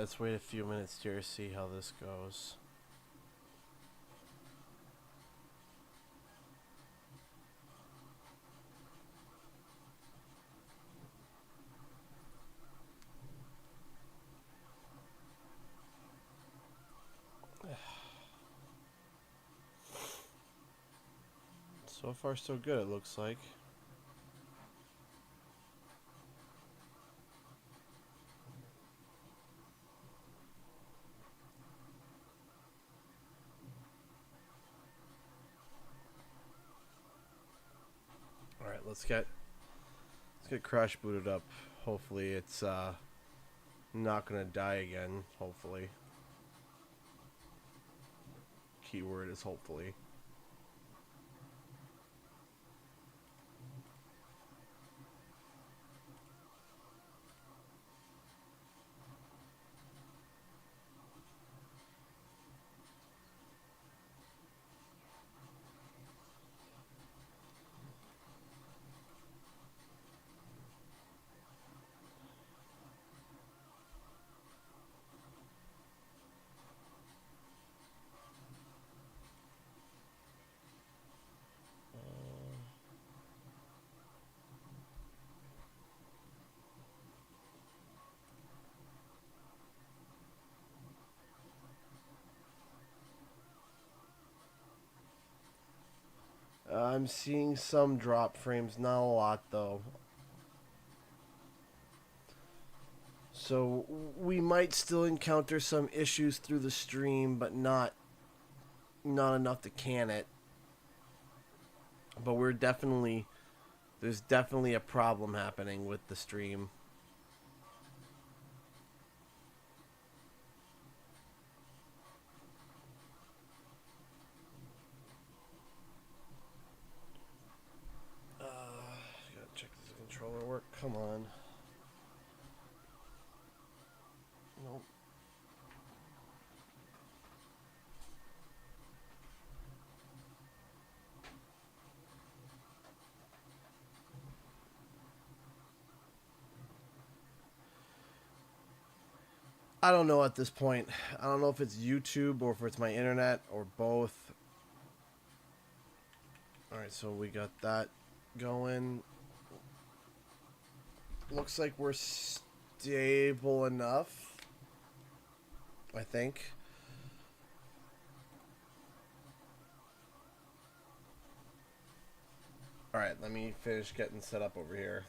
let's wait a few minutes here to see how this goes. So far, so good, it looks like. Alright, let's get crash booted up. Hopefully it's not gonna die again, hopefully. Keyword is hopefully. I'm seeing some drop frames, not a lot though. So we might still encounter some issues through the stream, but not enough to can it. But there's definitely a problem happening with the stream. Gotta check does the controller work. Come on. Nope. I don't know at this point. I don't know if it's YouTube or if it's my internet or both. Alright, so we got that going. Looks like we're stable enough, I think. Alright, let me finish getting set up over here.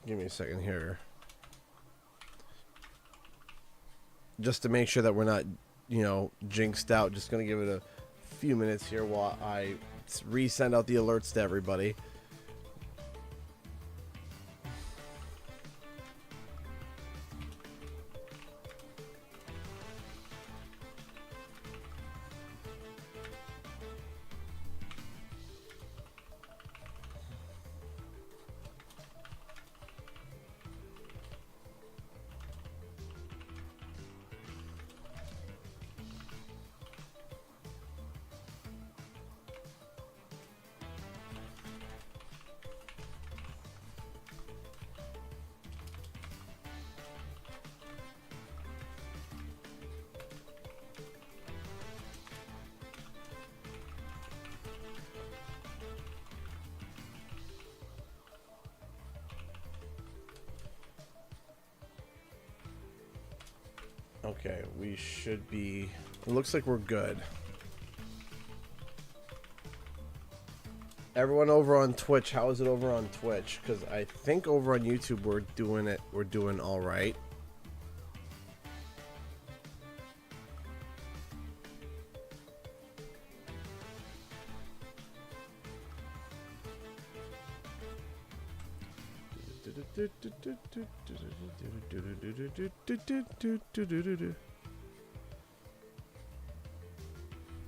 Give me a second here. Just to make sure that we're not, jinxed out. Just going to give it a few minutes here while I resend out the alerts to everybody. Okay, we should be... It looks like we're good. Everyone over on Twitch, how is it over on Twitch? Because I think over on YouTube we're doing all right.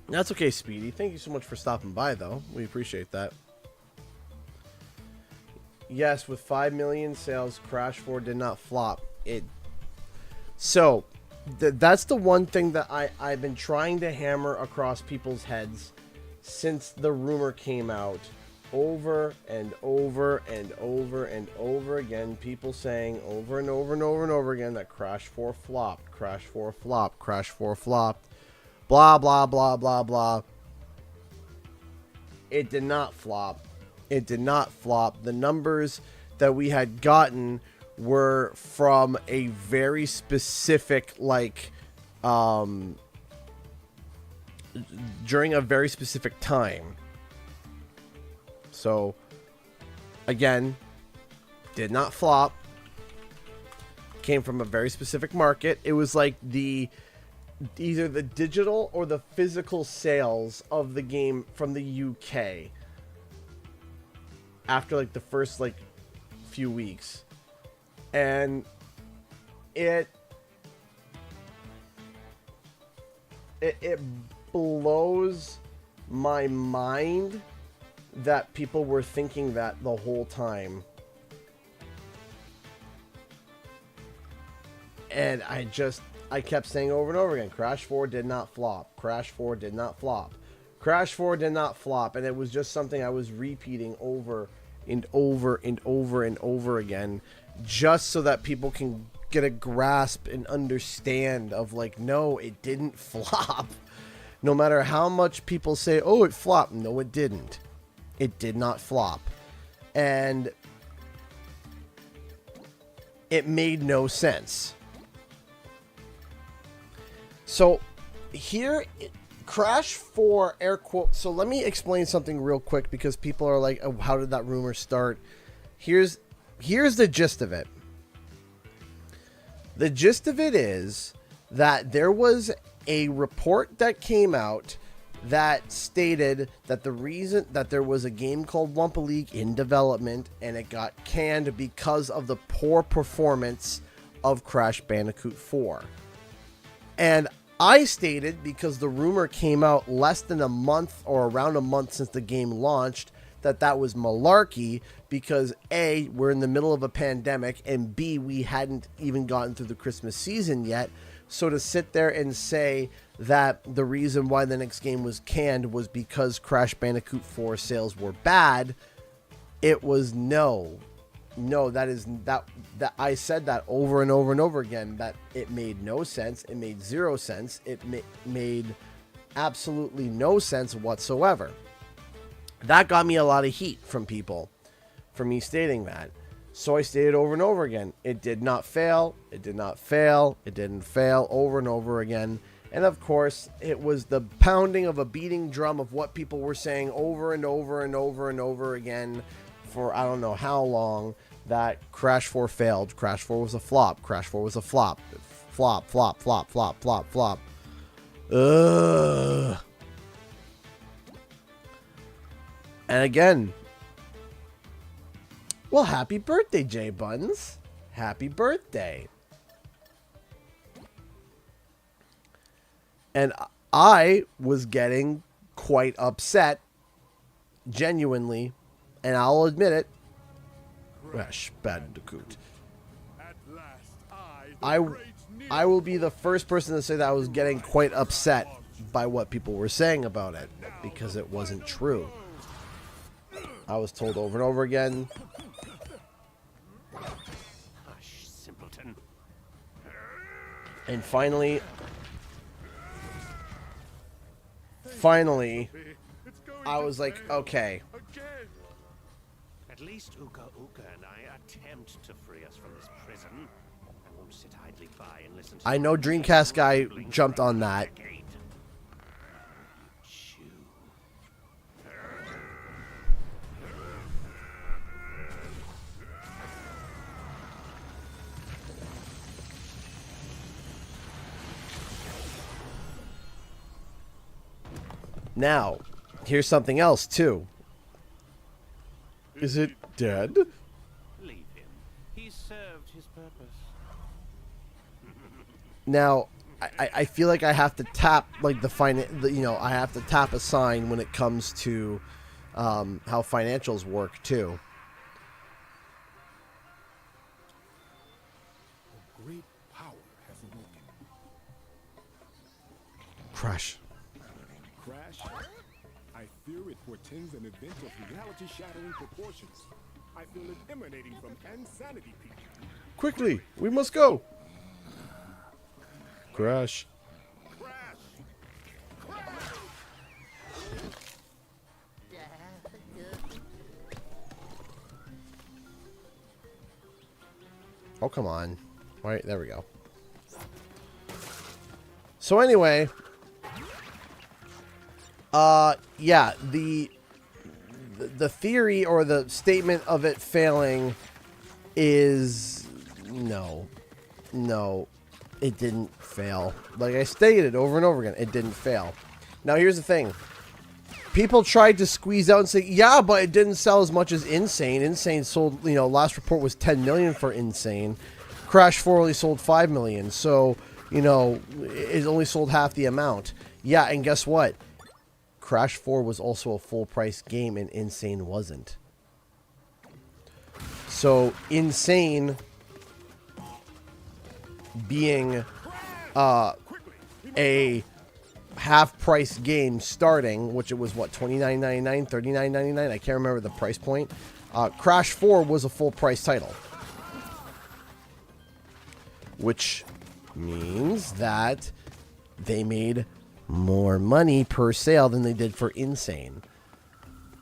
That's okay, Speedy. Thank you so much for stopping by, though. We appreciate that. Yes, with 5 million sales, Crash 4 did not flop. So, that's the one thing that I've been trying to hammer across people's heads since the rumor came out, over and over and over and over again, people saying over and over and over and over again that Crash 4 flopped, Crash 4 flopped, Crash 4 flopped, blah blah blah blah blah. It did not flop. It did not flop. The numbers that we had gotten were from a very specific, like, during a very specific time. So, again, did not flop. Came from a very specific market. It was like either the digital or the physical sales of the game from the UK after like the first like few weeks. And it blows my mind that people were thinking that the whole time. And I kept saying over and over again, Crash 4 did not flop. Crash 4 did not flop. Crash 4 did not flop. And it was just something I was repeating over and over and over and over again, just so that people can get a grasp and understand of like, no, it didn't flop. No matter how much people say, oh, it flopped. No, it didn't. It did not flop. And it made no sense. So here, Crash 4 air quote. So let me explain something real quick, because people are like, oh, how did that rumor start? Here's the gist of it. The gist of it is that there was a report that came out that stated that the reason that there was a game called Wumpa League in development and it got canned because of the poor performance of Crash Bandicoot 4. And I stated, because the rumor came out less than a month or around a month since the game launched, that was malarkey, because A, we're in the middle of a pandemic, and B, we hadn't even gotten through the Christmas season yet. So to sit there and say that the reason why the next game was canned was because Crash Bandicoot 4 sales were bad, it was no, that I said that over and over and over again, that it made no sense. It made zero sense. It made absolutely no sense whatsoever. That got me a lot of heat from people for me stating that. So I stated over and over again, it did not fail, it did not fail, it didn't fail, over and over again. And of course, it was the pounding of a beating drum of what people were saying over and over and over and over again for I don't know how long, that Crash 4 failed, Crash 4 was a flop, Crash 4 was a flop, flop, flop, flop, flop, flop, flop. Ugh. And again, well, happy birthday, J Buns. Happy birthday. And I was getting quite upset, genuinely, and I'll admit it. Crash Bandicoot. I will be the first person to say that I was getting quite upset by what people were saying about it, because it wasn't true. I was told over and over again. Hush, simpleton. And finally, I was like, okay. At least Uka Uka and I attempt to free us from this prison. I won't sit idly by and listen to I know Dreamcast guy jumped on that. Now, here's something else, too. Is it dead? Leave him. He served his purpose. Now, I feel like I have to tap, like, I have to tap a sign when it comes to how financials work, too. A great power has awoken. Crash. Crash? I fear it portends an event of reality-shattering proportions. I feel it emanating from insanity peak. Quickly, we must go. Crash. Oh, come on. All right, there we go. So anyway, yeah, the theory or the statement of it failing is no, it didn't fail. Like I stated over and over again, it didn't fail. Now here's the thing. People tried to squeeze out and say, yeah, but it didn't sell as much as Insane. Insane sold, you know, last report was 10 million for Insane. Crash 4 only sold 5 million. So, you know, it only sold half the amount. Yeah, and guess what? Crash 4 was also a full price game and Insane wasn't. So, Insane being a half-price game starting, which it was, what, $29.99, $39.99? I can't remember the price point. Crash 4 was a full-price title. Which means that they made more money per sale than they did for Insane.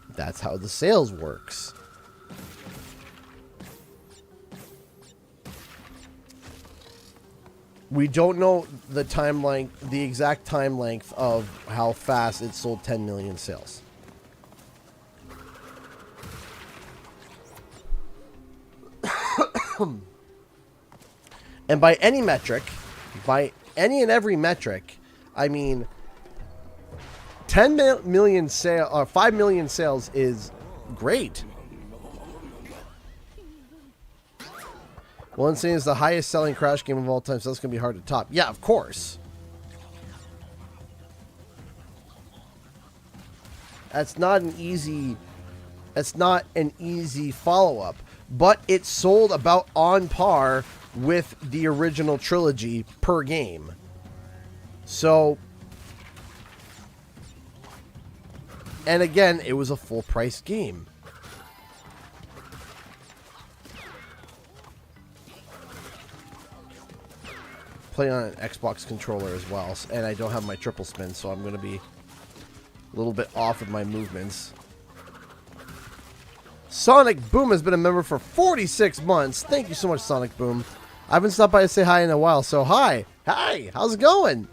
That's how the sales works. We don't know the timeline, the exact time length of how fast it sold 10 million sales. And by any metric, by any and every metric, I mean 10 million sale or 5 million sales is great. Well, Insane is the highest selling Crash game of all time, so that's going to be hard to top. Yeah, of course. That's not an easy follow-up, but it sold about on par with the original trilogy per game. So, and again, it was a full price game. Play on an Xbox controller as well, and I don't have my triple spin, so I'm going to be a little bit off with my movements. Sonic Boom has been a member for 46 months. Thank you so much, Sonic Boom. I haven't stopped by to say hi in a while, so hi. Hi, how's it going?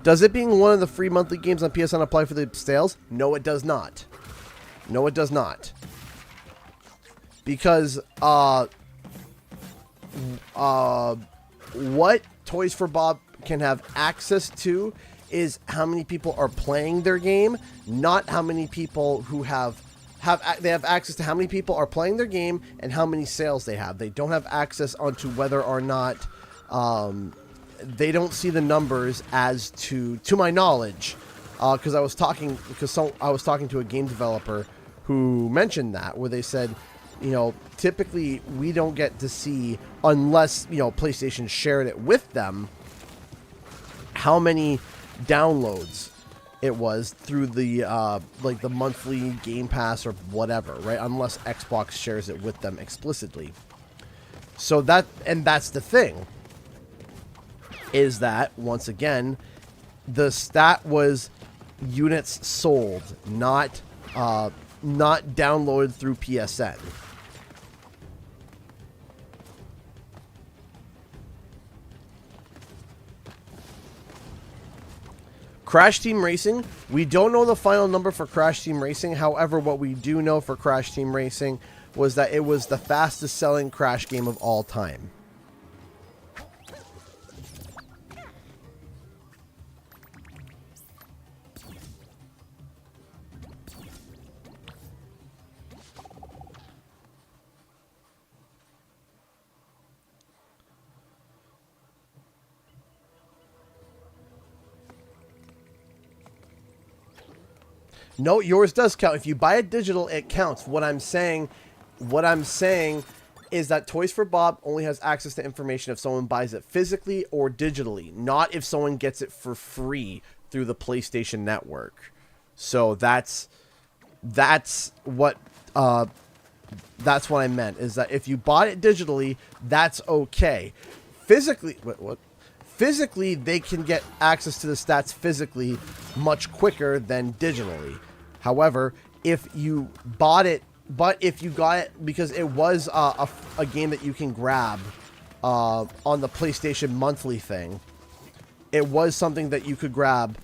Does it being one of the free monthly games on PSN apply for the sales? No, it does not. No, it does not. Because, what Toys for Bob can have access to is how many people are playing their game, not how many people who they have access to how many people are playing their game and how many sales they have. They don't have access onto whether or not they don't see the numbers as to my knowledge, because I was talking to a game developer who mentioned that, where they said, you know, typically we don't get to see, unless, you know, PlayStation shared it with them, how many downloads it was through the like the monthly Game Pass or whatever, right? Unless Xbox shares it with them explicitly. So that's the thing, is that once again the stat was units sold, not downloaded through PSN. Crash Team Racing, we don't know the final number for Crash Team Racing. However, what we do know for Crash Team Racing was that it was the fastest selling Crash game of all time. No, yours does count. If you buy it digital, it counts. What I'm saying is that Toys for Bob only has access to information if someone buys it physically or digitally, not if someone gets it for free through the PlayStation Network. So that's what I meant, is that if you bought it digitally, that's okay. Physically, what? Physically, they can get access to the stats physically much quicker than digitally. However, if you bought it, but if you got it because it was a game that you can grab on the PlayStation monthly thing, it was something that you could grab.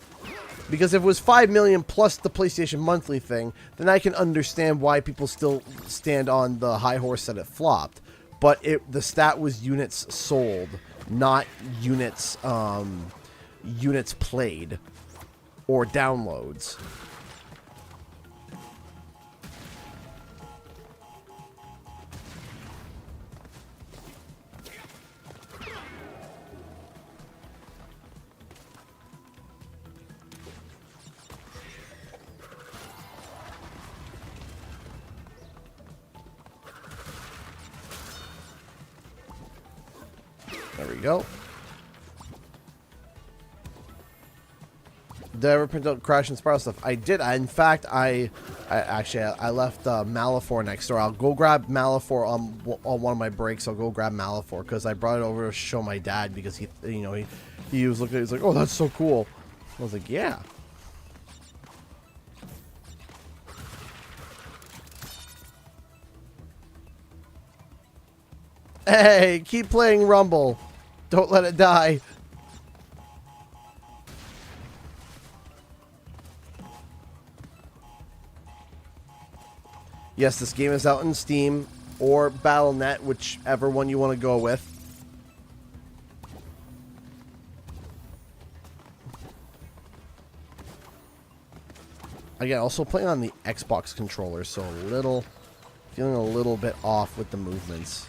Because if it was 5 million plus the PlayStation monthly thing, then I can understand why people still stand on the high horse that it flopped. But the stat was units sold, not units played or downloads. There we go. Did I ever print out Crash and Spyro stuff? I did. In fact, I left Malafor next door. I'll go grab Malafor on one of my breaks. I'll go grab Malafor because I brought it over to show my dad because he was looking at it. He's like, oh, that's so cool. I was like, yeah. Hey, keep playing Rumble. Don't let it die. Yes, this game is out in Steam or Battle.net, whichever one you want to go with. Again, also playing on the Xbox controller, so feeling a little bit off with the movements.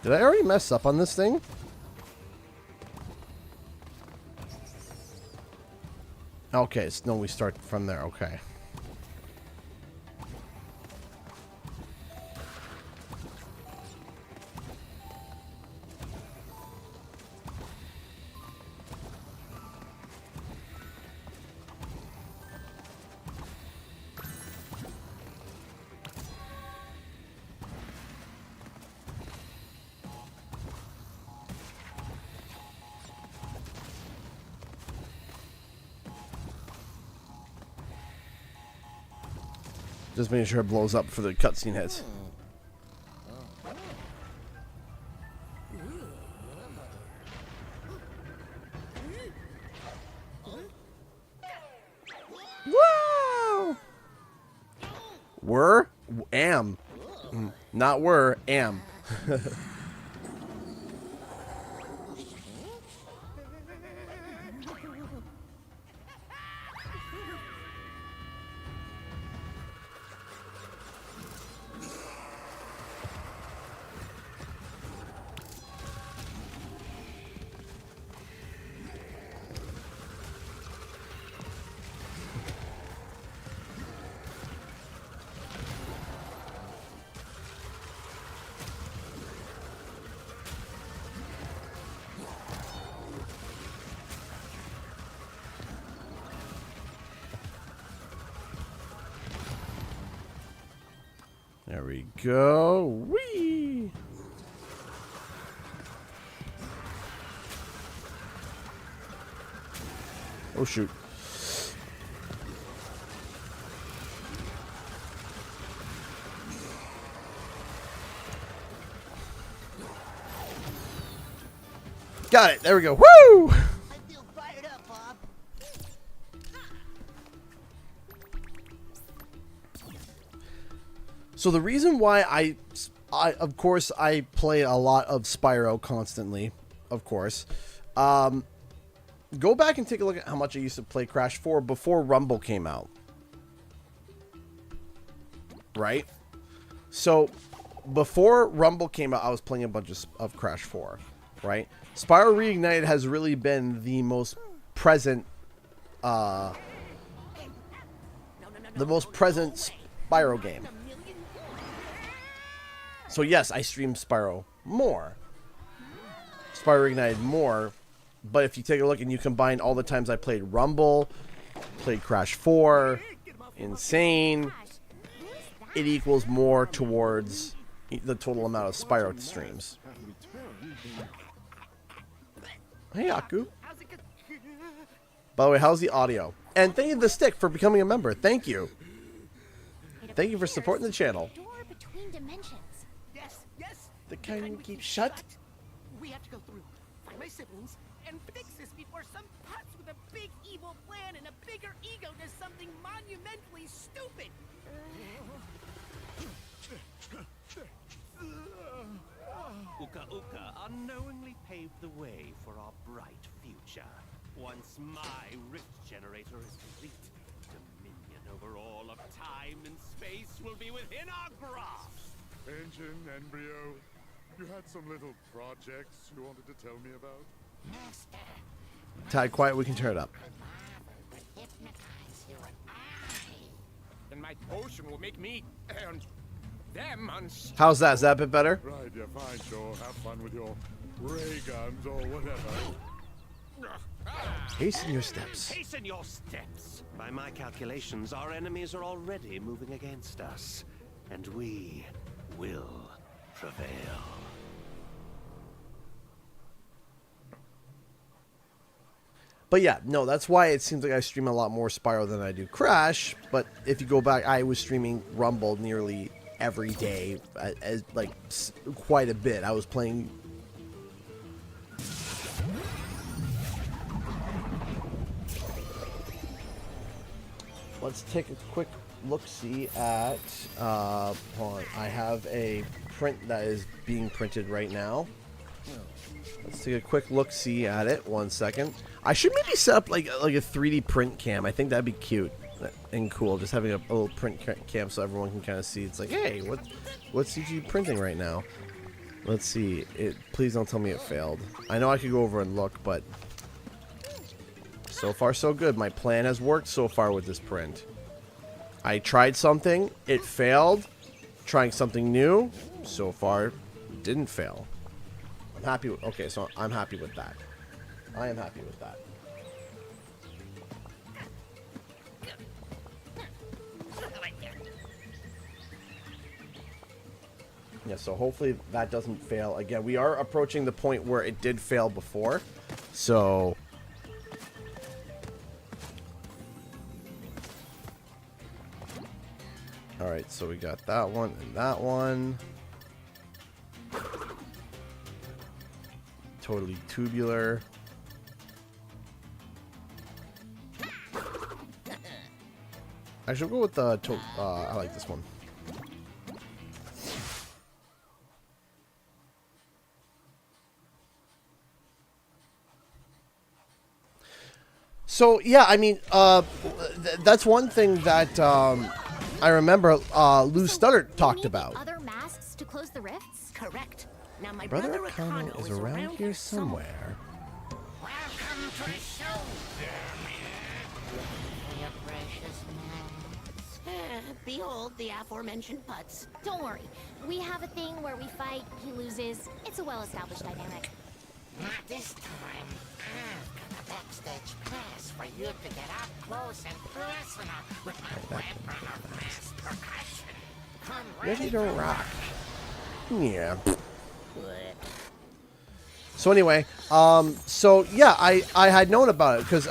Did I already mess up on this thing? Okay, so no, we start from there. Okay. Just making sure it blows up for the cutscene hits. Whoa! Am. Not am. There we go. Whee! Oh, shoot. Got it. There we go. Woo! I feel fired up, Bob. So the reason why I of course I play a lot of Spyro constantly, of course. Go back and take a look at how much I used to play Crash 4 before Rumble came out. Right? So before Rumble came out, I was playing a bunch of Crash 4. right? Spyro Reignited has really been the most present, Spyro game. So yes, I stream Spyro more. Spyro Reignited more. But if you take a look and you combine all the times I played Rumble, played Crash 4, Insane, it equals more towards the total amount of Spyro streams. Hey, Aku. By the way, how's the audio? And thank you to the Stick for becoming a member. Thank you. Thank you for supporting the channel. Yes, yes. The kind you keep shut. We have to go through, find my siblings, and fix this before some putz with a big evil plan and a bigger ego does something monumentally stupid. Uka Uka unknowingly paved the way for our bright future. Once my rift generator is complete, dominion over all of time and space will be within our grasp. Engine, Embryo, you had some little projects you wanted to tell me about? Tag quiet, we can turn it up. And my potion will make me and them unstoppable. How's that? Is that a bit better? Right, yeah, fine, sure. Have fun with your ray guns or whatever. Hasten your steps. Hasten your steps. By my calculations, our enemies are already moving against us, and we will prevail. But yeah, no, that's why it seems like I stream a lot more Spyro than I do Crash. But if you go back, I was streaming Rumble nearly every day, as like quite a bit. I was playing. Let's take a quick look-see at. Hold on, I have a print that is being printed right now. Let's take a quick look-see at it. 1 second. I should maybe set up like a 3D print cam. I think that'd be cute and cool. Just having a little print cam so everyone can kind of see. It's like, hey, what's CG printing right now? Let's see. Please don't tell me it failed. I know I could go over and look, but so far so good. My plan has worked so far with this print. I tried something, it failed. Trying something new, so far it didn't fail. I'm happy with, okay, so I'm happy with that. I am happy with that. Yeah, so hopefully that doesn't fail again. We are approaching the point where it did fail before. So alright, so we got that one and that one. Totally tubular. I should go with the I like this one. So yeah, I mean, that's one thing that I remember Lou Studdert talked about. Other masks to close the rifts? Correct. Now my Brother brother Akano Akano is around here somewhere. Welcome to the show, your precious masks. Behold the aforementioned putz. Don't worry. We have a thing where we fight, he loses. It's a well-established dynamic. Not this time. I've got a backstage pass for you to get up close and personal with my weapon of mass percussion. Come Ready to rock. Yeah. So anyway, so yeah, I had known about it because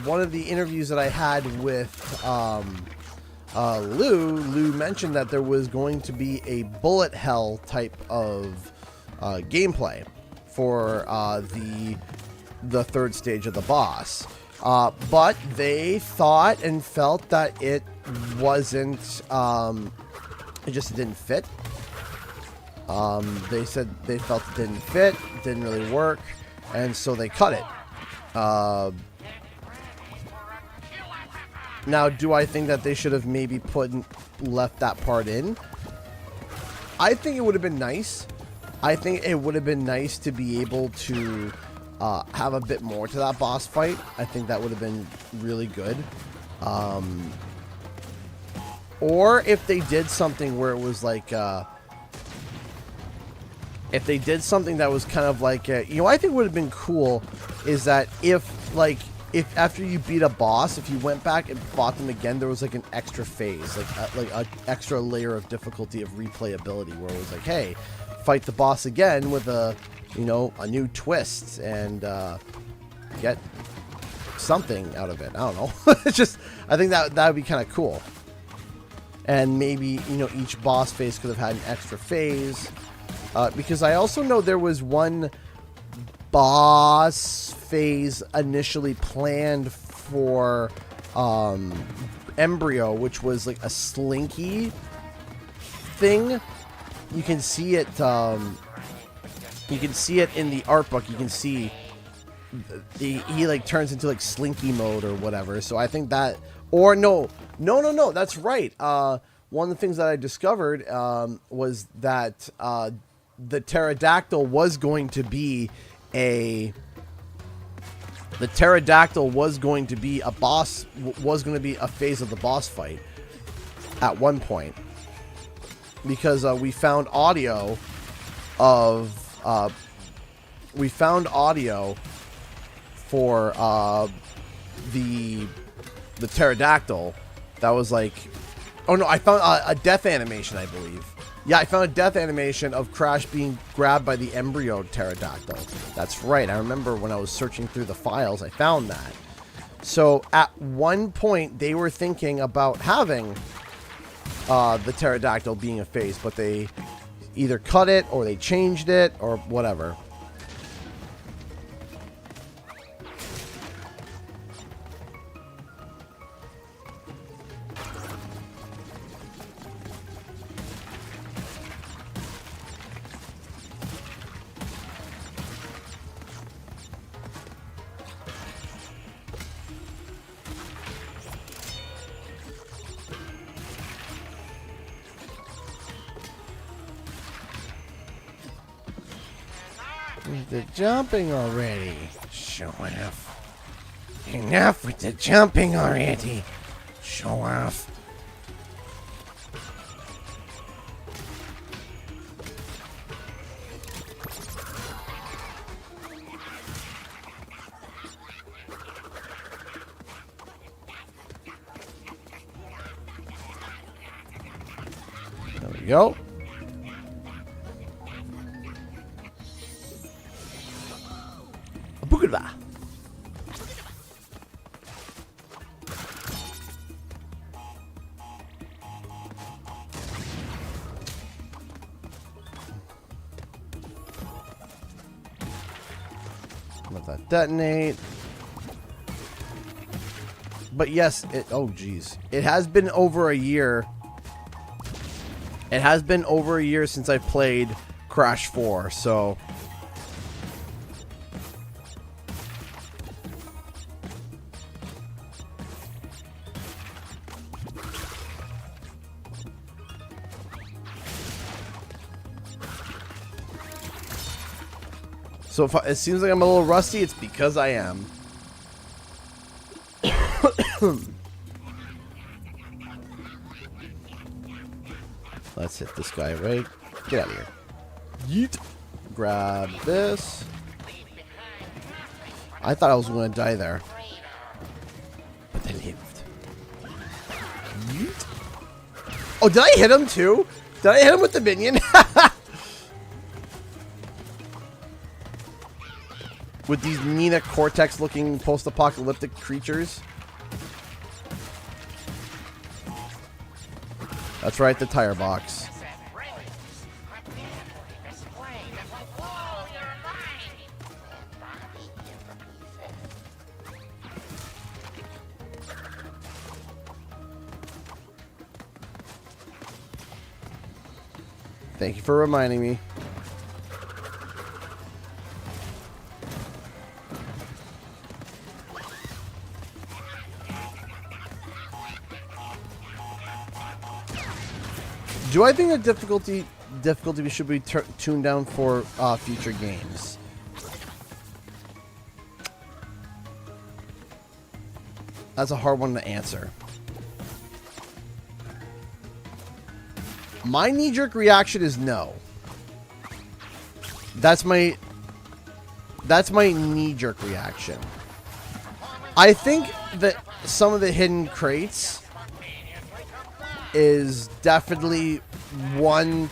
one of the interviews that I had with Lou mentioned that there was going to be a bullet hell type of gameplay for the third stage of the boss, but they thought and felt that it wasn't, it just didn't fit. They said they felt it didn't fit, didn't really work, and so they cut it. Now, do I think that they should have maybe left that part in? I think it would have been nice I think it would have been nice to be able to have a bit more to that boss fight. I think that would have been really good. Or if they did something where it was like, if they did something that was kind of like, you know, I think would have been cool is that if after you beat a boss, if you went back and fought them again, there was like an extra phase, like an extra layer of difficulty of replayability, where it was like, hey, fight the boss again with a, you know, a new twist and get something out of it. I don't know. It's just, I think that would be kind of cool. And maybe, you know, each boss phase could have had an extra phase. Because I also know there was one boss phase initially planned for Embryo, which was like a slinky thing. You can see it. You can see it in the art book. You can see he like turns into like slinky mode or whatever. So I think that, or no, that's right. One of the things that I discovered was that the pterodactyl was going to be a boss, was going to be a phase of the boss fight at one point, because we found audio for the pterodactyl that was like, oh no, I found a death animation, I believe. Yeah, I found a death animation of Crash being grabbed by the embryo pterodactyl. That's right. I remember when I was searching through the files, I found that. So at one point, they were thinking about having the pterodactyl being a phase, but they either cut it or they changed it or whatever. The jumping already. Show off. Enough with the jumping already. Show off. There we go. Boogada. Let that detonate. But yes, oh geez. It has been over a year. It has been over a year since I played Crash 4, so if it seems like I'm a little rusty, it's because I am. Let's hit this guy, right? Get out of here. Yeet. Grab this. I thought I was going to die there. But they lived. Yeet. Oh, did I hit him too? Did I hit him with the minion? With these Nina Cortex looking post-apocalyptic creatures. That's right, the tire box. Thank you for reminding me. Do I think the difficulty difficulty should be tuned down for future games? That's a hard one to answer. My knee-jerk reaction is no. That's my knee-jerk reaction. I think that some of the hidden crates is definitely one.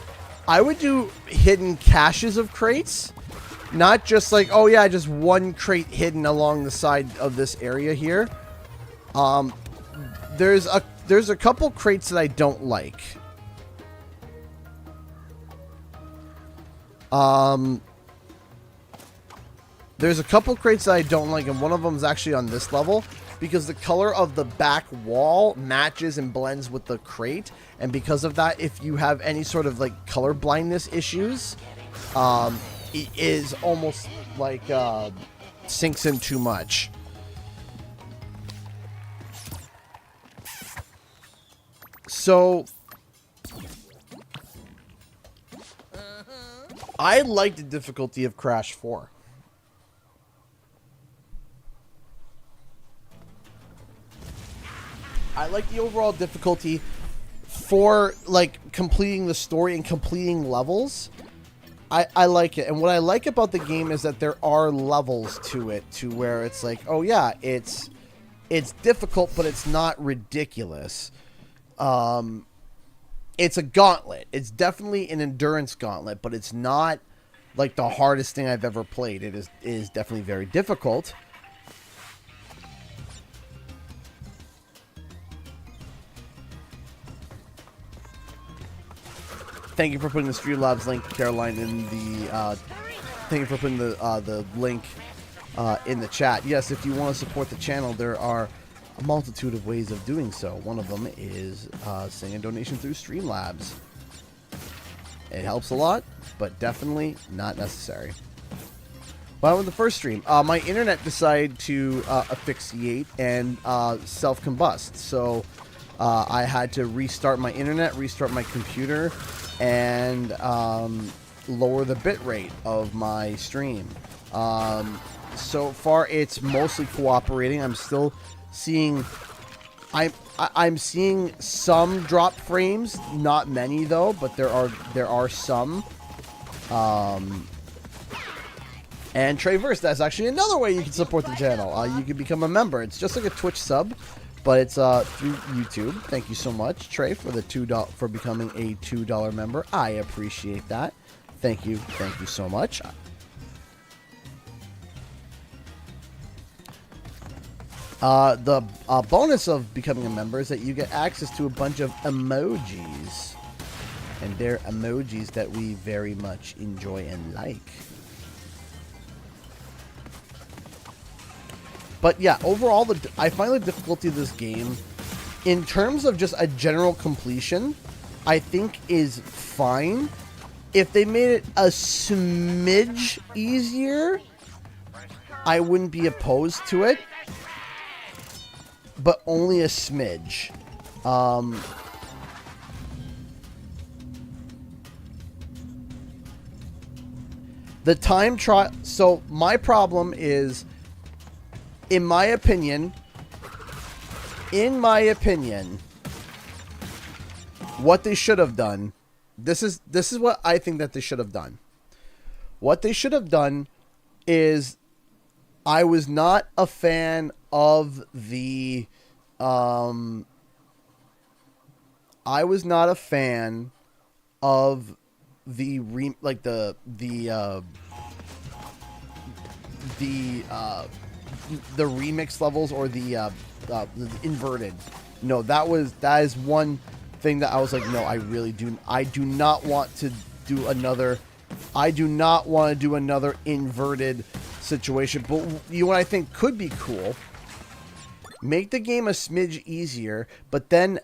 I would do hidden caches of crates, not just like, oh yeah, just one crate hidden along the side of this area here. There's a couple crates that I don't like. There's a couple crates that I don't like, and one of them is actually on this level because the color of the back wall matches and blends with the crate, and because of that, if you have any sort of like color blindness issues, it is almost like sinks in too much. So I like the difficulty of Crash 4. I like the overall difficulty for like completing the story and completing levels. I like it. And what I like about the game is that there are levels to it, to where it's like, oh yeah, it's difficult, but it's not ridiculous. It's a gauntlet. It's definitely an endurance gauntlet, but it's not like the hardest thing I've ever played. It is definitely very difficult. Thank you for putting the Streamlabs link, Caroline, in the. Thank you for putting the link in the chat. Yes, if you want to support the channel, there are a multitude of ways of doing so. One of them is sending a donation through Streamlabs. It helps a lot, but definitely not necessary. Well, with the first stream, my internet decided to asphyxiate and self-combust. So I had to restart my internet, restart my computer, and lower the bit rate of my stream. So far, it's mostly cooperating. I'm still seeing, I'm seeing some drop frames, not many though, but there are some. And Traverse, that's actually another way you can support the channel. You can become a member. It's just like a Twitch sub, but it's through YouTube. Thank you so much, Trey, for the $2 for becoming a $2 member. I appreciate that. Thank you so much. The bonus of becoming a member is that you get access to a bunch of emojis, and they're emojis that we very much enjoy and like. But yeah, overall, I find the difficulty of this game, in terms of just a general completion, I think is fine. If they made it a smidge easier, I wouldn't be opposed to it. But only a smidge. The time trial. So my problem is, in my opinion, what they should have done. This is what I think that they should have done. What they should have done is, I was not a fan of the the remix levels or the inverted. No, that is one thing that I was like, no, I do not want to do another. I do not want to do another inverted situation. But what I think could be cool, make the game a smidge easier, but then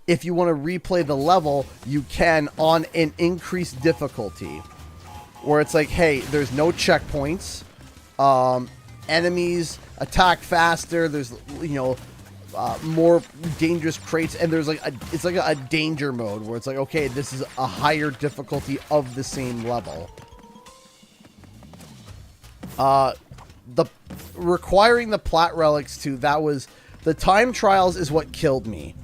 if you want to replay the level, you can on an increased difficulty, where it's like, hey, there's no checkpoints, enemies attack faster, there's, more dangerous crates, and there's like it's like a danger mode where it's like, okay, this is a higher difficulty of the same level. The requiring the plat relics too, that was the time trials is what killed me.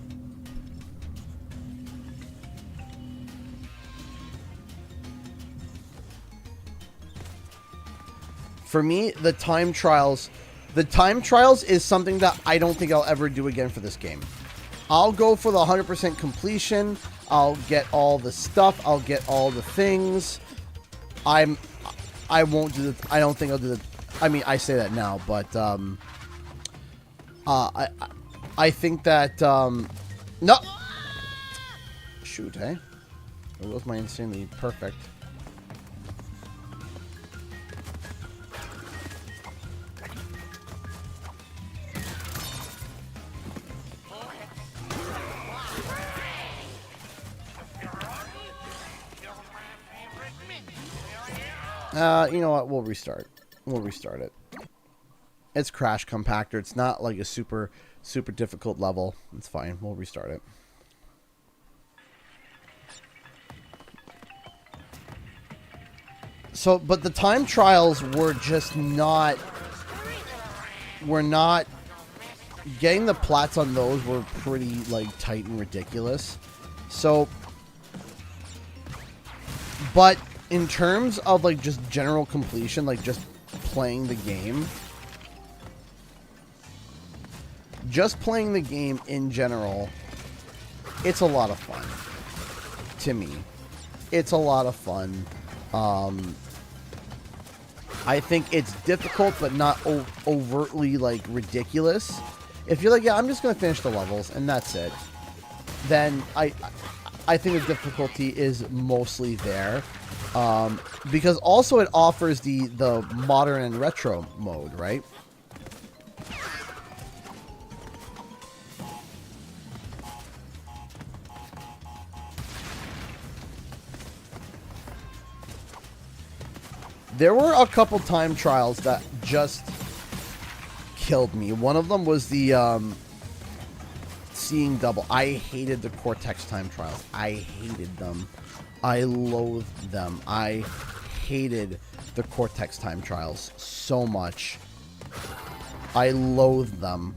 For me, the time trials is something that I don't think I'll ever do again for this game. I'll go for the 100% completion. I'll get all the stuff. I'll get all the things. I won't do the, I don't think I'll do the, I mean, I say that now, but, I think that, no! Shoot, hey? It was my insanely perfect. You know what? We'll restart. We'll restart it. It's Crash Compactor. It's not like a super difficult level. It's fine. We'll restart it. So, but the time trials were just not... We're not... Getting the plats on those were pretty, like, tight and ridiculous. So... But... in terms of, like, just general completion, like, just playing the game. Just playing the game in general, it's a lot of fun. To me. It's a lot of fun. I think it's difficult, but not overtly, like, ridiculous. If you're like, yeah, I'm just going to finish the levels, and that's it. Then I think the difficulty is mostly there. Because also it offers the modern and retro mode, right? There were a couple time trials that just killed me. One of them was the seeing double. I hated the Cortex time trials. I hated them. I loathed them. I hated the Cortex time trials so much. I loathed them.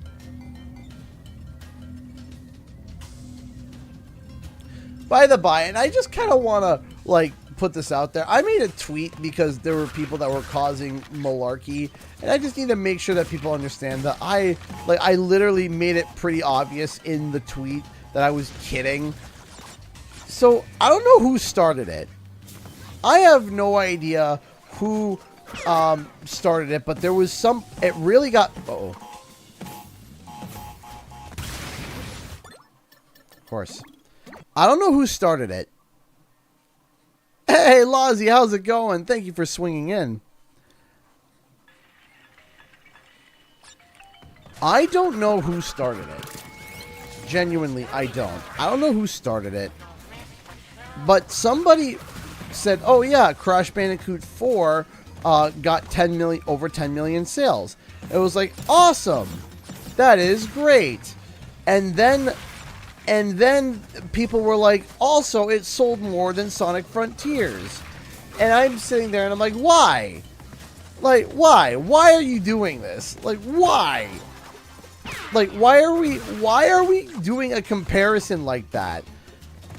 By the by, and I just kind of want to, like, put this out there. I made a tweet because there were people that were causing malarkey, and I just need to make sure that people understand that I literally made it pretty obvious in the tweet that I was kidding. So, I don't know who started it. I have no idea who started it, but there was some... It really got... Uh-oh. Of course. I don't know who started it. Hey, Lozzie, how's it going? Thank you for swinging in. I don't know who started it. Genuinely, I don't. I don't know who started it. But somebody said, oh yeah, Crash Bandicoot 4 got 10 million, over 10 million sales. It was like, awesome. That is great. And then people were like, also, it sold more than Sonic Frontiers. And I'm sitting there and I'm like, why? Like, why? Why are you doing this? Like, why? Like, why are we doing a comparison like that?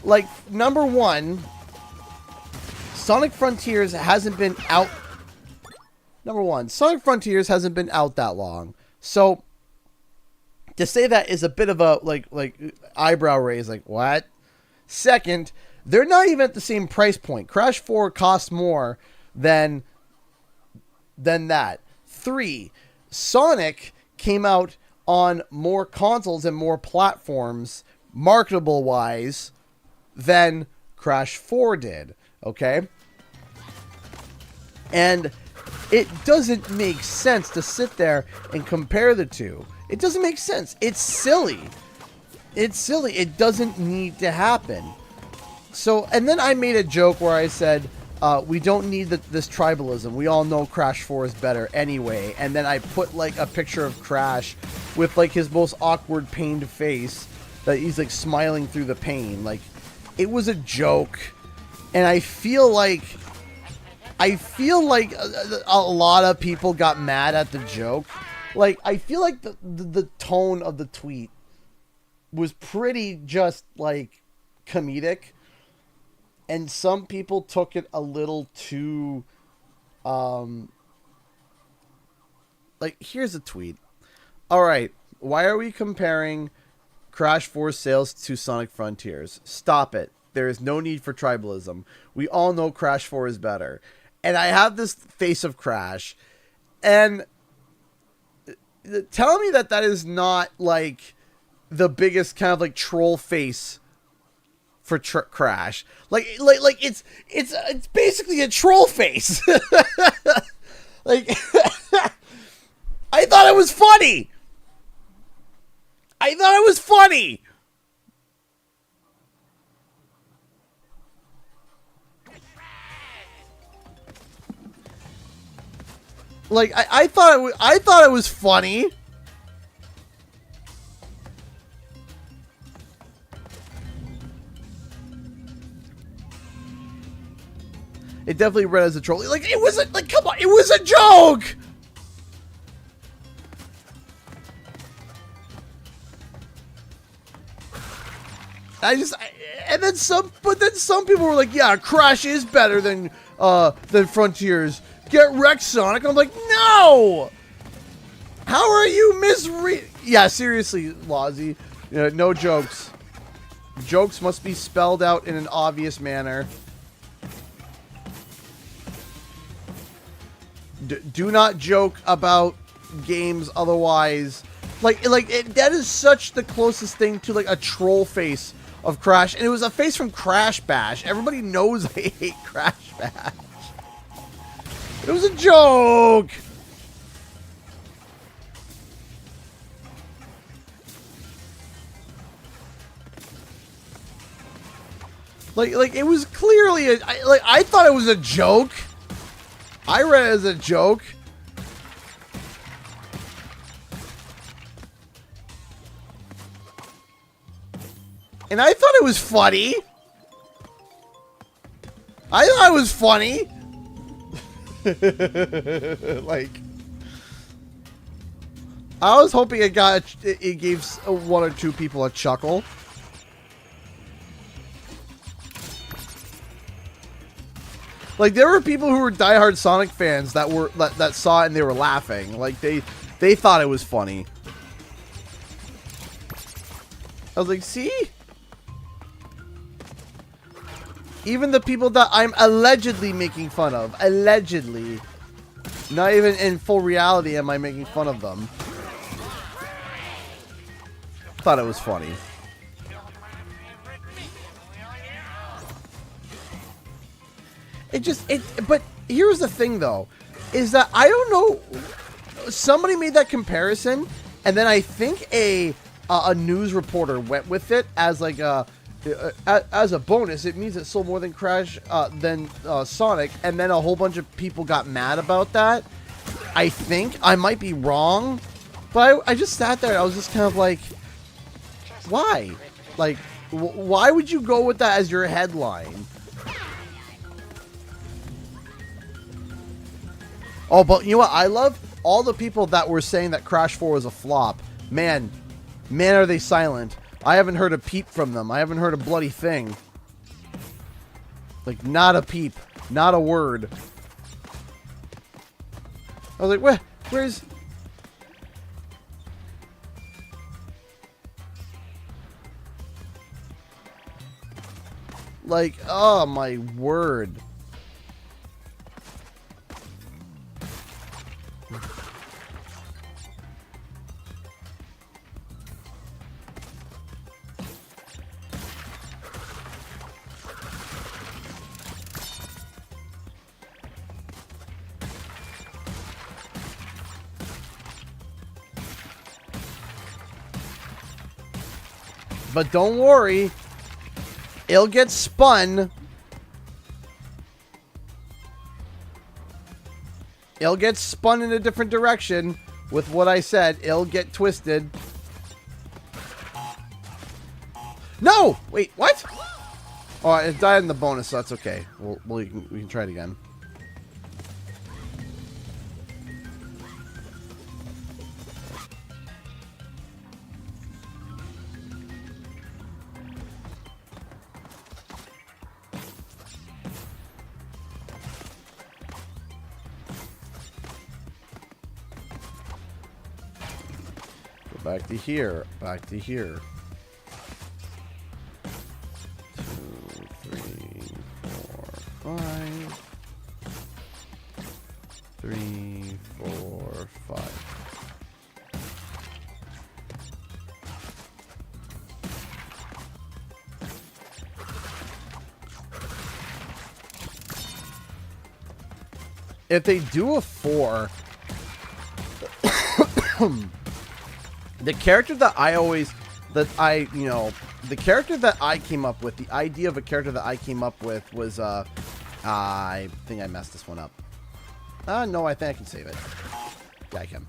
Like, number one, Sonic Frontiers hasn't been out. Number one, Sonic Frontiers hasn't been out that long. So, to say that is a bit of a, like eyebrow raise, like, what? Second, they're not even at the same price point. Crash 4 costs more than that. 3, Sonic came out on more consoles and more platforms, marketable-wise, than Crash 4 did, okay? And it doesn't make sense to sit there and compare the two. It doesn't make sense. It's silly. It's silly. It doesn't need to happen. So, and then I made a joke where I said, we don't need this tribalism. We all know Crash 4 is better anyway. And then I put like a picture of Crash with like his most awkward pained face that he's like smiling through the pain. Like, it was a joke, and I feel like a lot of people got mad at the joke. Like, I feel like the tone of the tweet was pretty just like comedic, and some people took it a little too like, here's a tweet. All right, why are we comparing Crash 4 sales to Sonic Frontiers? Stop it. There is no need for tribalism. We all know Crash 4 is better. And I have this face of Crash, and tell me that that is not like the biggest kind of like troll face for Crash. Like it's basically a troll face. Like, I thought it was funny. I thought it was funny. Like, I thought it was funny. It definitely read as a troll. Like, it wasn't, like, come on, it was a joke. And then some people were like, yeah, Crash is better than Frontiers. Get wrecked, Sonic. And I'm like, no! How are you Yeah, seriously, Lozzie. No jokes. Jokes must be spelled out in an obvious manner. Do not joke about games otherwise. That is such the closest thing to like a troll face of Crash, and it was a face from Crash Bash. Everybody knows I hate Crash Bash. It was a joke. Like it was clearly I thought it was a joke. I read it as a joke. And I thought it was funny. I thought it was funny. Like, I was hoping it gave one or two people a chuckle. Like, there were people who were diehard Sonic fans that saw it and they were laughing. Like, they thought it was funny. I was like, see? Even the people that I'm allegedly making fun of. Allegedly. Not even in full reality am I making fun of them. Thought it was funny. But here's the thing though. Is that I don't know. Somebody made that comparison. And then I think a news reporter went with it as like as a bonus. It means it sold more than Crash than Sonic, and then a whole bunch of people got mad about that. I think I might be wrong, but I just sat there and I was just kind of like, why? Like, why would you go with that as your headline? Oh, but you know what I love? All the people that were saying that Crash 4 was a flop. Man, are they silent. I haven't heard a peep from them. I haven't heard a bloody thing. Like, not a peep. Not a word. I was like, where's... Like, oh my word. But don't worry, it'll get spun. It'll get spun in a different direction with what I said. It'll get twisted. No! Wait, what? Oh, it died in the bonus, so that's okay. We can try it again. Back to here. Back to here. 2, 3, 4, 5. 3, 4, 5. If they do a 4, the character that the character that I came up with, the idea of a character that I came up with was, I think I messed this one up. No, I think I can save it. Yeah, I can.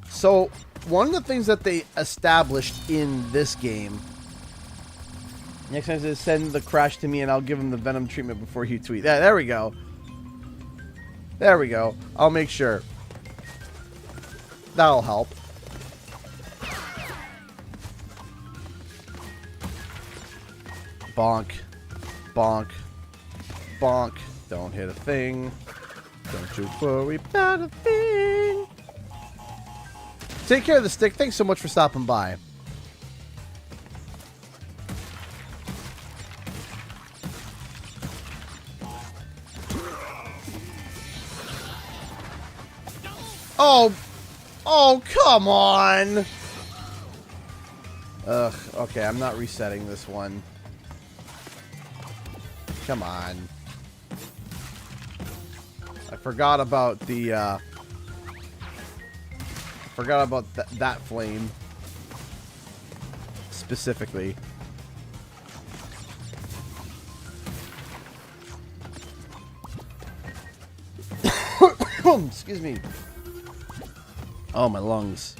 So, one of the things that they established in this game, next time they send the crash to me and I'll give him the venom treatment before you tweet. Yeah, there we go. There we go. I'll make sure. That'll help. Bonk. Bonk. Bonk. Don't hit a thing. Don't you worry about a thing. Take care of the stick. Thanks so much for stopping by. Oh, come on! Ugh, okay, I'm not resetting this one. Come on. I forgot about the, forgot about that flame. Specifically. Excuse me. Oh, my lungs.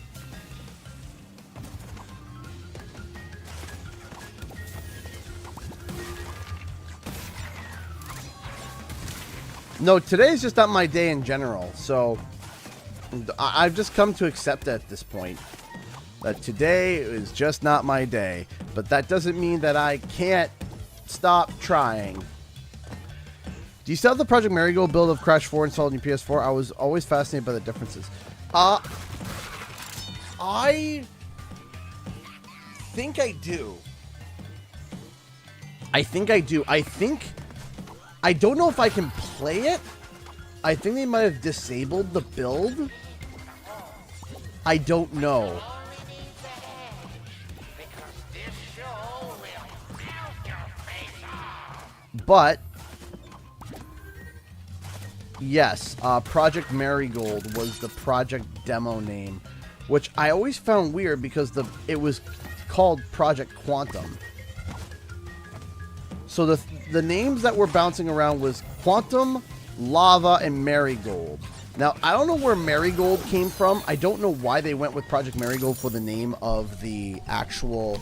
No, today's just not my day in general, so I've just come to accept at this point that today is just not my day, but that doesn't mean that I can't stop trying. Do you still have the Project Marigold build of Crash 4 installed in your PS4? I was always fascinated by the differences. I think I do. I don't know if I can play it. I think they might have disabled the build. I don't know. But yes, Project Marigold was the project demo name, which I always found weird because it was called Project Quantum. So the names that were bouncing around was Quantum, Lava, and Marigold. Now, I don't know where Marigold came from. I don't know why they went with Project Marigold for the name of the actual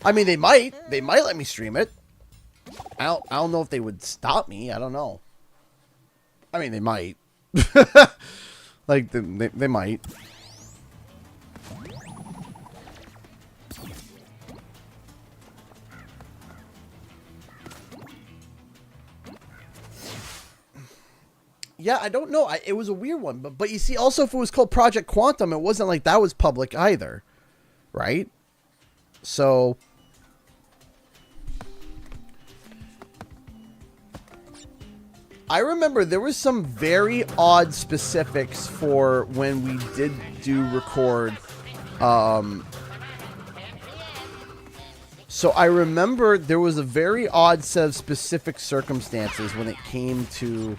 I mean, they might let me stream it. I don't know if they would stop me. I don't know. I mean, they might. Like, they might. Yeah, I don't know. It was a weird one. But you see, also, if it was called Project Quantum, it wasn't like that was public either. Right? So I remember there was some very odd specifics for when we did do record. So I remember there was a very odd set of specific circumstances when it came to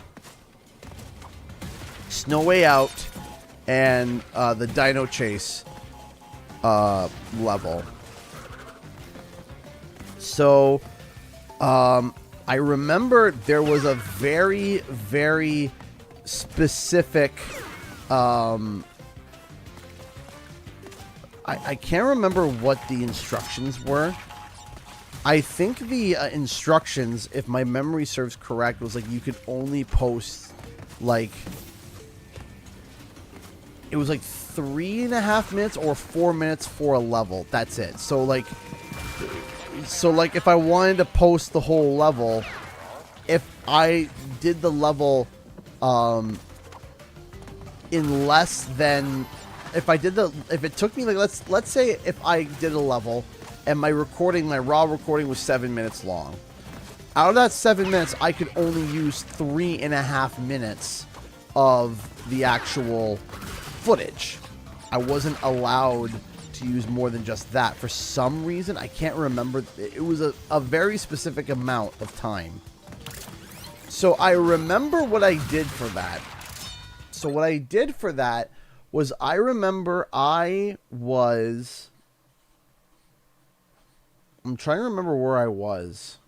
Snow Way Out and the Dino Chase. level. So I remember there was a very, very specific I can't remember what the instructions were. I think the instructions, if my memory serves correct, was like you could only post like, it was like 3.5 minutes or 4 minutes for a level. That's it. So like if I wanted to post the whole level, if I did the level in less than, if it took me like, let's say if I did a level and my raw recording was 7 minutes long. Out of that 7 minutes, I could only use 3.5 minutes of the actual footage. I wasn't allowed to use more than just that. For some reason, I can't remember. It was a very specific amount of time. So I remember what I did for that. So what I did for that was, I remember I'm trying to remember where I was.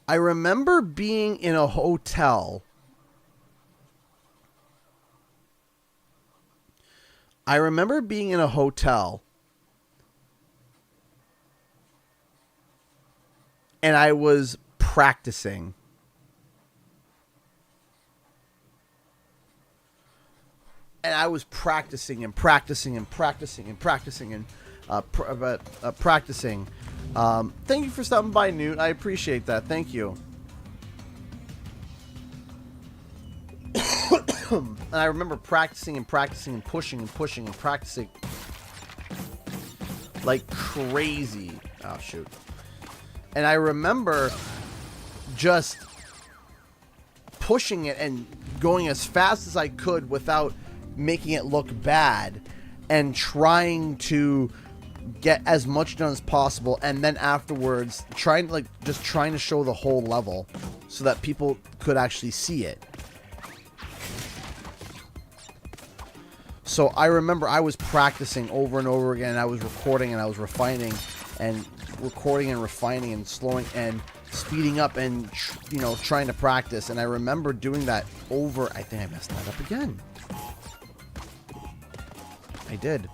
I remember being in a hotel. And I was practicing. And I was practicing and practicing and practicing and practicing and practicing. Thank you for stopping by, Newt. I appreciate that. Thank you. And I remember practicing and practicing and pushing and pushing and practicing like crazy. Oh, shoot. And I remember just pushing it and going as fast as I could without making it look bad, and trying to get as much done as possible, and then afterwards trying to show the whole level so that people could actually see it. So I remember I was practicing over and over again, and I was recording and I was refining and recording and refining and slowing and speeding up and trying to practice. And I remember doing that over. I think I messed that up again. I did.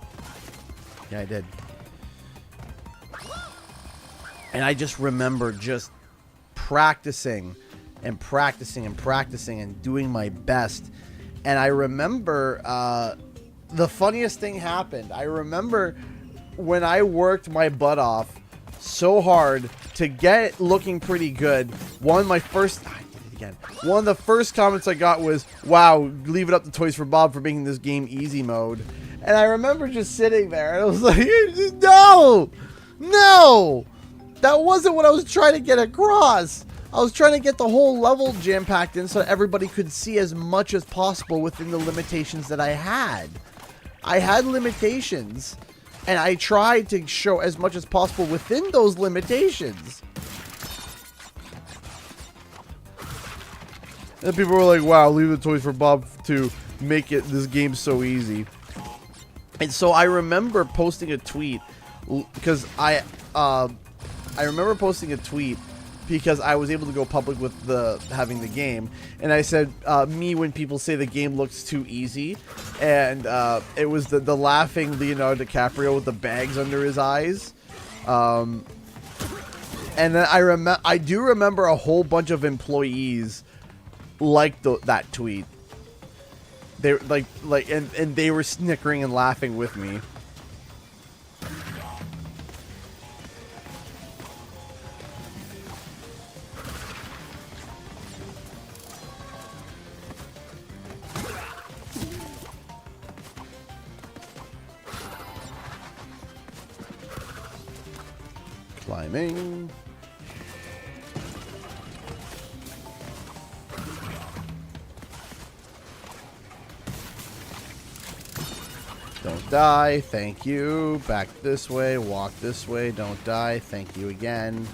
Yeah, I did. And I just remember just practicing and practicing and practicing and doing my best. And I remember the funniest thing happened. I remember when I worked my butt off so hard to get it looking pretty good. One of the first comments I got was, "Wow, leave it up to Toys for Bob for making this game easy mode." And I remember just sitting there and I was like, no, that wasn't what I was trying to get across. I was trying to get the whole level jam-packed in so that everybody could see as much as possible within the limitations that I had. I had limitations, and I tried to show as much as possible within those limitations. And people were like, "Wow, leave the Toys for Bob to make this game so easy." And so I remember posting a tweet because I remember posting a tweet because I was able to go public with having the game, and I said, "Me when people say the game looks too easy," and it was the laughing Leonardo DiCaprio with the bags under his eyes, and then I do remember a whole bunch of employees liked that tweet. They and they were snickering and laughing with me. Climbing. Don't die. Thank you. Back this way. Walk this way. Don't die. Thank you again.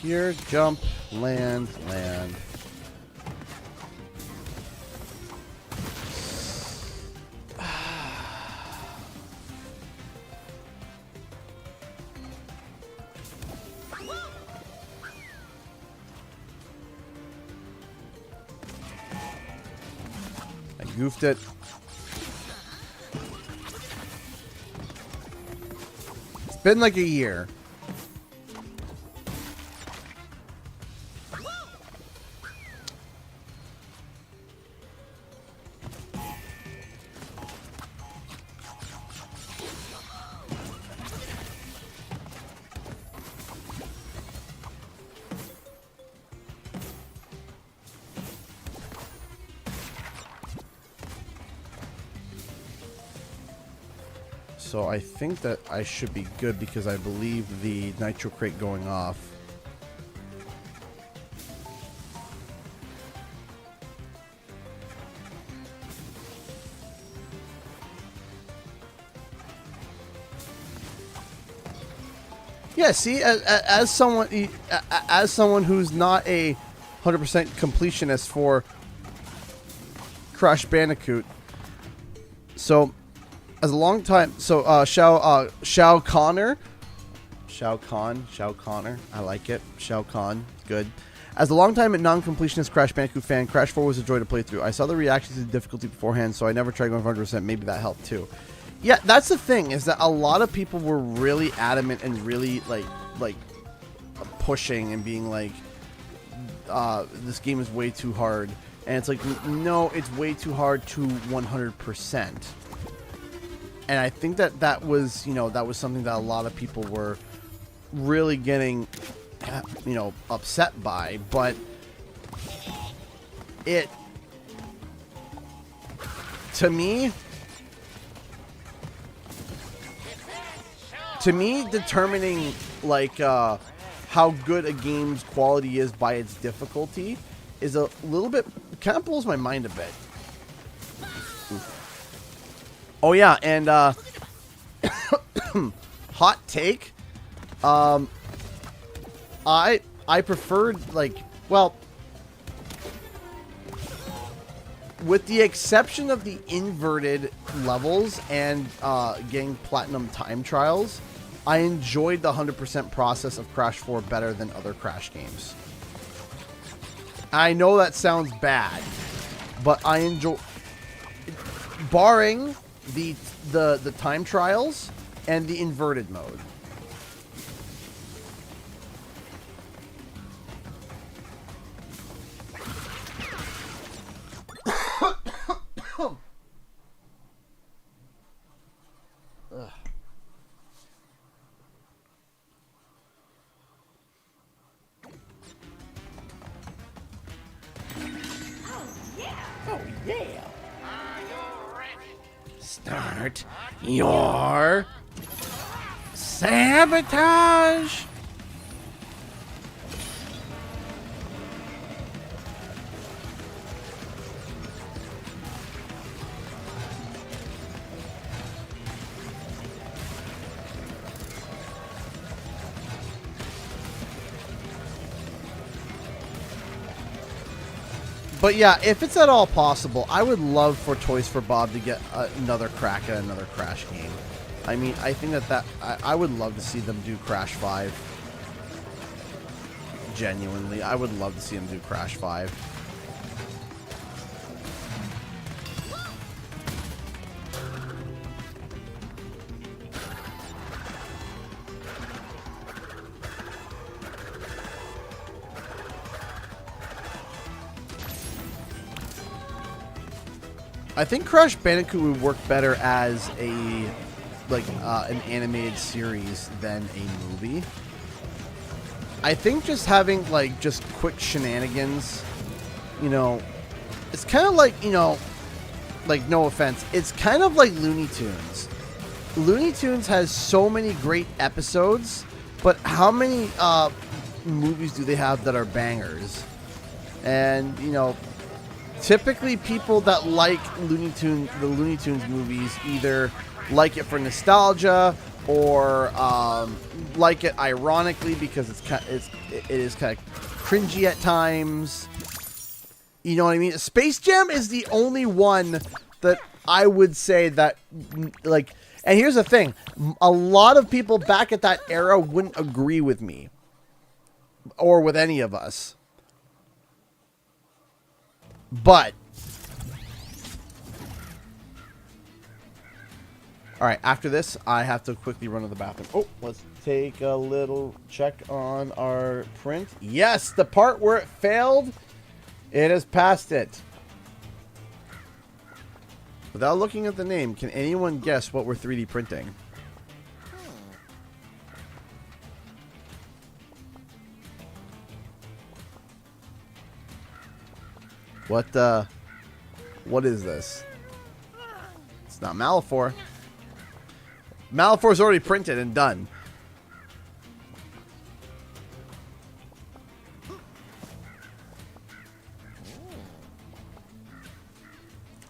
here, jump, land, land. I goofed it. It's been like a year. So I think that I should be good because I believe the nitro crate going off. Yeah, see, as someone who's not a 100% completionist for Crash Bandicoot, so as a long time, so Shao Connor, I like it. Shao Kahn, good. As a long-time non-completionist Crash Bandicoot fan, Crash 4 was a joy to play through. I saw the reactions to the difficulty beforehand, so I never tried going 100%. Maybe that helped too. Yeah, that's the thing, is that a lot of people were really adamant and really like pushing and being like, this game is way too hard. And it's like, no, it's way too hard to 100%. And I think that that was, you know, that was something that a lot of people were really getting, you know, upset by. But it, to me, determining like how good a game's quality is by its difficulty is a little bit, kind of blows my mind a bit. Oh yeah, and hot take. I preferred, like, well, with the exception of the inverted levels and getting platinum time trials, I enjoyed the 100% process of Crash 4 better than other Crash games. I know that sounds bad, but I enjoy, barring the time trials and the inverted mode. Start your sabotage. But yeah, if it's at all possible, I would love for Toys for Bob to get another crack at another Crash game. I mean, I think that I would love to see them do Crash 5. Genuinely, I would love to see them do Crash 5. I think Crash Bandicoot would work better as a an animated series than a movie. I think just having just quick shenanigans, you know, it's kind of like, you know, like, no offense, it's kind of like Looney Tunes. Looney Tunes has so many great episodes, but how many movies do they have that are bangers? And, you know, typically people that like the Looney Tunes movies either like it for nostalgia or like it ironically because it is kind of cringy at times. You know what I mean? Space Jam is the only one that I would say that, like, and here's the thing. A lot of people back at that era wouldn't agree with me. Or with any of us. But. Alright, after this, I have to quickly run to the bathroom. Oh, let's take a little check on our print. Yes, the part where it failed, it has passed it. Without looking at the name, can anyone guess what we're 3D printing? What is this? It's not Malifor. Malifor's already printed and done.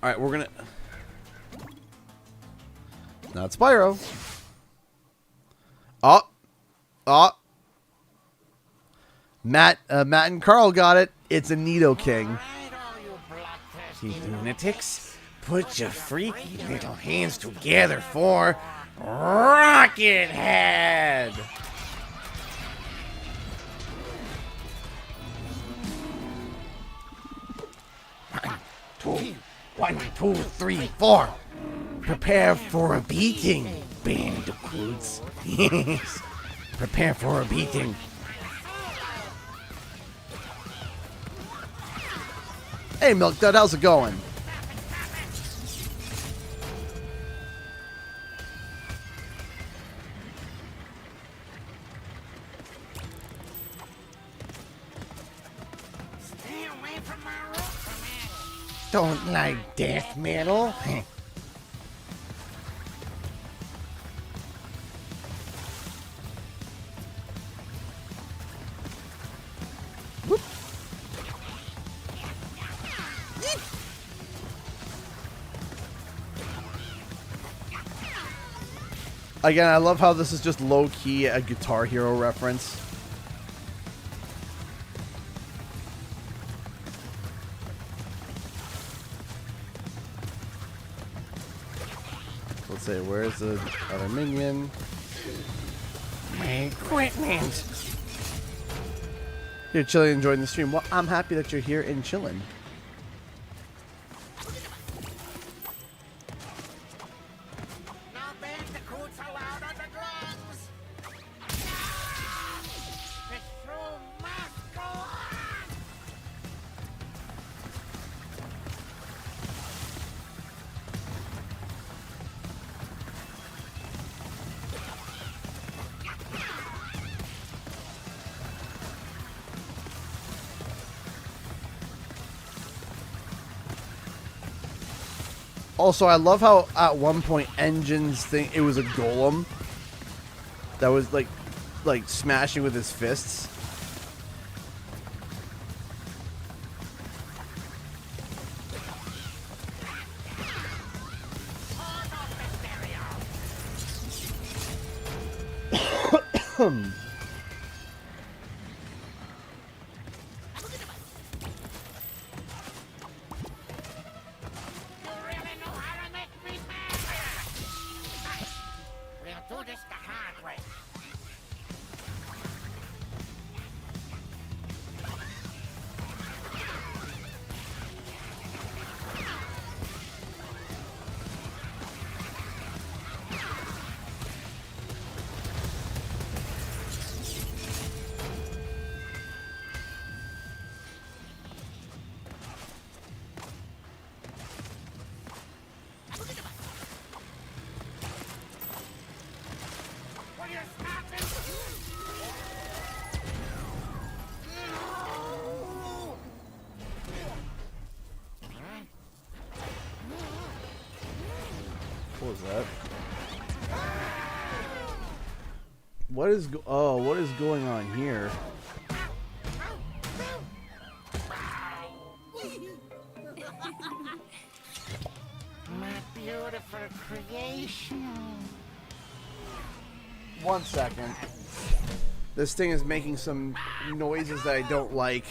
Alright, we're gonna... Not Spyro. Matt and Carl got it. It's a Nido King. You lunatics, put your freaky little hands together for Rocket Head! One, two, three, four. Prepare for a beating, Bandicoots. Yes, prepare for a beating. Hey, Milk Dud, how's it going? Stay away from my roof, don't like death metal. Again, I love how this is just low-key a Guitar Hero reference. Let's say, where's the other minion? My equipment. You're chilling, enjoying the stream. Well, I'm happy that you're here and chilling. No Bandicoots allowed on the drums. The show must go on. Also, I love how at one point Engine's thing, it was a golem that was like smashing with his fists. You really know how to make me mad. We'll do this the hard way. Will you stop it? What was that? What is going on here? My beautiful creation. 1 second. This thing is making some noises that I don't like.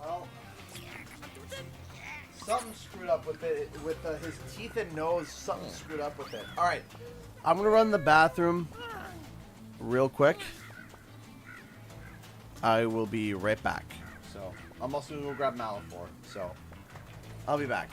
Well, something screwed up with it. With his teeth and nose, something screwed up with it. All right, I'm gonna run the bathroom real quick. I will be right back. So I'm also gonna go grab Malafor. So I'll be back.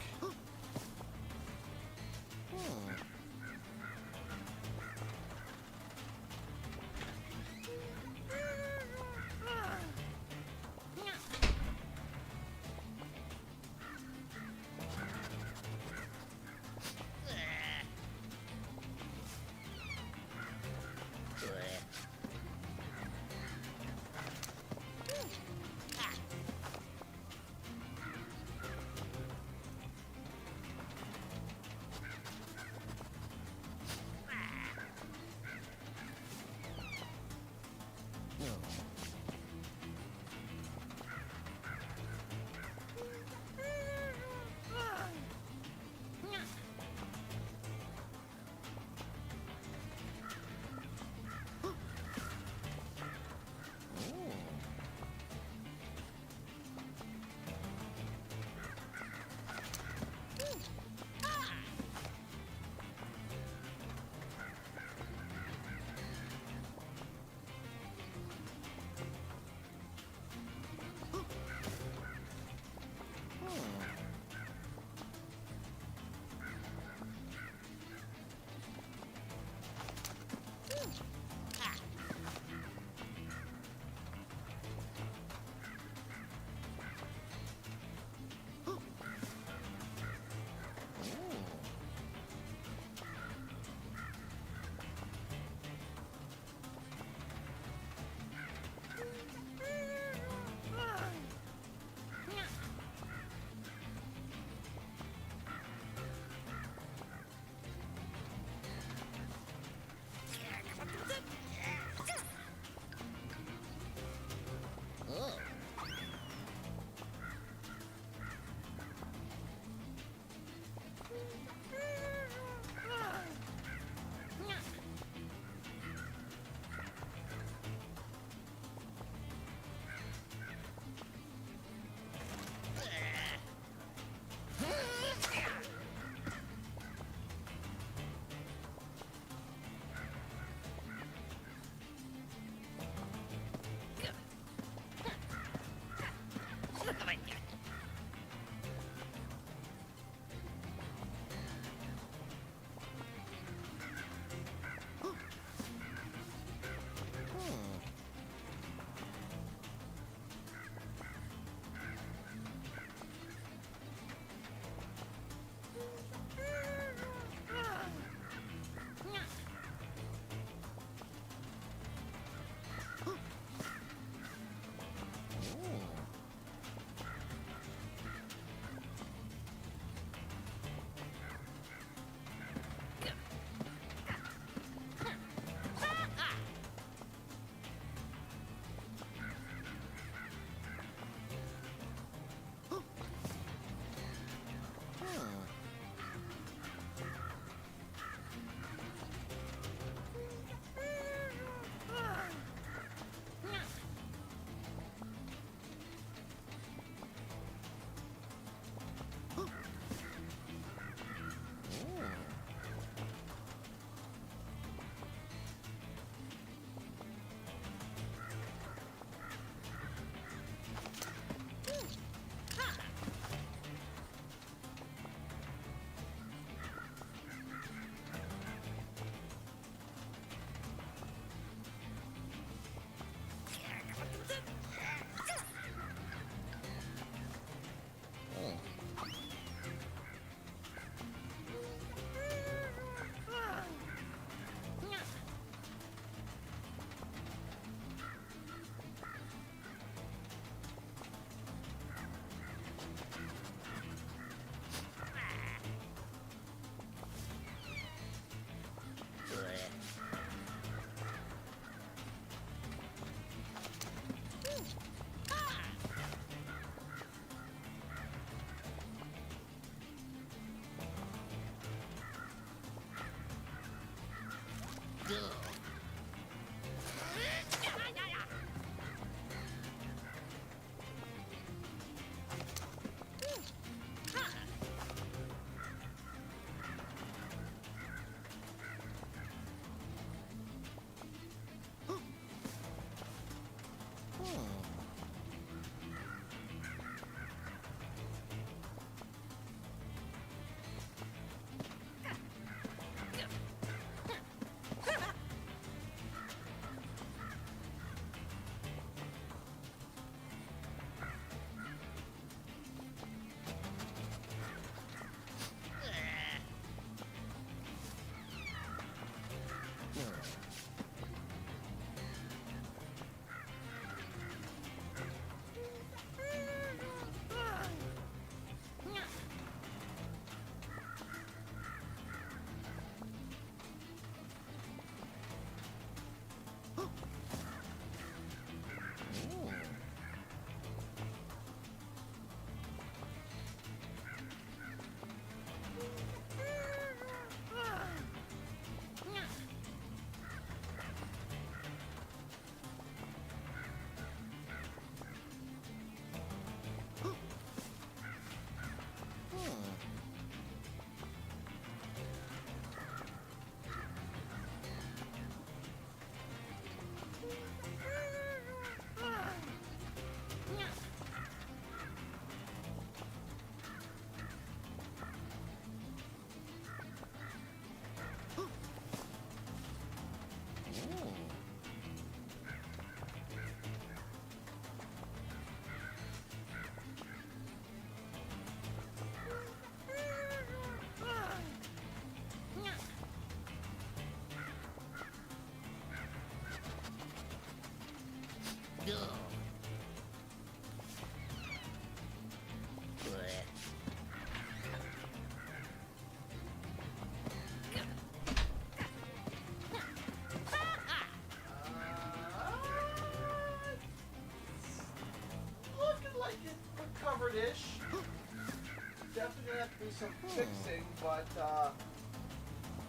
some fixing, but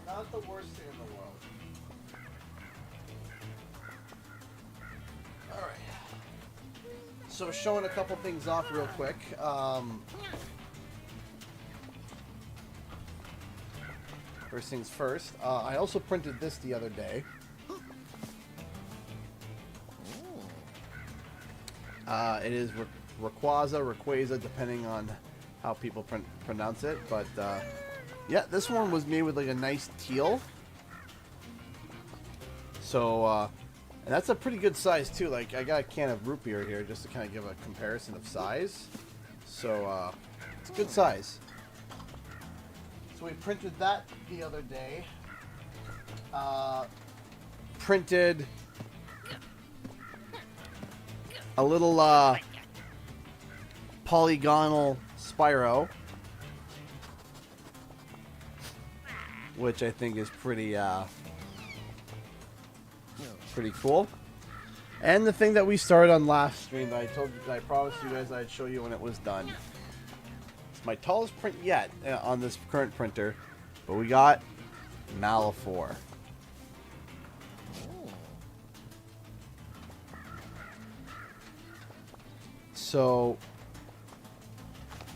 not the worst thing in the world. All right. So showing a couple things off real quick. First things first. I also printed this the other day. It is Rayquaza, depending on how people pronounce it. But yeah, this one was made with like a nice teal. So, and that's a pretty good size too. Like I got a can of root beer here just to kind of give a comparison of size. So it's a good size. So we printed that the other day. Printed a little polygonal Spyro, which I think is pretty cool. And the thing that we started on last stream that I promised you guys I'd show you when it was done. It's my tallest print yet on this current printer, but we got Malefor. So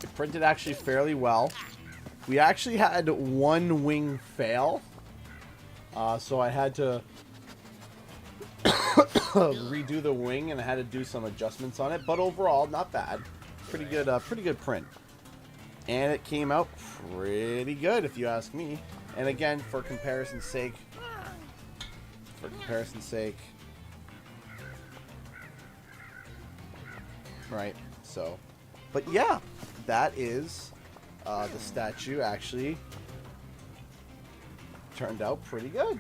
it printed actually fairly well. We actually had one wing fail, so I had to redo the wing and I had to do some adjustments on it. But overall, not bad. Pretty good print, and it came out pretty good if you ask me. And again, for comparison's sake, right? So, but yeah, that is the statue. Actually, turned out pretty good.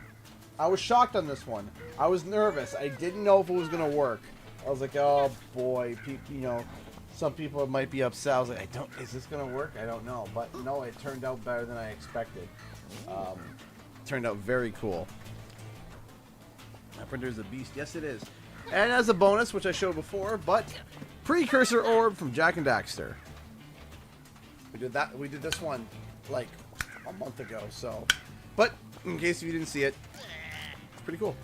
I was shocked on this one. I was nervous. I didn't know if it was gonna work. I was like, oh boy, you know, some people might be upset. I was like, is this gonna work? I don't know. But no, it turned out better than I expected. Turned out very cool. My printer is a beast. Yes, it is. And as a bonus, which I showed before, but precursor orb from Jack and Daxter. We did that. We did this one like a month ago. So, but in case you didn't see it, it's pretty cool.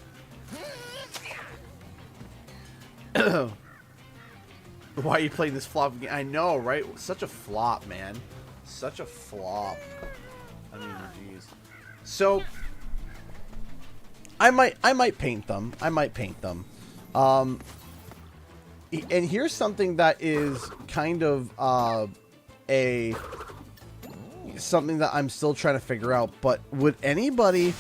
Why are you playing this flop game? I know, right? Such a flop, man. Such a flop. I mean, jeez. So I might paint them. And here's something that is kind of something that I'm still trying to figure out. But would anybody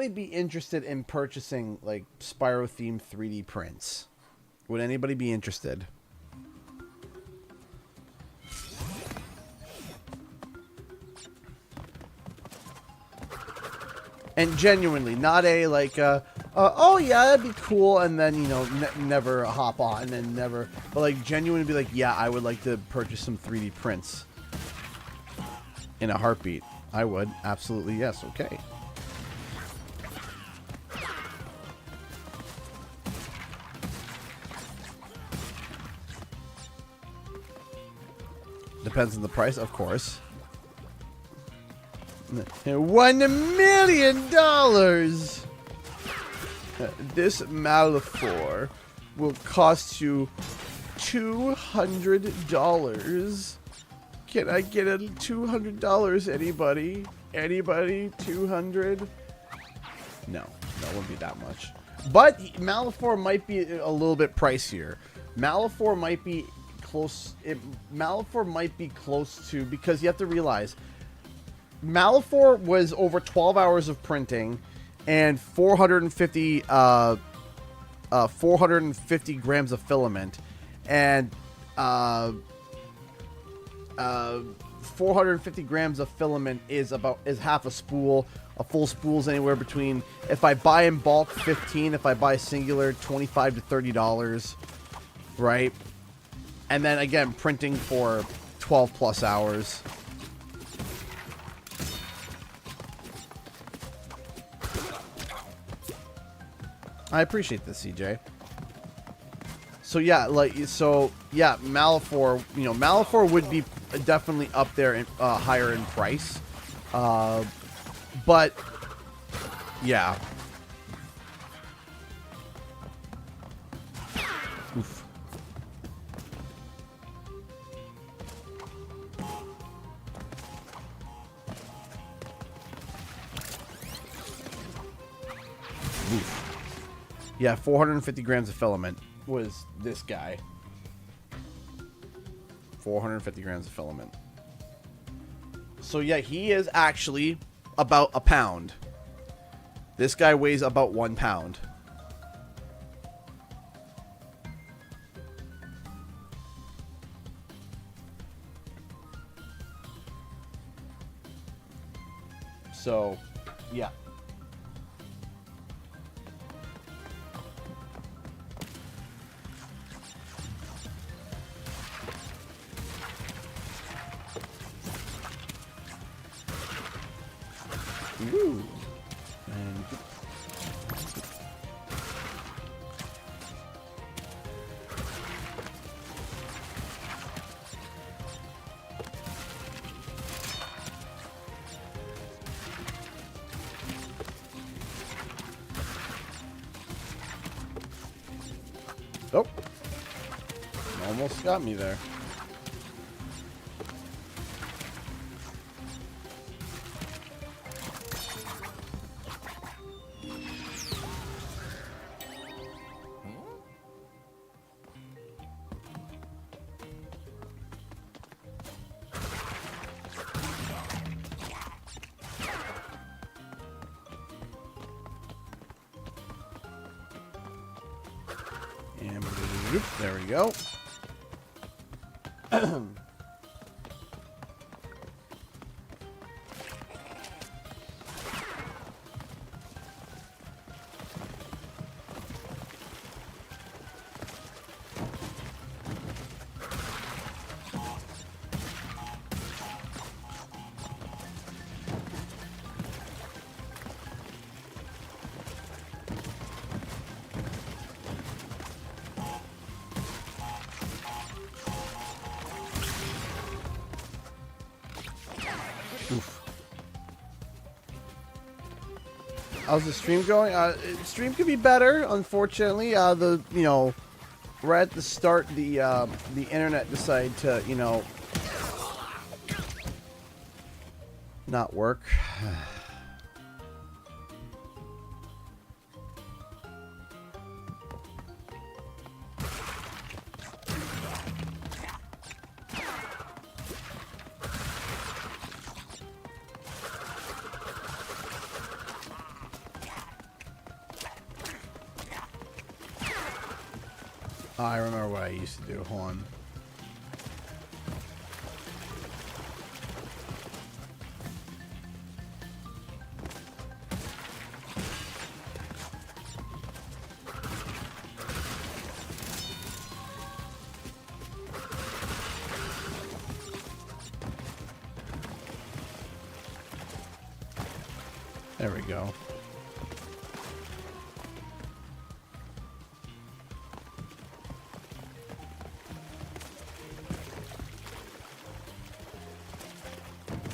be interested in purchasing like Spyro themed 3D prints? Would anybody be interested? And genuinely, not a like, oh yeah, that'd be cool, and then, you know, never hop on and never, but like genuinely be like, yeah, I would like to purchase some 3D prints in a heartbeat. I would, absolutely, yes, okay. Depends on the price, of course. $1 million! This Malefor will cost you $200. Can I get a $200? Anybody? Anybody? 200? No, that wouldn't be that much. But Malefor might be a little bit pricier. Malefor might be close. Malefor might be close to, because you have to realize Malefor was over 12 hours of printing and 450 grams of filament, and 450 grams of filament is half a spool. A full spool is anywhere between, if I buy in bulk, $15, if I buy singular, $25 to $30, right? And then again, printing for 12 plus hours. I appreciate this, CJ. So yeah, Malifor, you know, Malifor would be definitely up there in higher in price. But yeah. Oof. Oof. Yeah, 450 grams of filament was this guy. 450 grams of filament. So yeah, he is actually about a pound. This guy weighs about 1 pound. So, yeah. Ooh. And oh, almost got me there. And there we go. Oof. How's the stream going? Stream could be better, unfortunately. Right at the start, the internet decided to, not work. I remember what I used to do. Hold on. There we go.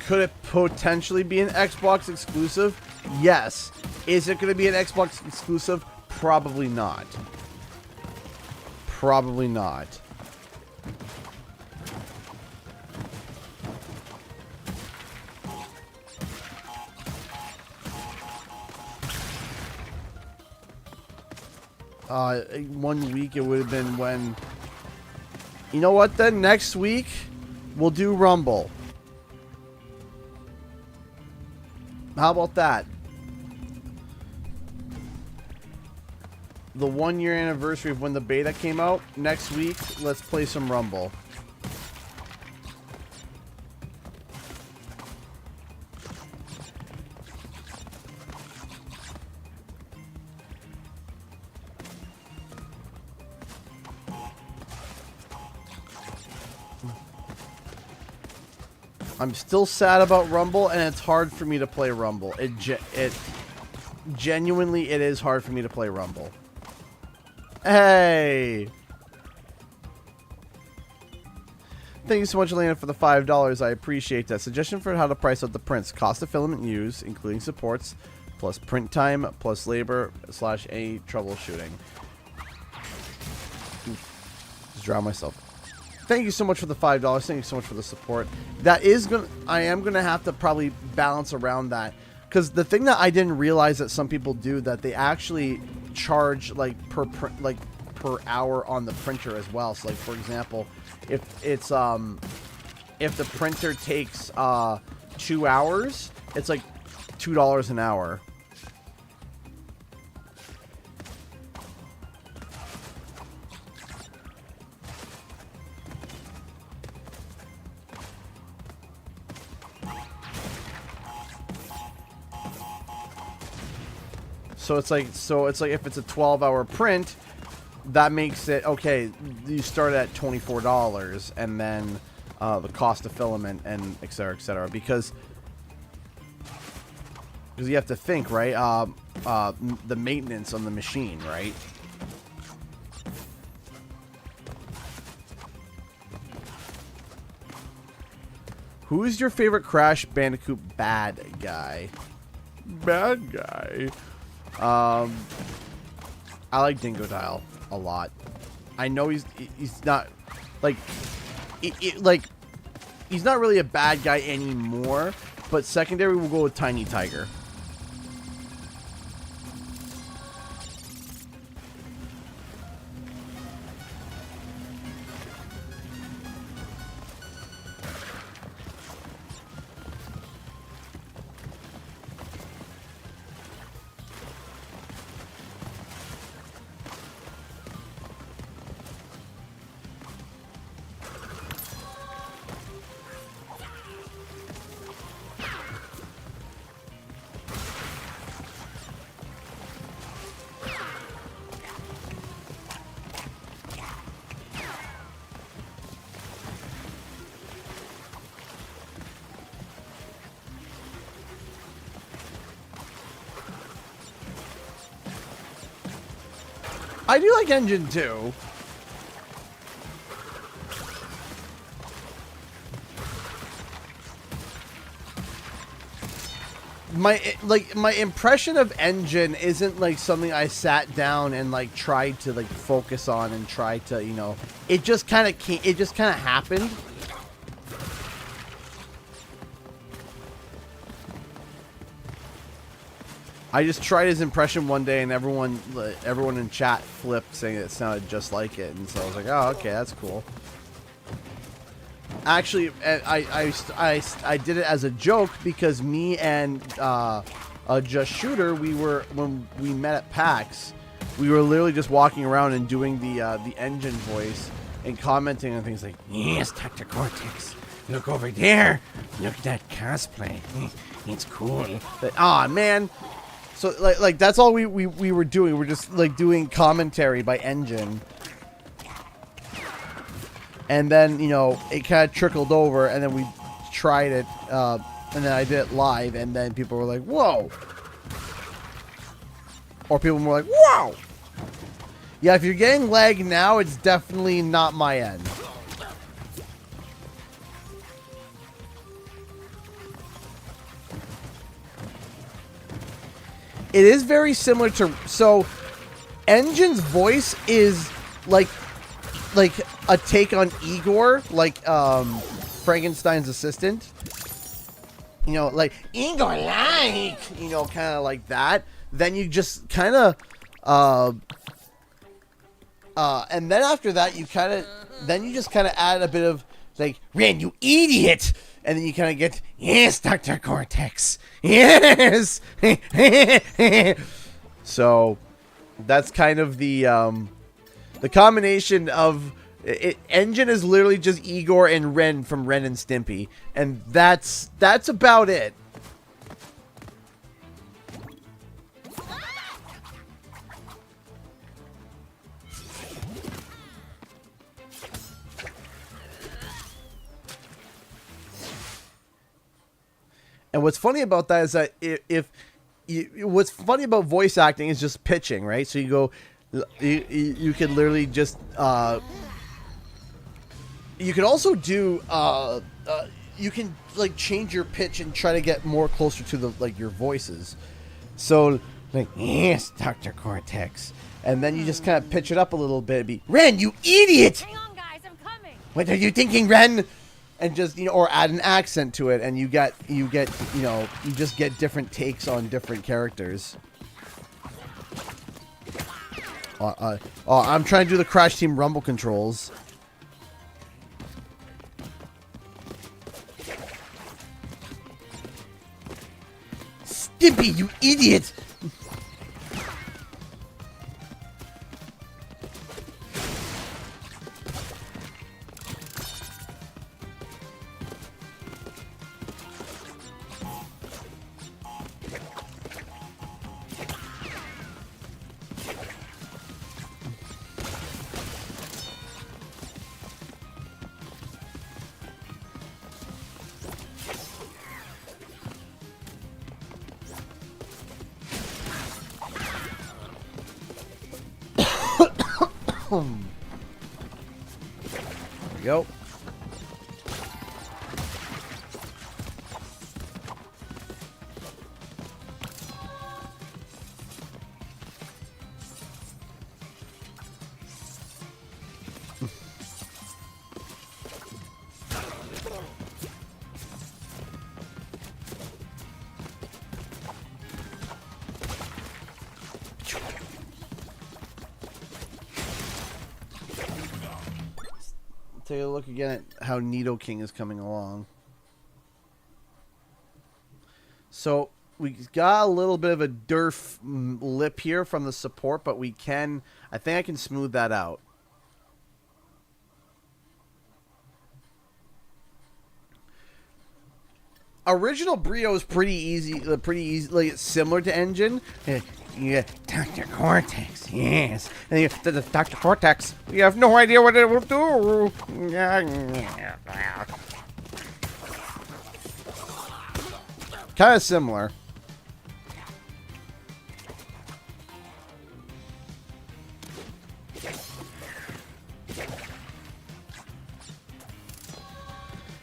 Could it potentially be an Xbox exclusive? Yes. Is it going to be an Xbox exclusive? Probably not. Probably not. One week it would have been when... You know what then? Next week, we'll do Rumble. How about that? The 1 year anniversary of when the beta came out. Next week, let's play some Rumble. I'm still sad about Rumble, and it's hard for me to play Rumble. Genuinely, it is hard for me to play Rumble. Hey! Thank you so much, Elena, for the $5. I appreciate that. Suggestion for how to price out the prints. Cost of filament used, including supports, plus print time, plus labor, / any troubleshooting. Just drown myself. Thank you so much for the $5. Thank you so much for the support. That is gonna. I am gonna have to probably balance around that, because the thing that I didn't realize that some people do, that they actually charge like per hour on the printer as well. So like, for example, if it's if the printer takes 2 hours, it's like $2 an hour. So it's like if it's a 12-hour print, that makes it okay. You start at $24, and then the cost of filament and et cetera, because you have to think, right? The maintenance on the machine, right? Who is your favorite Crash Bandicoot bad guy? Bad guy. I like Dingo Dial a lot. I know he's not like he's not really a bad guy anymore, but secondary we'll go with Tiny Tiger. I do like Engine 2. My impression of Engine isn't like something I sat down and like tried to like focus on and try to, you know, it just kind of happened. I just tried his impression one day, and everyone in chat flipped, saying it sounded just like it, and so I was like, "Oh, okay, that's cool." Actually, I did it as a joke because me and Just Shooter, when we met at PAX, we were literally just walking around and doing the engine voice and commenting on things like, "Yes, Dr. Cortex, look over there, look at that cosplay, it's cool." But, aw, man. So like that's all we were doing. We're just like doing commentary by Engine, and then, you know, it kind of trickled over, and then we tried it, and then I did it live, and then people were like, "Whoa!" Or people were like, "Wow!" Yeah, if you're getting lag now, it's definitely not my end. It is very similar to, so Engine's voice is like a take on Igor, like Frankenstein's assistant. You know, like Igor, like, you know, kind of like that. Then you just kind of and then after that you just kind of add a bit of like, "Ren, you idiot," and then you kind of get, "Yes, Dr. Cortex, yes." So that's kind of the combination of it. Engine is literally just Igor and Ren from Ren and Stimpy, and that's about it. And what's funny about that is that what's funny about voice acting is just pitching, right? So you go, you could literally just, You can also do you can like change your pitch and try to get more closer to the like your voices. So like, yes, Dr. Cortex. And then you just kind of pitch it up a little bit. It'd be, Ren, you idiot! Hang on, guys, I'm coming. What are you thinking, Ren? And just, you know, or add an accent to it, and you get, you know, you just get different takes on different characters. I'm trying to do the Crash Team Rumble controls. Stimpy, you idiot! There we go. Take a look again at how Nido King is coming along. So we got a little bit of a derf lip here from the support, but we can, I think I can smooth that out. Original Brio is pretty easy, like similar to Engine. Yeah, Dr. Cortex, yes. And the Dr. Cortex, you have no idea what it will do. Kind of similar.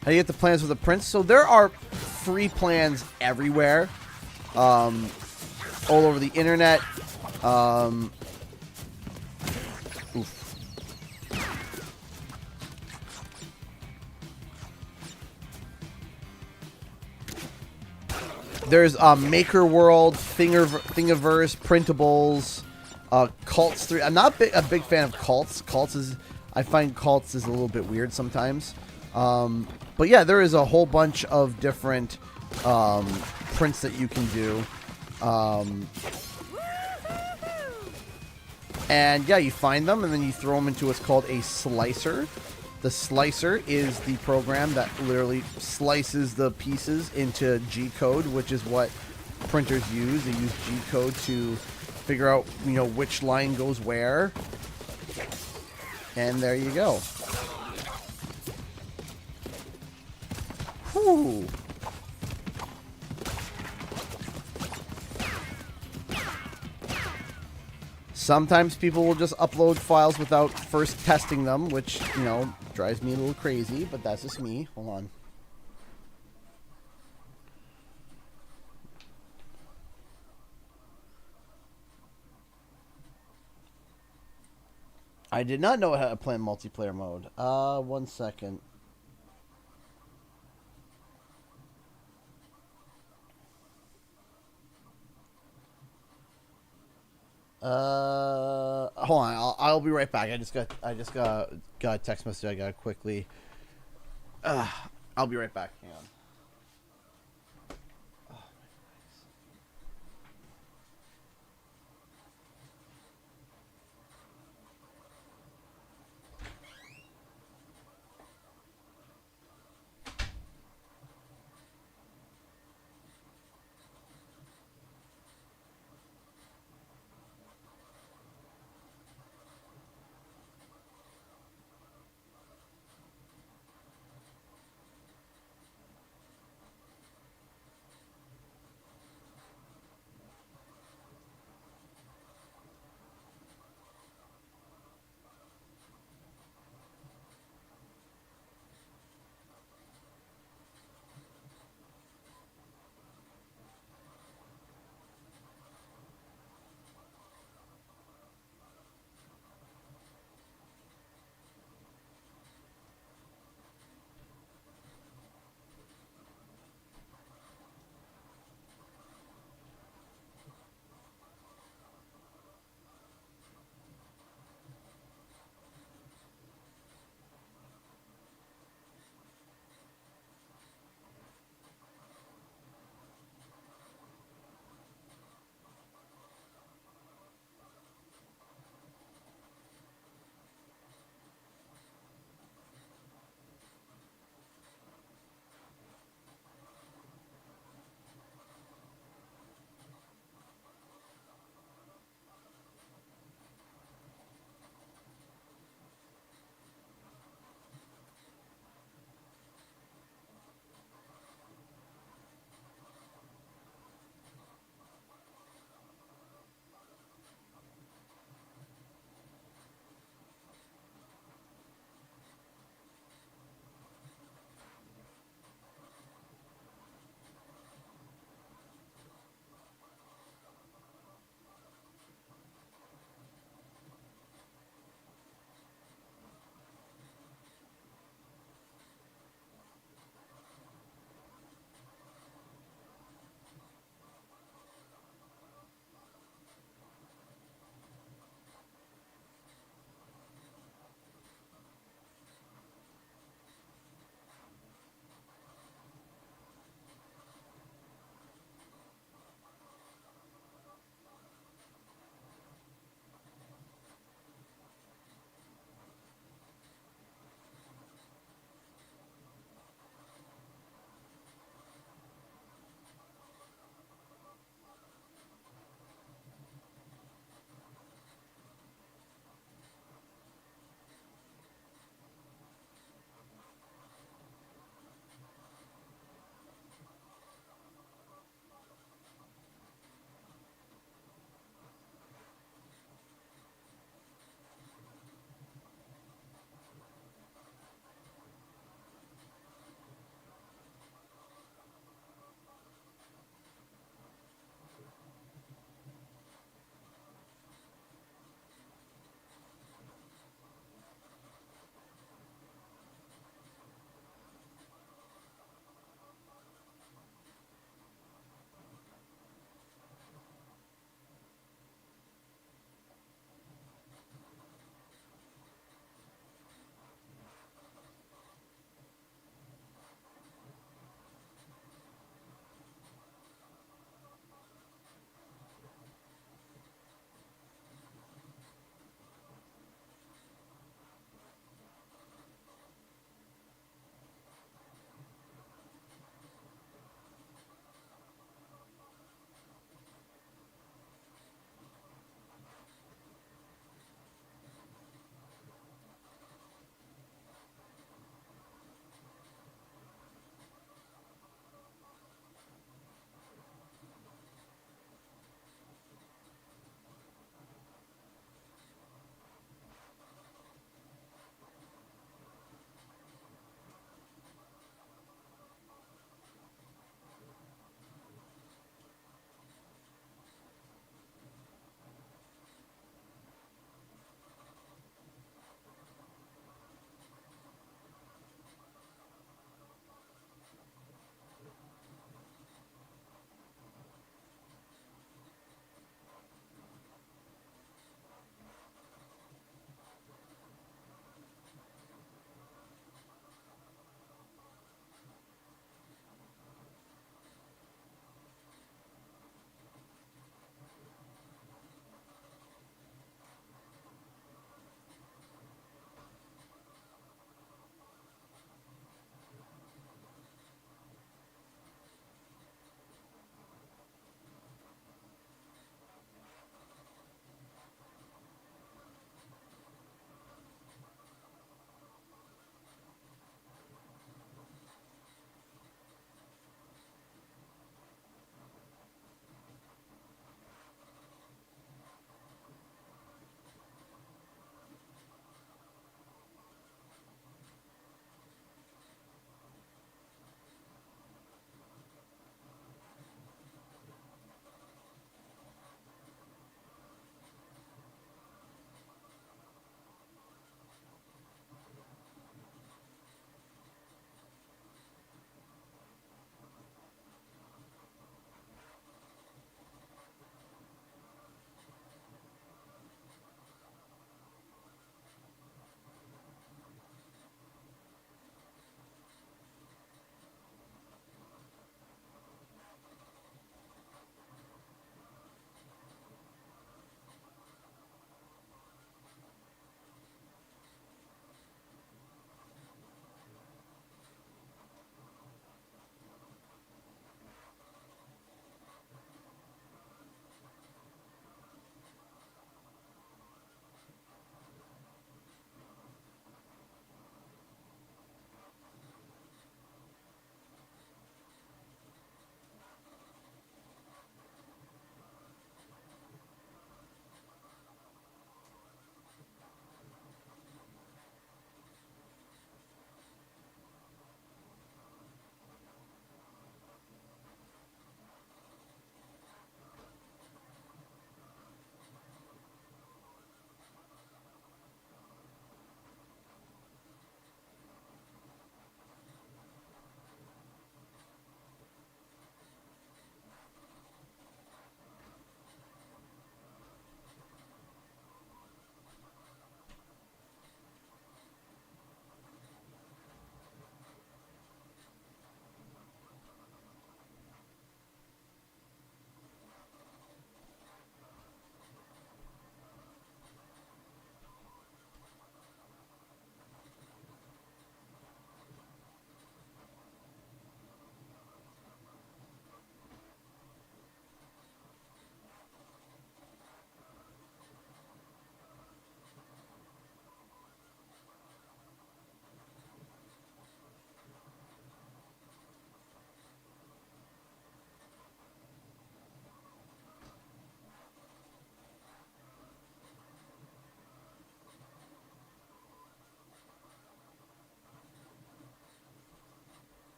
How do you get the plans for the prince? So there are free plans everywhere. All over the internet. Oof. There's Maker World, Thingiverse, Printables, Cults 3. I'm not a big fan of Cults. I find Cults is a little bit weird sometimes. But yeah, there is a whole bunch of different prints that you can do. And yeah, you find them and then you throw them into what's called a slicer. The slicer is the program that literally slices the pieces into G-code, which is what printers use. They use G-code to figure out, you know, which line goes where. And there you go. Whew. Sometimes people will just upload files without first testing them, which, you know, drives me a little crazy, but that's just me. Hold on. I did not know how to play in multiplayer mode. 1 second. Hold on. I'll be right back. I just got a text message. I gotta quickly. I'll be right back. Hang on.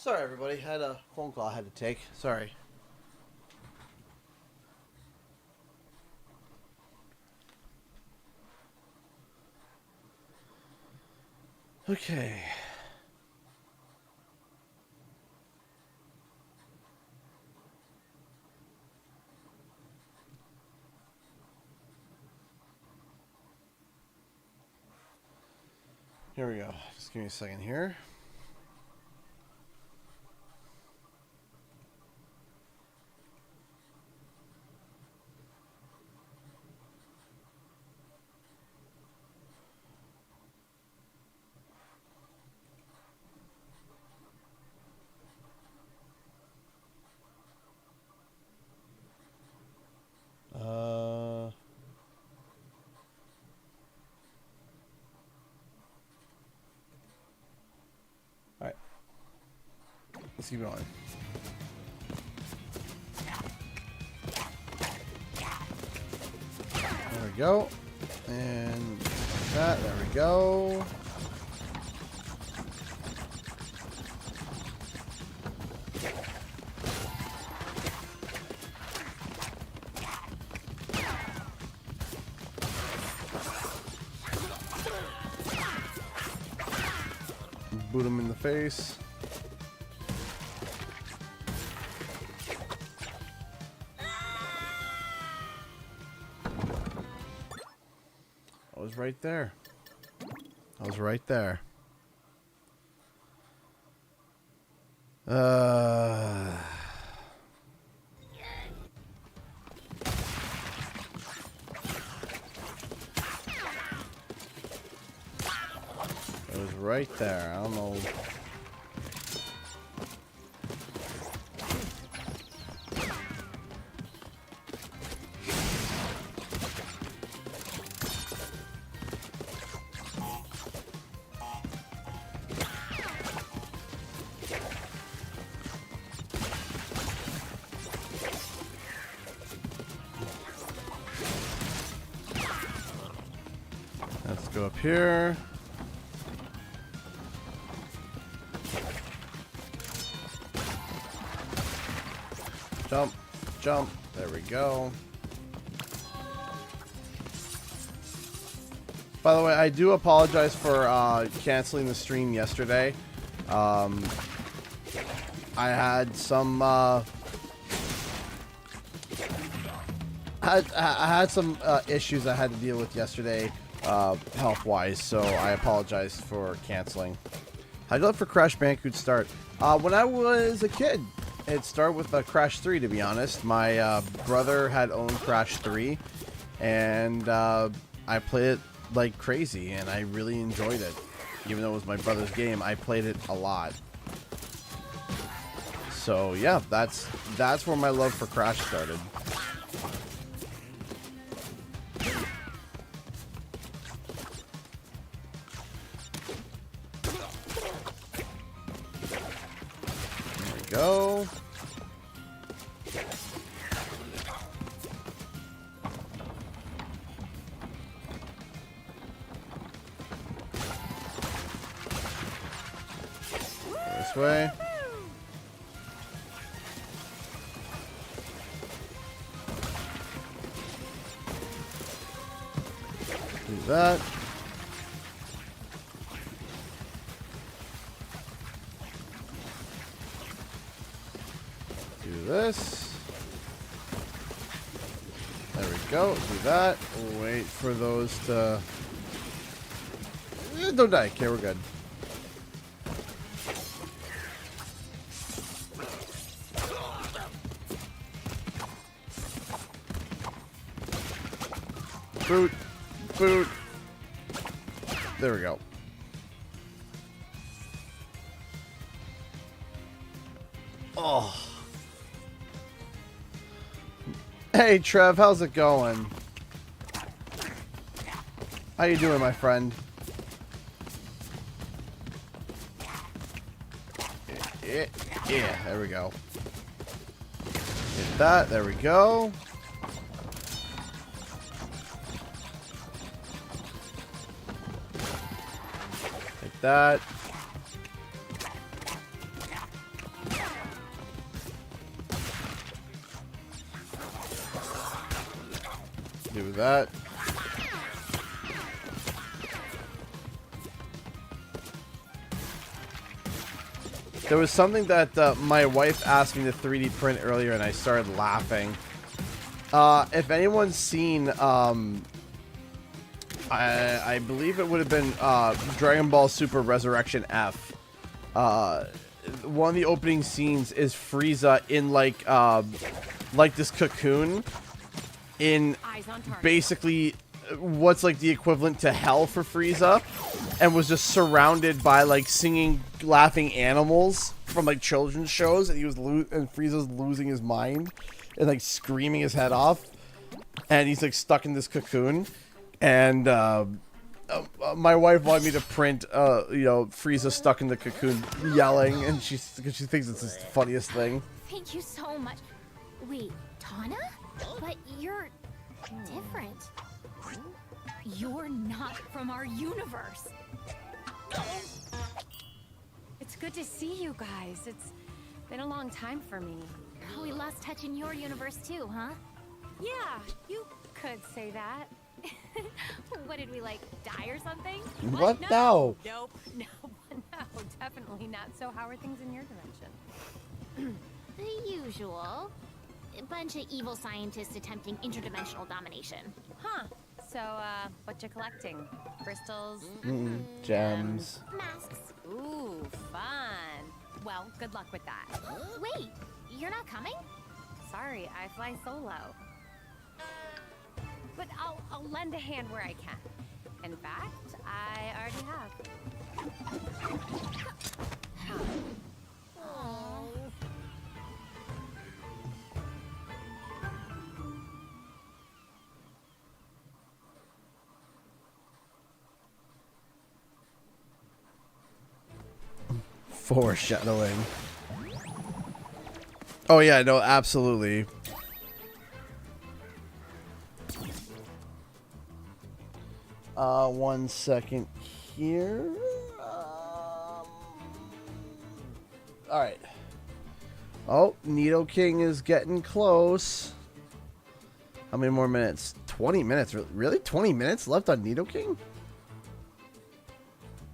Sorry, everybody. Had a phone call I had to take. Sorry. Okay. Here we go. Just give me a second here. Alright. Let's keep going. There we go. And that, there we go. Boot him in the face. I was right there. I was right there. It was right there. I don't know. Let's go up here. Jump, jump. There we go. By the way, I do apologize for canceling the stream yesterday. I had some I had some issues I had to deal with yesterday, health-wise. So I apologize for canceling. How'd you like for Crash Bandicoot start? When I was a kid. It started with Crash 3, to be honest. My brother had owned Crash 3, and I played it like crazy, and I really enjoyed it. Even though it was my brother's game, I played it a lot. So yeah, that's where my love for Crash started. Go. This way. Do that. This. There we go. Do that. We'll wait for those to... Don't die. Okay, we're good. Fruit. Food. There we go. Oh. Hey Trev, how's it going? How you doing, my friend? Yeah, there we go. Hit that, there we go. Hit that. do that. There was something that my wife asked me to 3D print earlier, and I started laughing. If anyone's seen, I believe it would have been Dragon Ball Super Resurrection F. One of the opening scenes is Frieza in like this cocoon in basically what's like the equivalent to hell for Frieza, and was just surrounded by like singing, laughing animals from like children's shows, and and Frieza's losing his mind and like screaming his head off, and he's like stuck in this cocoon, and my wife wanted me to print you know, Frieza stuck in the cocoon yelling, and she thinks it's the funniest thing. Thank you so much. Wait, Tana? But you're different. You're not from our universe. It's good to see you guys. It's been a long time for me. Oh, we lost touch in your universe too, huh? Yeah, you could say that. What did we, like, die or something? What? No. Nope. No, definitely not. So how are things in your dimension? The usual. A bunch of evil scientists attempting interdimensional domination. Huh. So, what you collecting? Crystals? Gems. Masks. Ooh, fun. Well, good luck with that. Wait, you're not coming? Sorry, I fly solo. But I'll lend a hand where I can. In fact, I already have. Oh. Foreshadowing. Oh yeah, no, absolutely. One second here. All right. Oh, Nido King is getting close. How many more minutes? 20 minutes. Really? 20 minutes left on Nido King?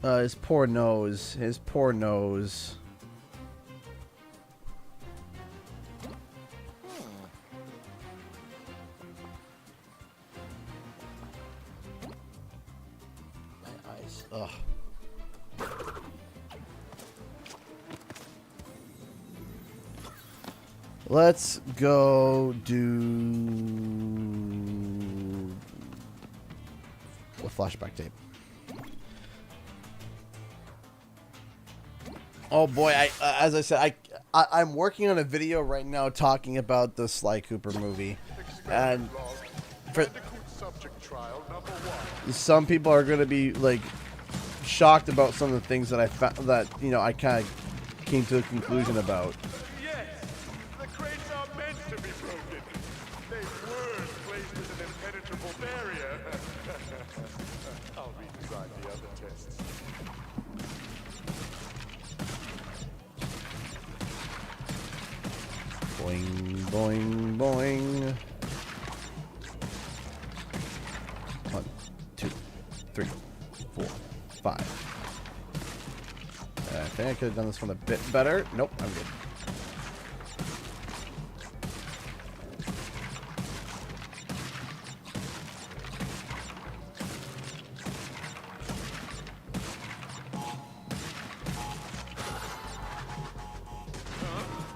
His poor nose. His poor nose. My eyes. Ugh. Let's go do a flashback tape. Oh boy, as I said, I'm working on a video right now talking about the Sly Cooper movie, and for some people are going to be like shocked about some of the things that I found, that, you know, I kind of came to a conclusion about. Yes, the crates are meant to be broken. They were placed with an impenetrable barrier. I'll redesign the other tests. Boing, boing, boing. 1, 2, 3, 4, 5. I think I could have done this one a bit better. Nope, I'm good.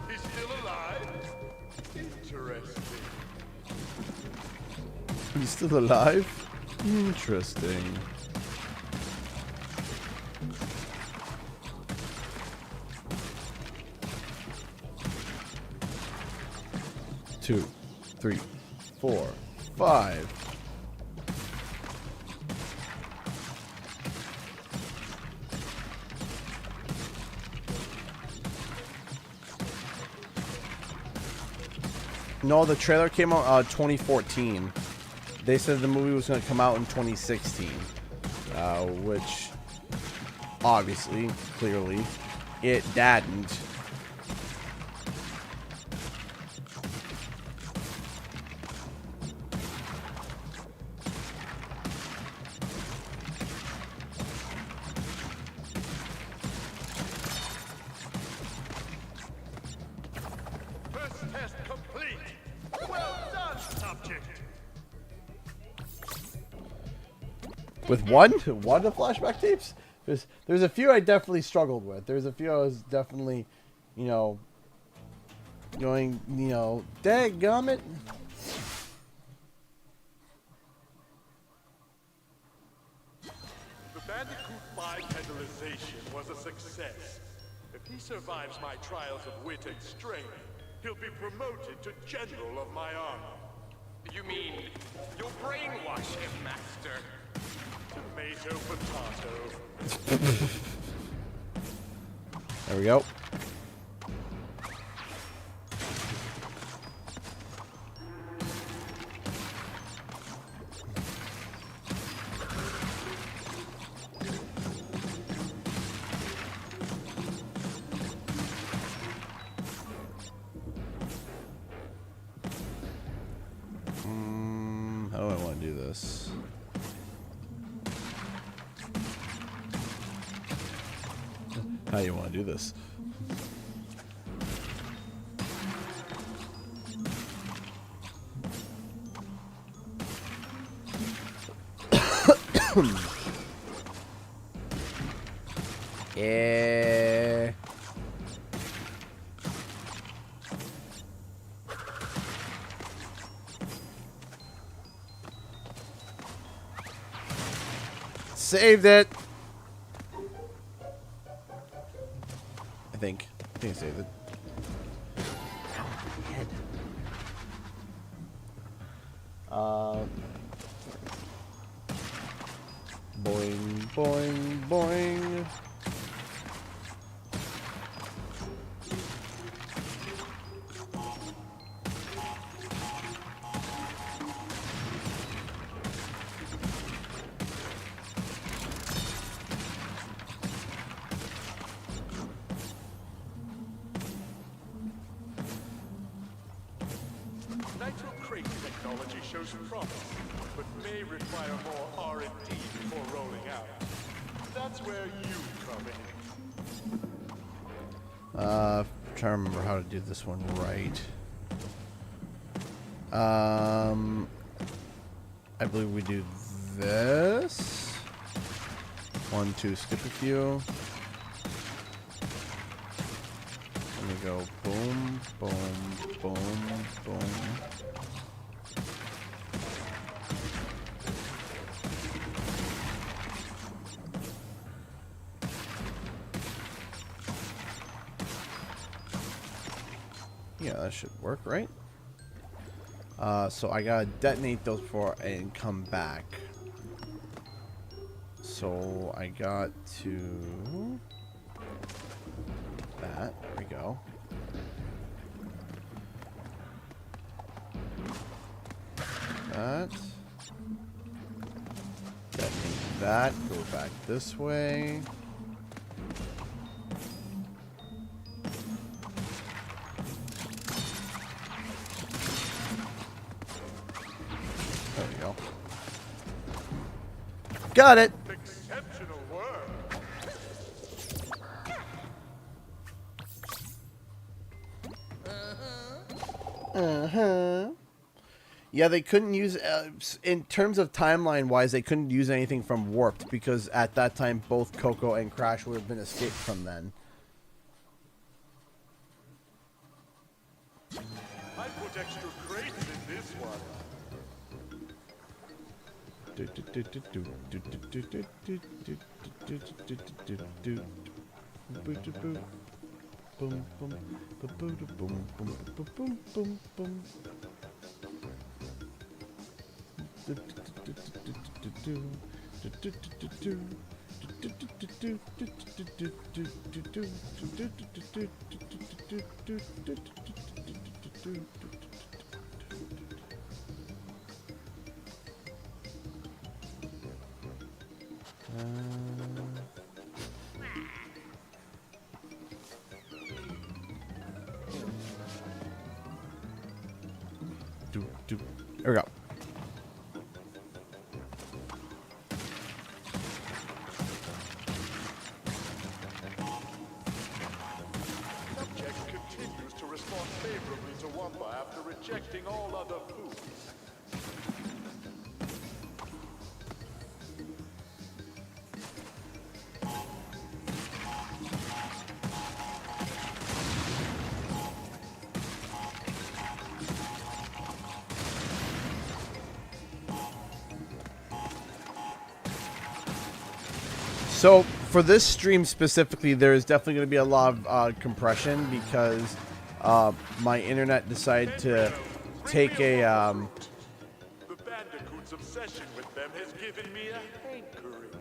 He's still alive? Interesting. He's still alive? Interesting. Two, 3, 4, 5. No, the trailer came out 2014. They said the movie was going to come out in 2016, which obviously, clearly, it didn't. With one of the flashback tapes? There's a few I definitely struggled with. There's a few I was definitely, you know, going, you know, dadgummit. The Bandicoot bipedalization was a success. If he survives my trials of wit and strength, he'll be promoted to General of my army. You mean you'll brainwash him, Master? Tomato, potato. There we go. How do I want to do this? How do you want to do this? Yeah. Saved it. I think I saved it. Head. Boing, boing, boing. Nitro crate technology shows promise, but may require more R&D before rolling out. That's where you come in. Trying to remember how to do this one right. I believe we do this. 1, 2, skip a few. Let me go boom, boom, boom, boom. Yeah, that should work, right? So I gotta detonate those before and come back. So I got to that. There we go. That. Detonate that. Go back this way. There we go. Got it. Exceptional work. Yeah, they couldn't use, in terms of timeline-wise, they couldn't use anything from Warped, because at that time, both Coco and Crash would have been escaped from then. I put extra crates in this one. Boom, boom, boom, boom, boom, boom, boom, boom. There we go. Subject continues to respond favorably to Wampa after rejecting all other foods. So for this stream specifically, there's definitely going to be a lot of compression because my internet decided to take a The Bandicoot's obsession with them has given me a hankering.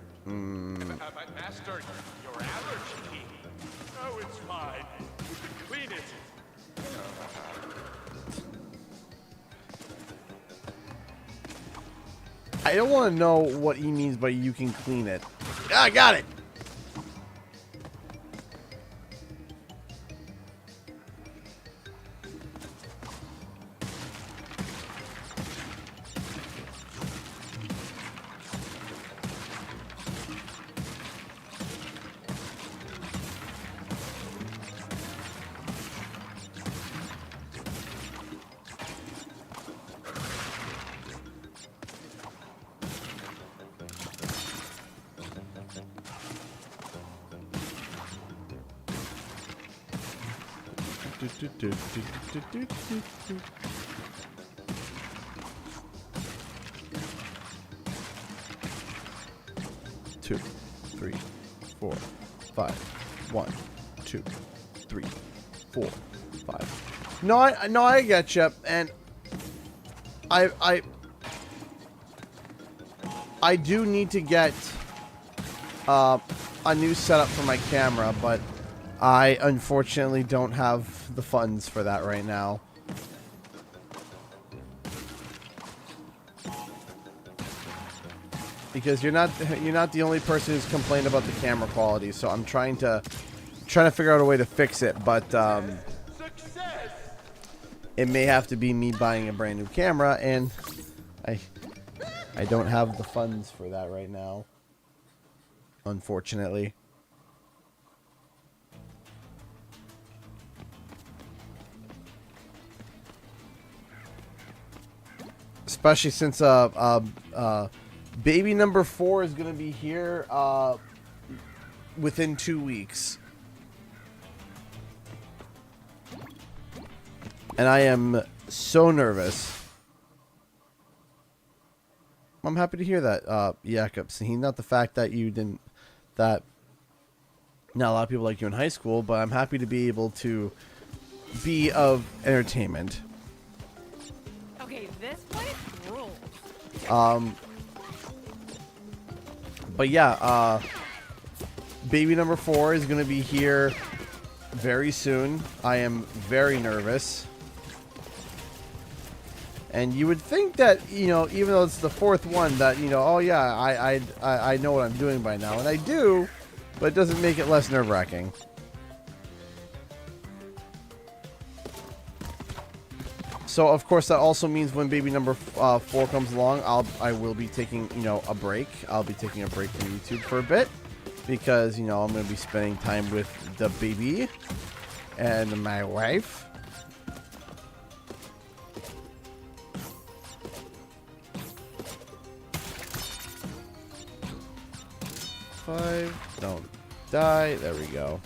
But Master, your allergy. Oh, it's fine. We can clean it. I don't want to know what he means by you can clean it. Yeah, I got it. Two, 3, 4, 5. 1, 2, 3, 4, 5. No, I get you, and I do need to get a new setup for my camera, but I unfortunately don't have the funds for that right now. Because you're not the only person who's complained about the camera quality, so I'm trying to figure out a way to fix it, but it may have to be me buying a brand new camera, and I don't have the funds for that right now, unfortunately. Especially since baby number 4 is going to be here within 2 weeks. And I am so nervous. I'm happy to hear that, Jakob. See, not the fact that you didn't... That not a lot of people like you in high school, but I'm happy to be able to be of entertainment. Okay, this place rules. But yeah, baby number 4 is going to be here very soon. I am very nervous. And you would think that, you know, even though it's the 4th one, that, you know, oh yeah, I know what I'm doing by now. And I do, but it doesn't make it less nerve-wracking. So, of course, that also means when baby number 4 comes along, I will be taking, you know, a break. I'll be taking a break from YouTube for a bit. Because, you know, I'm going to be spending time with the baby and my wife. Don't die. There we go.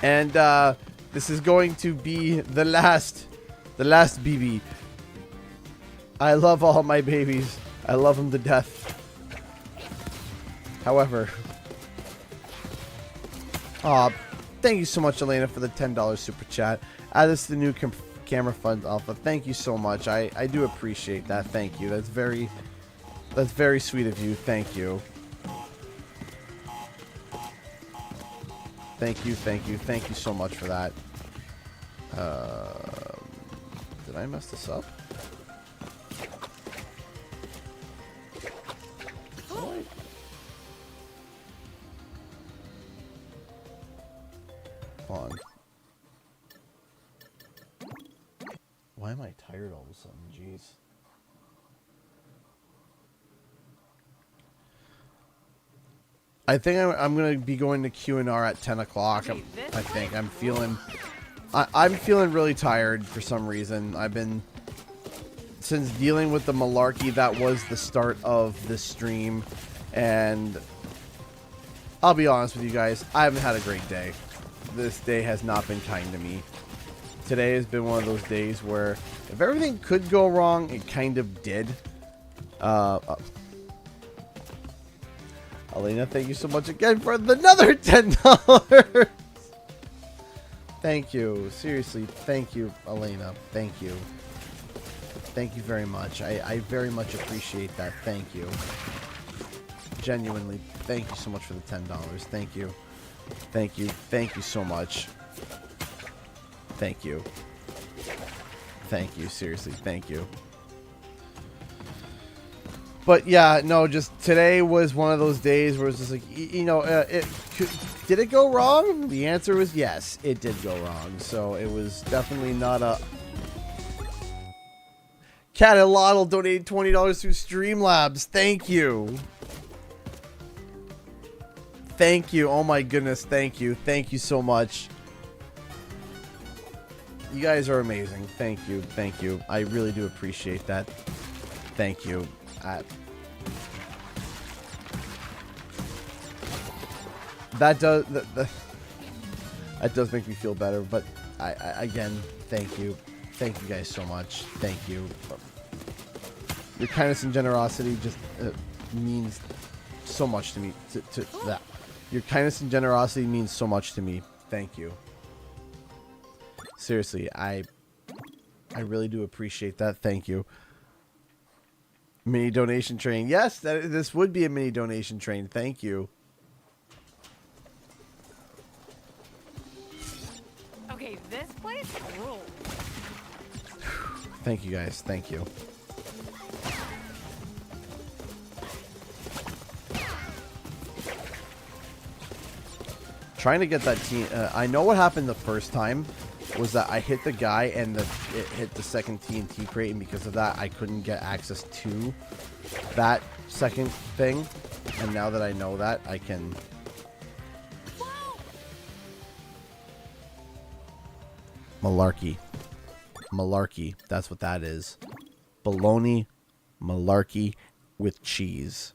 And this is going to be the last BB. I love all my babies. I love them to death. However, thank you so much, Elena, for the $10 super chat. Add this to the new camera fund alpha. Thank you so much. I do appreciate that. Thank you. That's very sweet of you. Thank you. Thank you so much for that. Did I mess this up? Hold on. Why am I tired all of a sudden? Jeez. I think I'm going to be going to Q&R at 10 o'clock. I think. I'm feeling really tired for some reason. I've been... Since dealing with the malarkey that was the start of this stream. And... I'll be honest with you guys. I haven't had a great day. This day has not been kind to me. today has been one of those days where if everything could go wrong, it kind of did. Elena, thank you so much again for another $10. Thank you. Seriously, thank you, Elena. Thank you. Thank you very much. I very much appreciate that. Thank you. Genuinely, thank you so much for the $10. Thank you. Thank you. Thank you so much. Thank you. Thank you. Seriously, thank you. But yeah, no, just today was one of those days where it's just like, you know, did it go wrong? The answer was yes, it did go wrong. So it was definitely not a... Cat and Lottle donated $20 through Streamlabs. Thank you. Thank you. Oh my goodness. Thank you. Thank you so much. You guys are amazing. Thank you. Thank you. I really do appreciate that. Thank you. That does that does make me feel better, but I again, thank you. Thank you guys so much. Thank you. Your kindness and generosity just means so much to me. To that. Your kindness and generosity means so much to me. Thank you. Seriously, I really do appreciate that. Thank you. Mini donation train. Yes, this would be a mini donation train. Thank you. Okay, this place rules. Thank you guys. Thank you. Trying to get that team. I know what happened the first time was that I hit the guy and it hit the second TNT crate, and because of that I couldn't get access to that second thing, and now that I know that, I can... Malarkey. Malarkey, that's what that is. Bologna malarkey with cheese.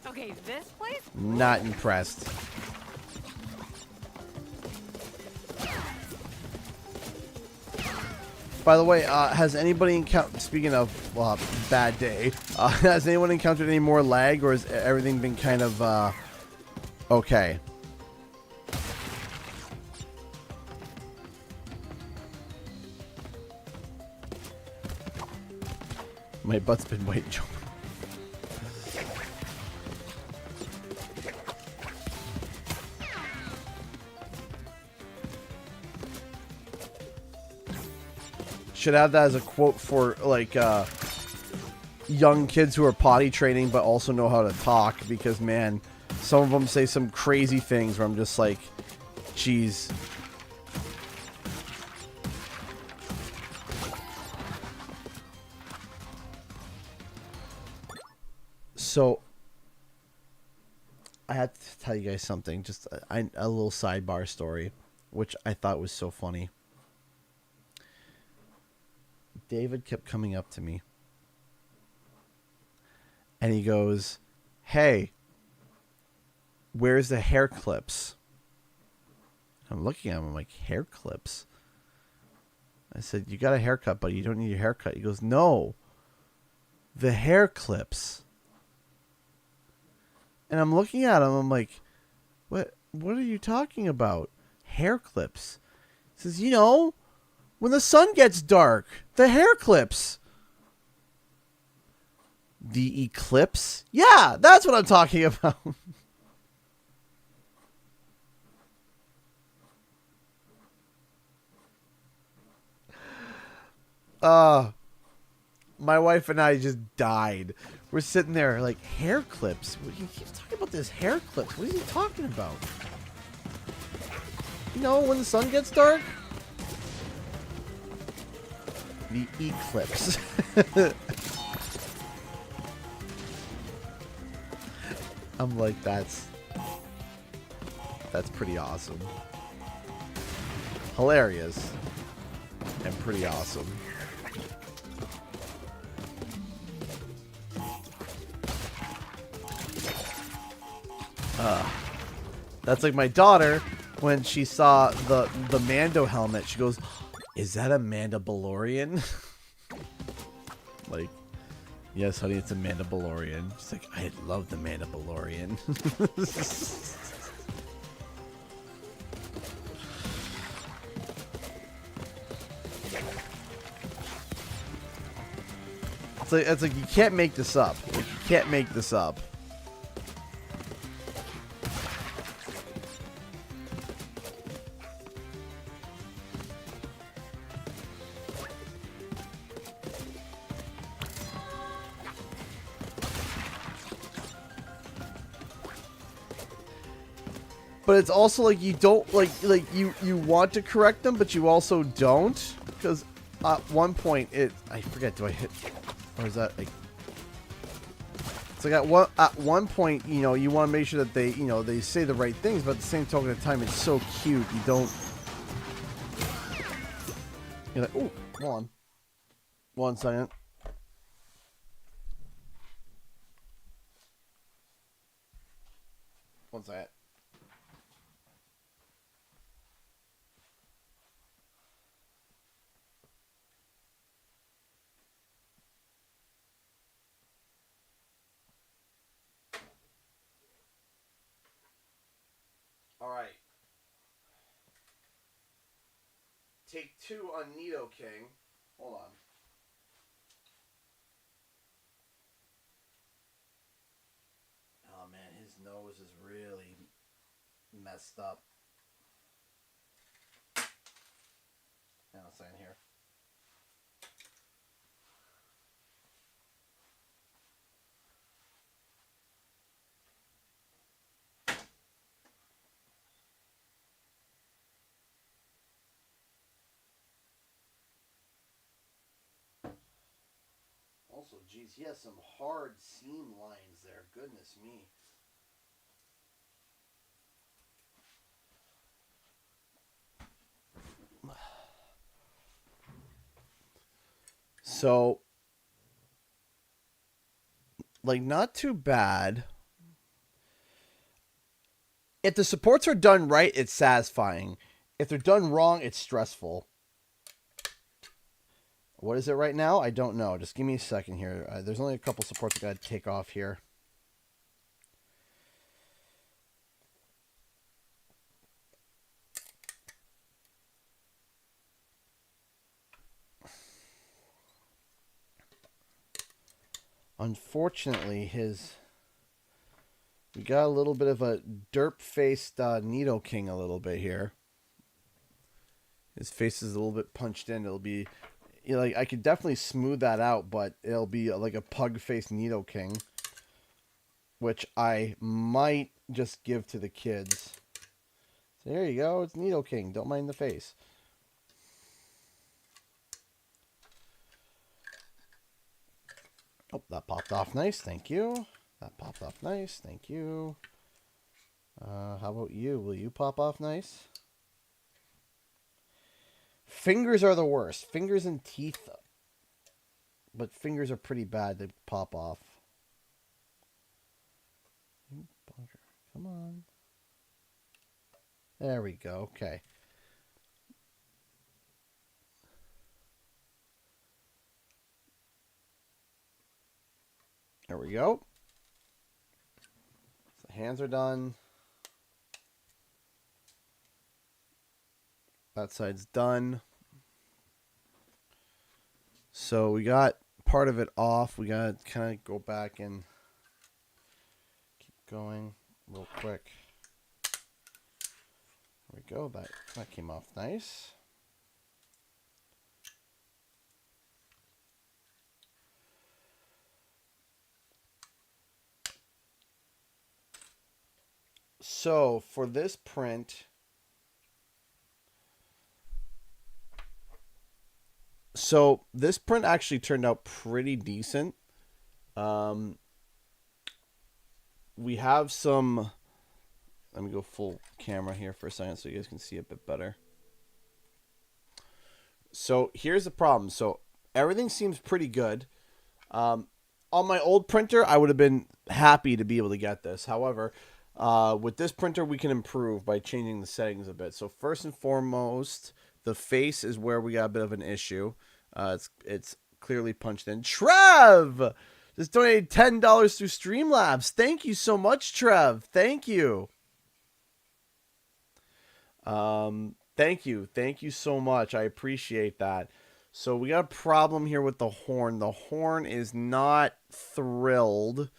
Okay, this place? Not impressed. By the way, has anybody encountered, speaking of bad day, has anyone encountered any more lag, or has everything been kind of okay? My butt's been waiting. Should have that as a quote for like young kids who are potty training but also know how to talk, because man, some of them say some crazy things where I'm just like, geez. So I have to tell you guys something, just a little sidebar story, which I thought was so funny. David kept coming up to me and he goes, "Hey, where's the hair clips?" I'm looking at him, I'm like, hair clips? I said, "You got a haircut, but you don't need your haircut." He goes, "No, the hair clips." And I'm looking at him, I'm like, what are you talking about? Hair clips? He says, "You know, when the sun gets dark, the hair clips." The eclipse? Yeah, that's what I'm talking about. My wife and I just died. We're sitting there like, hair clips? He keeps talking about this hair clips. What is he talking about? You know, when the sun gets dark? The eclipse. I'm like, that's pretty awesome. Hilarious. And pretty awesome. That's like my daughter when she saw the Mando helmet. She goes, "Is that a Mandalorian?" Like, yes, honey, it's a Mandalorian. She's like, "I love the Mandalorian." It's like you can't make this up. Like, you can't make this up. But it's also like you don't like you want to correct them, but you also don't, because at one point I forget, do I hit, or is that like, it's like at one point, you know, you want to make sure that they, you know, they say the right things, but at the same token of time, it's so cute, you don't, you're like, oh, hold on, 1 second. One second. All right. Take 2 on Nido King. Hold on. Oh man, his nose is really messed up. Hang on a second here. Also, geez, he has some hard seam lines there. Goodness me. So, like, not too bad. If the supports are done right, it's satisfying. If they're done wrong, it's stressful. What is it right now? I don't know. Just give me a second here. There's only a couple supports I got to take off here. Unfortunately, we got a little bit of a derp-faced Nido King a little bit here. His face is a little bit punched in. It'll be, you know, like, I could definitely smooth that out, but it'll be like a pug-faced Nido King, which I might just give to the kids. So there you go. It's Nido King. Don't mind the face. Oh, that popped off nice. Thank you. That popped off nice. Thank you. How about you? Will you pop off nice? Fingers are the worst. Fingers and teeth. But fingers are pretty bad. They pop off. You bugger. Come on. There we go. Okay. There we go. So the hands are done. That side's done. So we got part of it off. We got to kind of go back and keep going real quick. There we go. That came off nice. So for this print, actually turned out pretty decent. We have some, let me go full camera here for a second so you guys can see a bit better. So here's the problem. So everything seems pretty good. On my old printer, I would have been happy to be able to get this. However, With this printer, we can improve by changing the settings a bit. So first and foremost, the face is where we got a bit of an issue. It's clearly punched in. Trev just donated $10 through Streamlabs. Thank you so much, Trev. Thank you. Thank you so much. I appreciate that. So we got a problem here with the horn. The horn is not thrilled.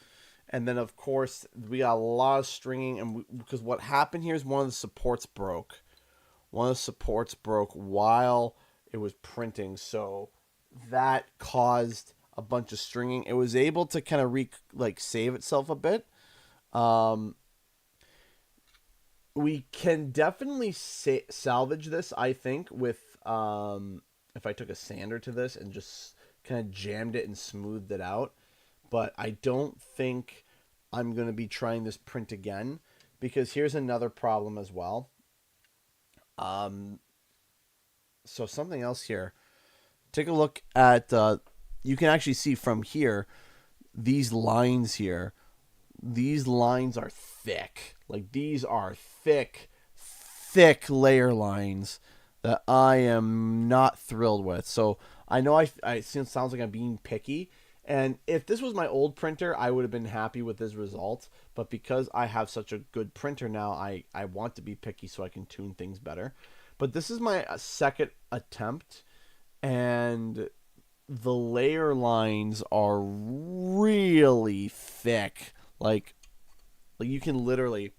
And then, of course, we got a lot of stringing. And because what happened here is one of the supports broke. One of the supports broke while it was printing. So that caused a bunch of stringing. It was able to kind of save itself a bit. We can definitely salvage this, I think, with if I took a sander to this and just kind of jammed it and smoothed it out. But I don't think I'm going to be trying this print again, because here's another problem as well. So something else here. Take a look at, you can actually see from here, these lines here. These lines are thick. Like, these are thick layer lines that I am not thrilled with. So I know it sounds like I'm being picky. And if this was my old printer, I would have been happy with this result. But because I have such a good printer now, I want to be picky so I can tune things better. But this is my second attempt. And the layer lines are really thick. Like you can literally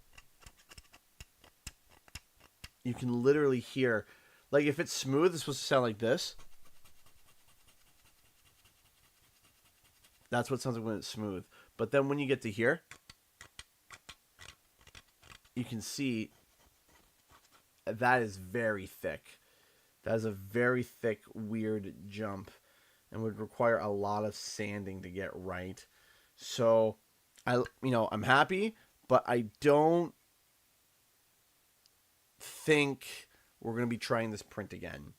hear. Like, if it's smooth, it's supposed to sound like this. That's what it sounds like when it's smooth. But then when you get to here, you can see that is very thick. That is a very thick, weird jump, and would require a lot of sanding to get right. So, I'm happy, but I don't think we're going to be trying this print again.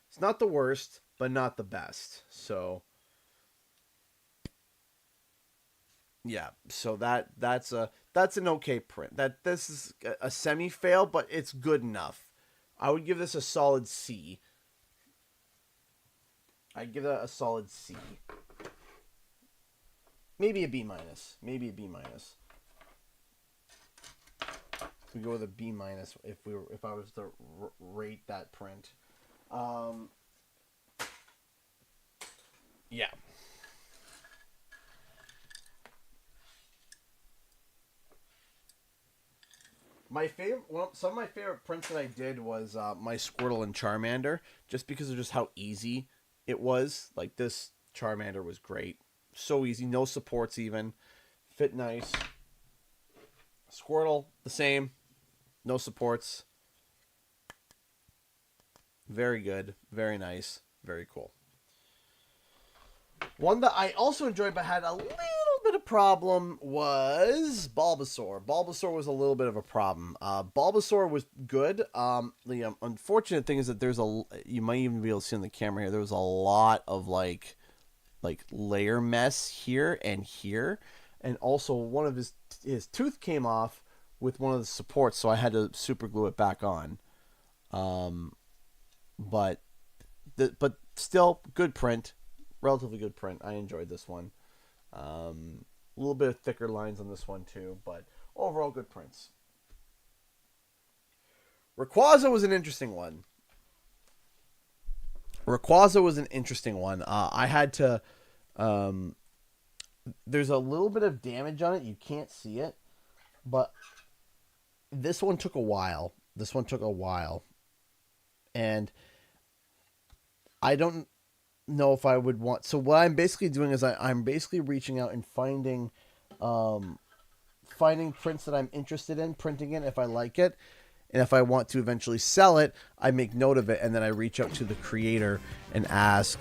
It's not the worst, but not the best. So, yeah. So that's an okay print. This is a semi fail, but it's good enough. I would give this a solid C. I'd give that a solid C. Maybe a B minus. We go with a B minus if I was to rate that print. Yeah. Some of my favorite prints that I did was my Squirtle and Charmander, just because of just how easy it was. Like, this Charmander was great. So easy, no supports even. Fit nice. Squirtle, the same. No supports. Very good. Very nice. Very cool. One that I also enjoyed but had a little bit of problem was Bulbasaur. Bulbasaur was a little bit of a problem. Bulbasaur was good. The unfortunate thing is that you might even be able to see on the camera here, there was a lot of like layer mess here and here. And also one of his tooth came off with one of the supports, so I had to super glue it back on. But still good print, relatively good print. I enjoyed this one. A little bit of thicker lines on this one too, but overall good prints. Rayquaza was an interesting one. I had to. There's a little bit of damage on it. You can't see it, but this one took a while. And I don't know if I would want. So what I'm basically doing is I'm basically reaching out and finding prints that I'm interested in printing in if I like it, and if I want to eventually sell it, I make note of it, and then I reach out to the creator and ask.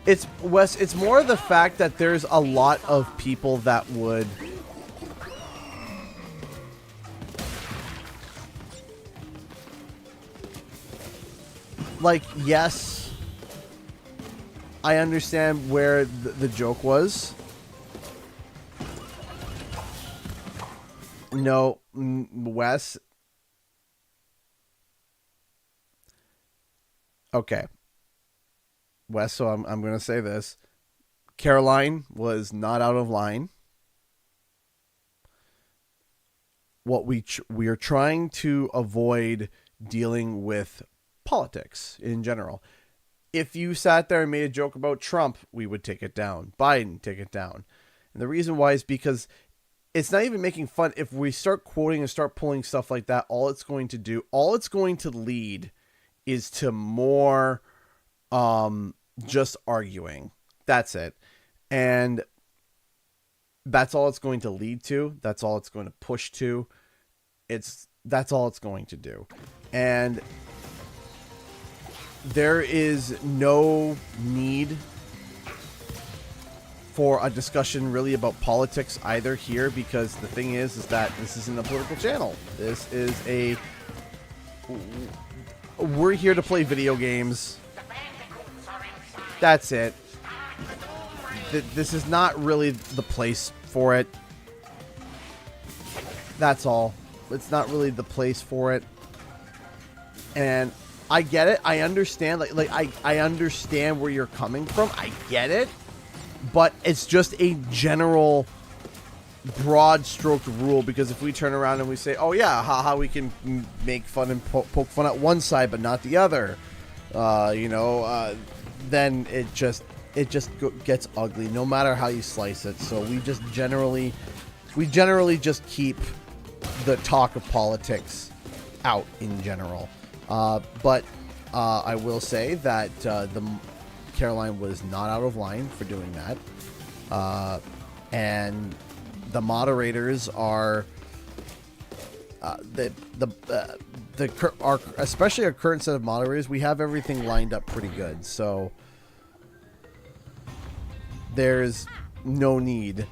It's Wes. It's more the fact that there's a lot of people that would. like, yes, I understand where the joke was. No, Wes. Okay. Wes, so I'm going to say this. Caroline was not out of line. What we are trying to avoid dealing with politics in general. If you sat there and made a joke about Trump, we would take it down. Biden, take it down. And the reason why is because it's not even making fun. If we start quoting and start pulling stuff like that, all it's going to lead is to more just arguing. That's it. And that's all it's going to lead to. That's all it's going to push to. That's all it's going to do. And there is no need for a discussion really about politics either here, because the thing is that this isn't a political channel. This is we're here to play video games. That's it. This is not really the place for it. That's all. It's not really the place for it. And I get it. I understand. I understand where you're coming from. I get it. But it's just a general broad stroked rule, because if we turn around and we say, oh yeah, haha, we can make fun and poke fun at one side but not the other, then it just gets ugly no matter how you slice it. So we generally just keep the talk of politics out in general. But I will say that Caroline was not out of line for doing that, and the moderators are especially our current set of moderators. We have everything lined up pretty good, so there's no need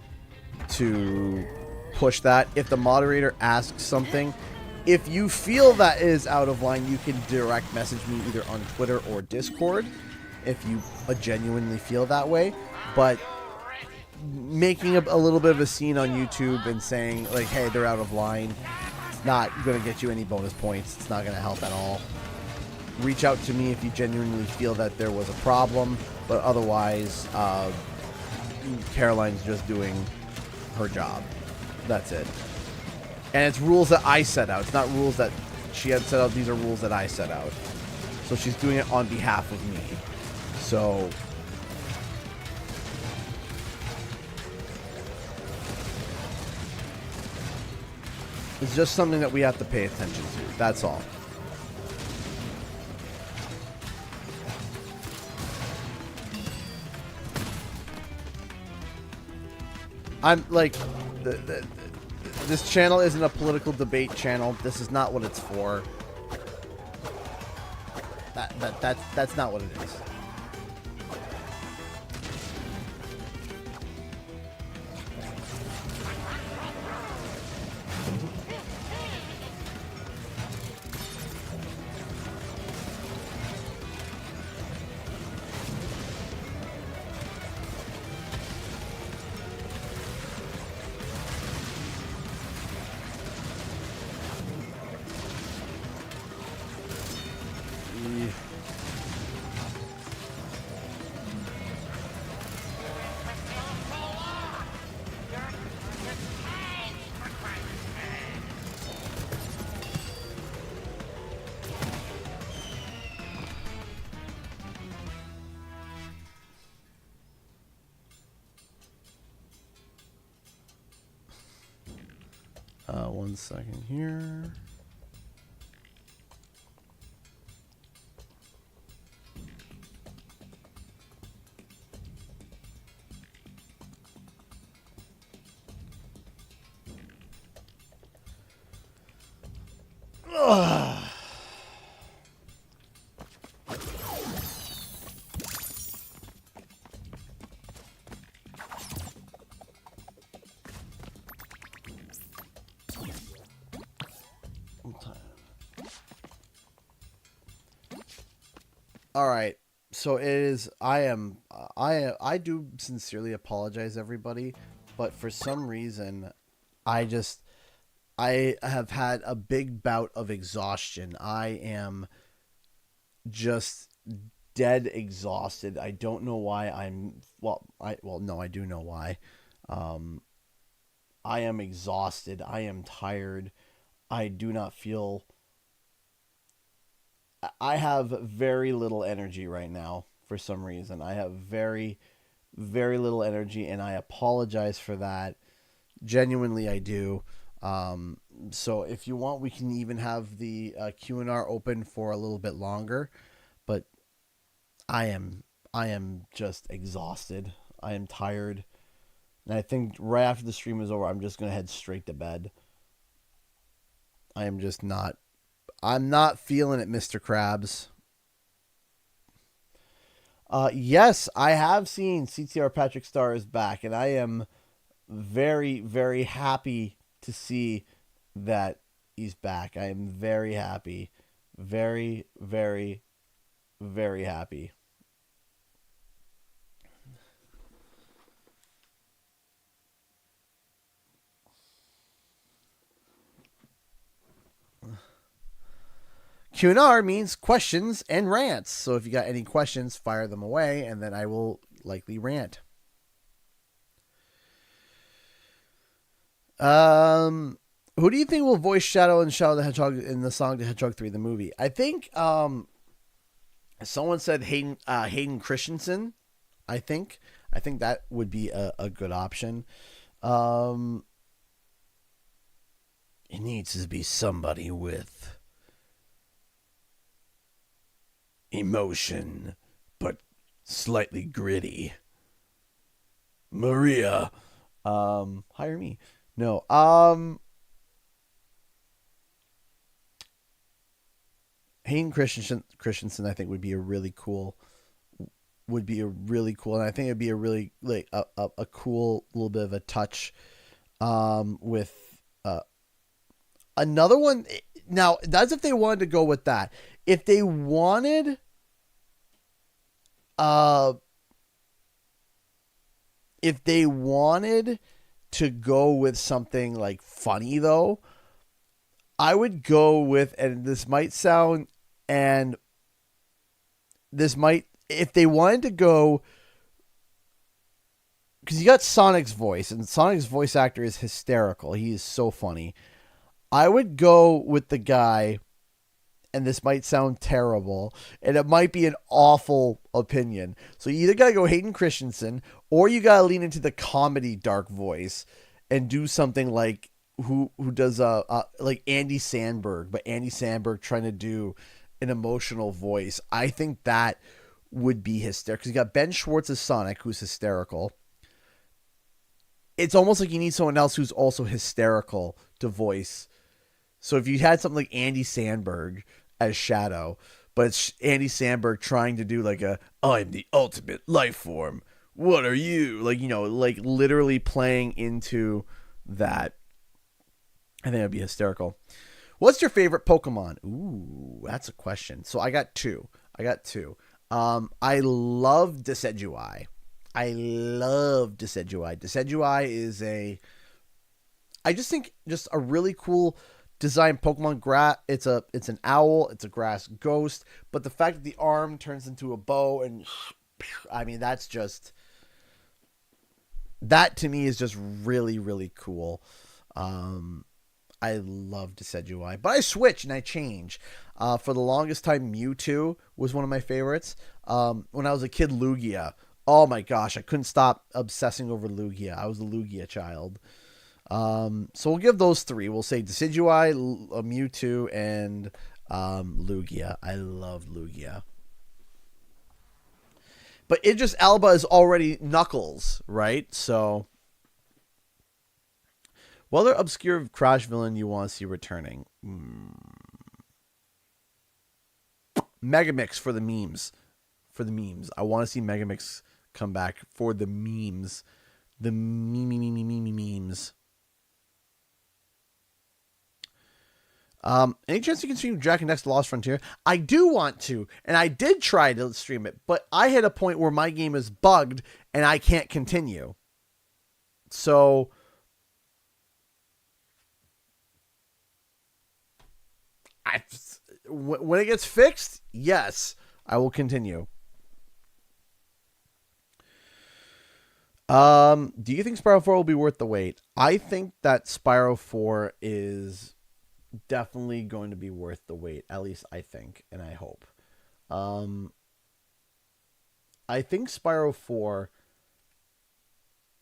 to push that. If the moderator asks something, if you feel that is out of line, you can direct message me either on Twitter or Discord if you genuinely feel that way. But making a little bit of a scene on YouTube and saying, like, hey, they're out of line, it's not going to get you any bonus points. It's not going to help at all. Reach out to me if you genuinely feel that there was a problem, but otherwise, Caroline's just doing her job. That's it. And it's rules that I set out. It's not rules that she had set out. These are rules that I set out. So she's doing it on behalf of me. So it's just something that we have to pay attention to. That's all. I'm like, this channel isn't a political debate channel. This is not what it's for. That's not what it is. One second here. All right. So it is. I do sincerely apologize, everybody, but for some reason, I just I have had a big bout of exhaustion. I am just dead exhausted. I don't know why I'm. Well, no, I do know why. Um, I am exhausted. I am tired. I do not feel. I have very little energy right now for some reason. I have very, very little energy, and I apologize for that. Genuinely, I do. So if you want, we can even have the Q&R open for a little bit longer. But I am just exhausted. I am tired. And I think right after the stream is over, I'm just going to head straight to bed. I am just not. I'm not feeling it, Mr. Krabs. Yes, I have seen CTR Patrick Star is back, and I am very, very happy to see that he's back. I am very happy. Very, very, very happy. Q&R means questions and rants. So if you got any questions, fire them away, and then I will likely rant. Who do you think will voice Shadow and Shadow the Hedgehog in the Sonic the Hedgehog 3, the movie? I think someone said Hayden Christensen. I think that would be a good option. It needs to be somebody with emotion, but slightly gritty. Maria, hire me. No, Hayden Christensen, I think would be a really cool, and I think it'd be a really like a cool little bit of a touch, with another one. Now that's if they wanted to go with that. If they wanted, to go with something like funny though, I would go with, and this might sound, and this might, if they wanted to go, because you got Sonic's voice, and Sonic's voice actor is hysterical. He is so funny. I would go with the guy, and this might sound terrible, and it might be an awful opinion. So you either got to go Hayden Christensen, or you got to lean into the comedy dark voice and do something like who does like Andy Samberg, but Andy Samberg trying to do an emotional voice. I think that would be hysterical. Because you got Ben Schwartz as Sonic, who's hysterical. It's almost like you need someone else who's also hysterical to voice. So if you had something like Andy Samberg as Shadow, but it's Andy Samberg trying to do like I'm the ultimate life form. What are you? Like, you know, like literally playing into that. I think that'd be hysterical. What's your favorite Pokemon? Ooh, that's a question. So I got two. I love Decidueye. Decidueye is I just think just a really cool design Pokemon. It's an owl, it's a grass ghost, but the fact that the arm turns into a bow, and I mean, that to me is just really, really cool. I love Decidueye, but I switch and I change. For the longest time, Mewtwo was one of my favorites. When I was a kid, Lugia. Oh my gosh, I couldn't stop obsessing over Lugia. I was a Lugia child. So we'll give those three. We'll say Decidueye, Mewtwo, and Lugia. I love Lugia. But Idris Elba is already Knuckles, right? So, what other obscure Crash villain you want to see returning? Megamix for the memes. I want to see Megamix come back for the memes. The memes. Any chance you can stream Jak and Daxter Lost Frontier? I do want to, and I did try to stream it, but I hit a point where my game is bugged and I can't continue. So when it gets fixed, yes, I will continue. Do you think Spyro 4 will be worth the wait? I think that Spyro 4 is definitely going to be worth the wait. At least I think, and I hope. I think Spyro 4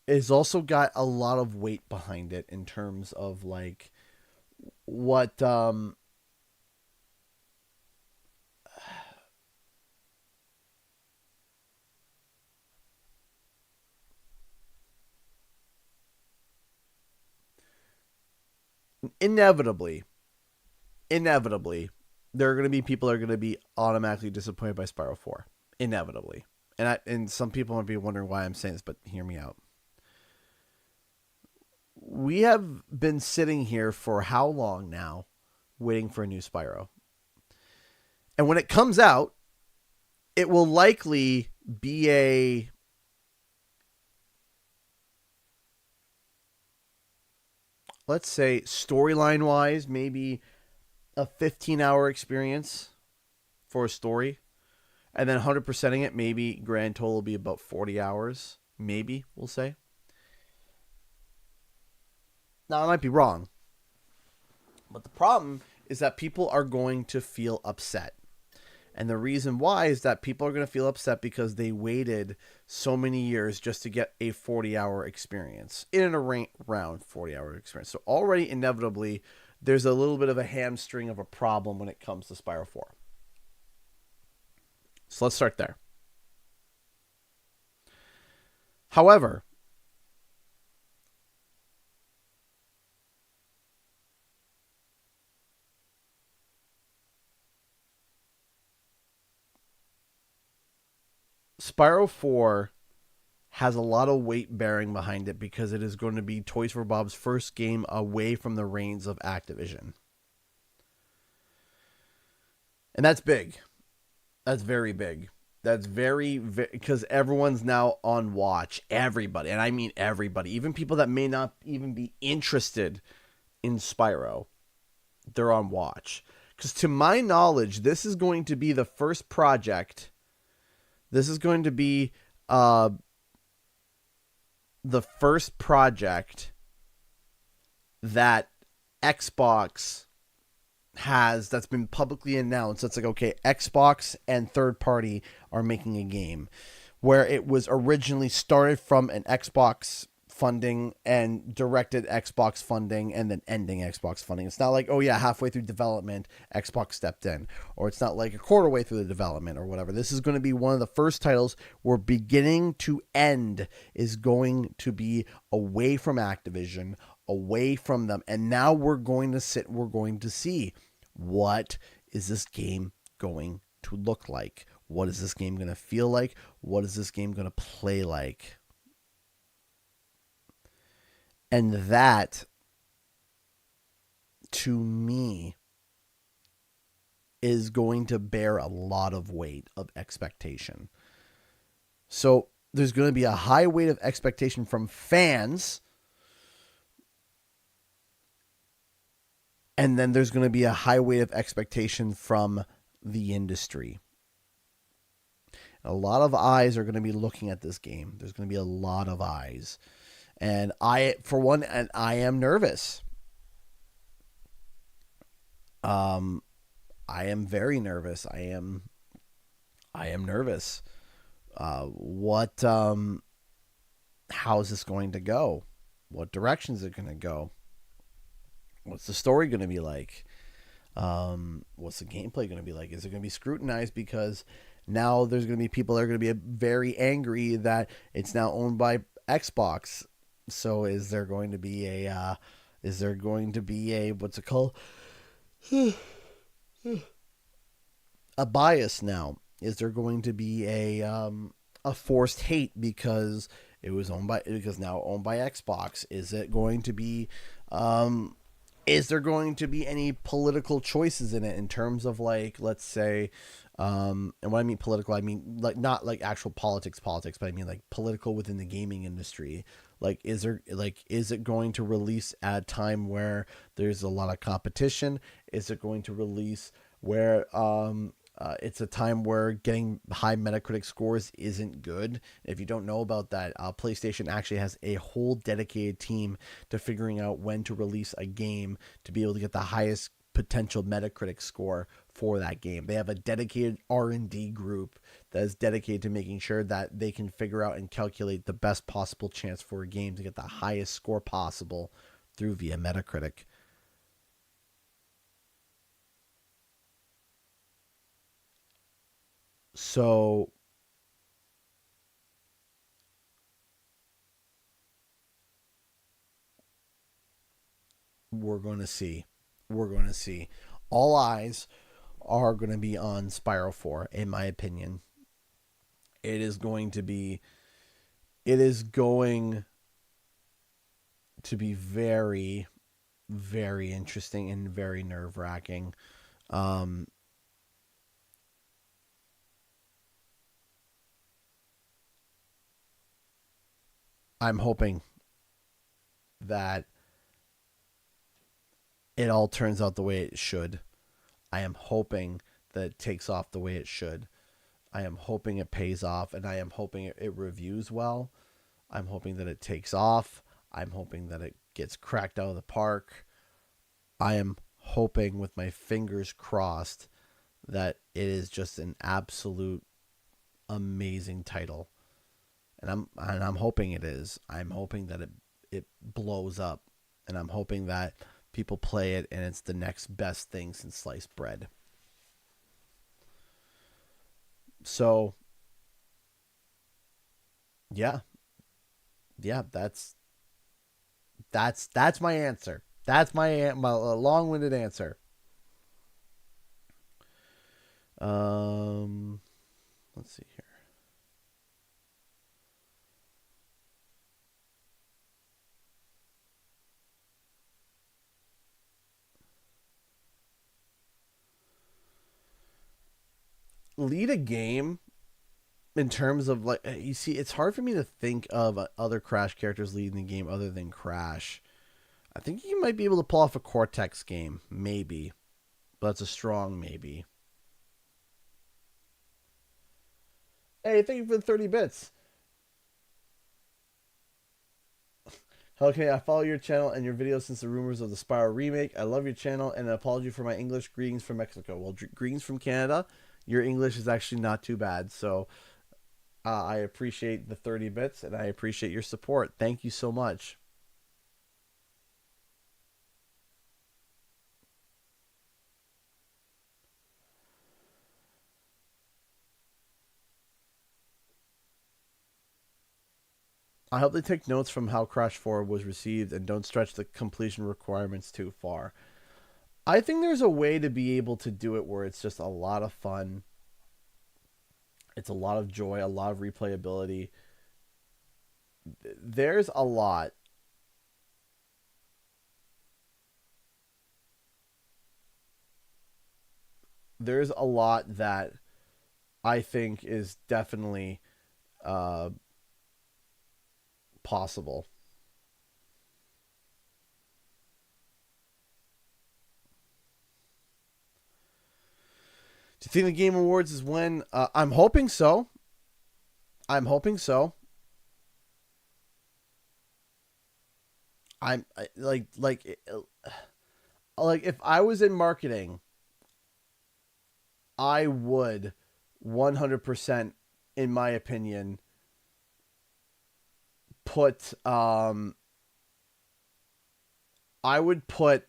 is also got a lot of weight behind it in terms of like what inevitably, there are going to be people that are going to be automatically disappointed by Spyro 4. Inevitably. And some people might be wondering why I'm saying this, but hear me out. We have been sitting here for how long now waiting for a new Spyro? And when it comes out, it will likely be a let's say storyline wise, maybe a 15-hour experience for a story. And then 100%ing it, maybe grand total will be about 40 hours. Maybe, we'll say. Now, I might be wrong. But the problem is that people are going to feel upset. And the reason why is that people are going to feel upset because they waited so many years just to get a 40-hour experience. In and around 40-hour experience. So already, inevitably, there's a little bit of a hamstring of a problem when it comes to Spyro 4. So let's start there. However, Spyro 4 has a lot of weight bearing behind it because it is going to be Toys for Bob's first game away from the reins of Activision. And that's big. That's very big. That's very because everyone's now on watch. Everybody, and I mean everybody, even people that may not even be interested in Spyro, they're on watch. Because to my knowledge, this is going to be the first project. This is going to be the first project that Xbox has that's been publicly announced. It's like, okay, Xbox and third party are making a game, where it was originally started from an Xbox funding and directed Xbox funding and then ending Xbox funding. It's not like, oh yeah, halfway through development, Xbox stepped in, or it's not like a quarter way through the development or whatever. This is going to be one of the first titles where beginning to end is going to be away from Activision, away from them. And now we're going to see what is this game going to look like? What is this game going to feel like? What is this game going to play like? And that, to me, is going to bear a lot of weight of expectation. So there's going to be a high weight of expectation from fans. And then there's going to be a high weight of expectation from the industry. A lot of eyes are going to be looking at this game. There's going to be a lot of eyes. And I am nervous. I am very nervous. I am nervous. How is this going to go? What direction is it going to go? What's the story going to be like? What's the gameplay going to be like? Is it going to be scrutinized because now there's going to be people that are going to be very angry that it's now owned by Xbox? So is there going to be a what's it called? A bias now? Is there going to be a forced hate because now owned by Xbox? Is it going to be Is there going to be any political choices in it in terms of, like, let's say, and when I mean political, I mean like not like actual politics, but I mean like political within the gaming industry. Like, is it going to release at a time where there's a lot of competition? Is it going to release where it's a time where getting high Metacritic scores isn't good? If you don't know about that, PlayStation actually has a whole dedicated team to figuring out when to release a game to be able to get the highest potential Metacritic score for that game. They have a dedicated R&D group that is dedicated to making sure that they can figure out and calculate the best possible chance for a game to get the highest score possible through via Metacritic. So we're going to see. All eyes are going to be on Spyro 4, in my opinion. It is going to be very, very interesting and very nerve-wracking. I'm hoping that it all turns out the way it should. I am hoping that it takes off the way it should. I am hoping it pays off, and I am hoping it reviews well. I'm hoping that it takes off. I'm hoping that it gets cracked out of the park. I am hoping, with my fingers crossed, that it is just an absolute amazing title. And I'm hoping it is. I'm hoping that it blows up, and I'm hoping that people play it and it's the next best thing since sliced bread. So yeah, that's my answer. That's my long-winded answer. Let's see here. Lead a game in terms of, like, you see, it's hard for me to think of other Crash characters leading the game other than Crash. I think you might be able to pull off a Cortex game, maybe, but that's a strong maybe. Hey, thank you for the 30 bits. Okay, I follow your channel and your videos since the rumors of the Spyro remake. I love your channel, and an apology for my English. Greetings from Mexico. Well, greetings from Canada. Your English is actually not too bad, so I appreciate the 30 bits, and I appreciate your support. Thank you so much. I hope they take notes from how Crash 4 was received and don't stretch the completion requirements too far. I think there's a way to be able to do it where it's just a lot of fun. It's a lot of joy, a lot of replayability. There's a lot. There's a lot that I think is definitely possible. Do you think the Game Awards is when? I'm hoping so. I'm like if I was in marketing, I would 100%, in my opinion, put I would put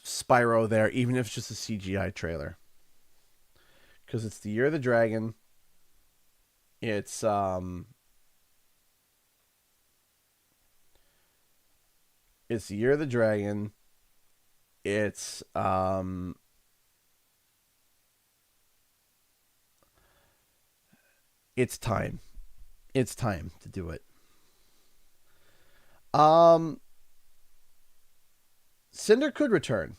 Spyro there, even if it's just a CGI trailer, because it's the Year of the Dragon. It's the Year of the Dragon. It's it's time. it's time to do it. Cinder could return.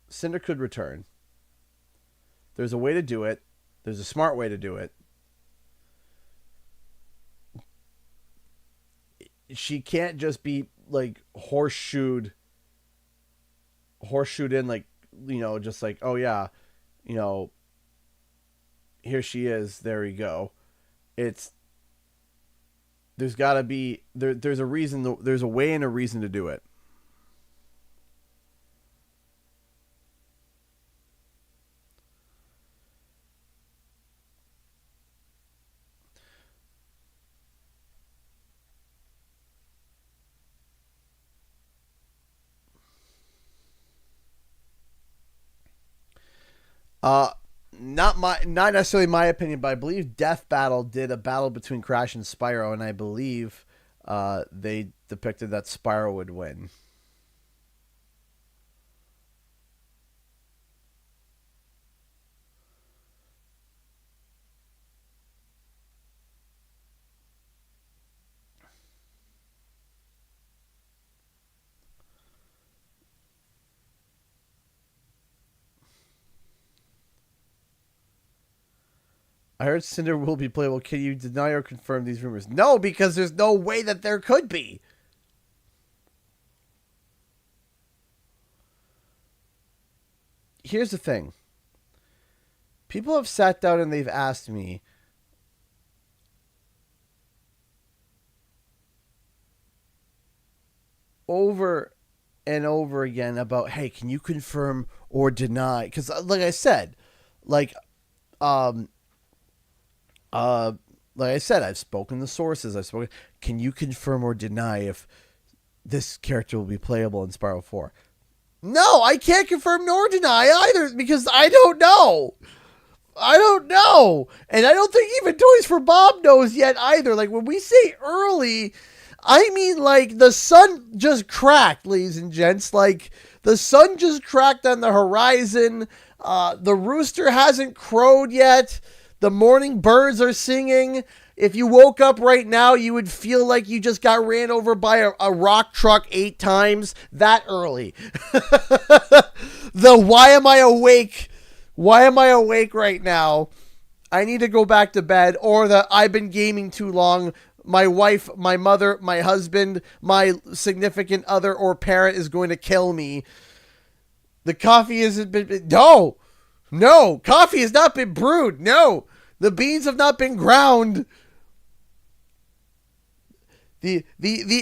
Cinder could return. There's a way to do it. There's a smart way to do it. She can't just be like horseshoed in, like, you know, just like, oh yeah, you know, here she is, there you go. There's got to be there's a reason, there's a way and a reason to do it. Not necessarily my opinion, but I believe Death Battle did a battle between Crash and Spyro, and I believe they depicted that Spyro would win. I heard Cinder will be playable. Can you deny or confirm these rumors? No, because there's no way that there could be. Here's the thing. People have sat down and they've asked me, over and over again about, hey, can you confirm or deny? Because, like I said, like I said, I've spoken to sources. Can you confirm or deny if this character will be playable in Spyro 4? No, I can't confirm nor deny either, because I don't know. I don't know. And I don't think even Toys for Bob knows yet either. Like, when we say early, I mean, like, the sun just cracked, ladies and gents. Like, the sun just cracked on the horizon. The rooster hasn't crowed yet. The morning birds are singing. If you woke up right now, you would feel like you just got ran over by a rock truck 8 times that early. Why am I awake? Why am I awake right now? I need to go back to bed. Or I've been gaming too long. My wife, my mother, my husband, my significant other or parent is going to kill me. The coffee hasn't been... No, coffee has not been brewed. No, the beans have not been ground. The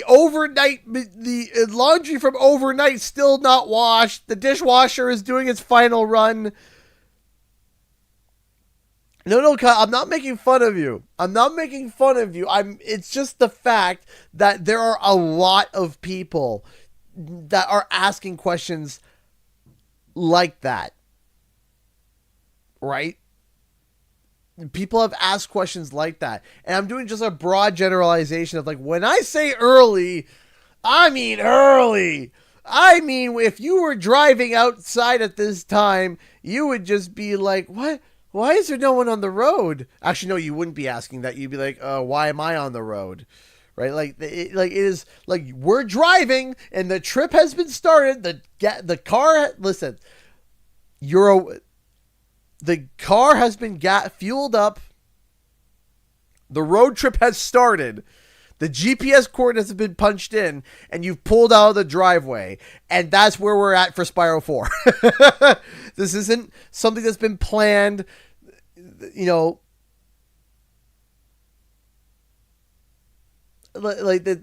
overnight, the laundry from overnight still not washed. The dishwasher is doing its final run. No, I'm not making fun of you. It's just the fact that there are a lot of people that are asking questions like that. Right? People have asked questions like that. And I'm doing just a broad generalization of, like, when I say early, I mean early. I mean, if you were driving outside at this time, you would just be like, what? Why is there no one on the road? Actually, no, you wouldn't be asking that. You'd be like, why am I on the road? Right? Like, it is like, we're driving and the trip has been started. The car, listen, the car has been fueled up. The road trip has started. The GPS coordinates have been punched in, and you've pulled out of the driveway. And that's where we're at for Spyro 4. This isn't something that's been planned, you know. Like this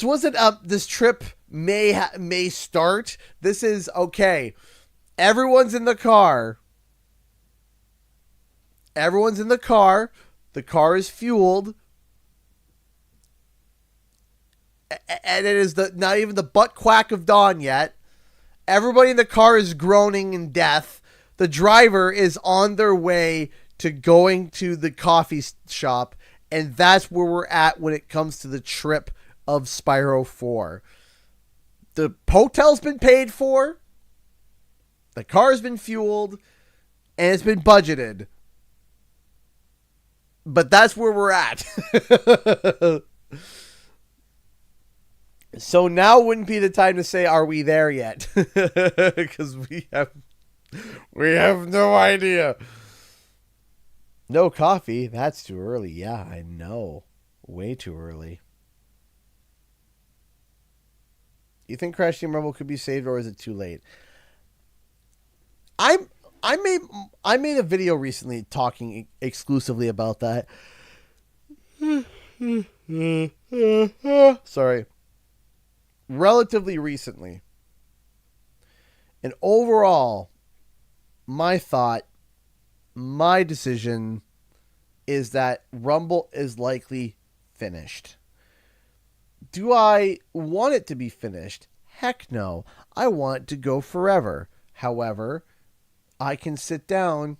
wasn't this trip may start. This is okay. Everyone's in the car. The car is fueled. And it is not even the butt quack of dawn yet. Everybody in the car is groaning in death. The driver is on their way to going to the coffee shop. And that's where we're at when it comes to the trip of Spyro 4. The hotel's been paid for. The car's been fueled. And it's been budgeted. But that's where we're at. So now wouldn't be the time to say, are we there yet? Because we have no idea. No coffee. That's too early. Yeah, I know. Way too early. You think Crash Team Rumble could be saved, or is it too late? I made a video recently talking exclusively about that. Sorry. Relatively recently. And overall, my thought, my decision is that Rumble is likely finished. Do I want it to be finished? Heck no. I want it to go forever. However, I can sit down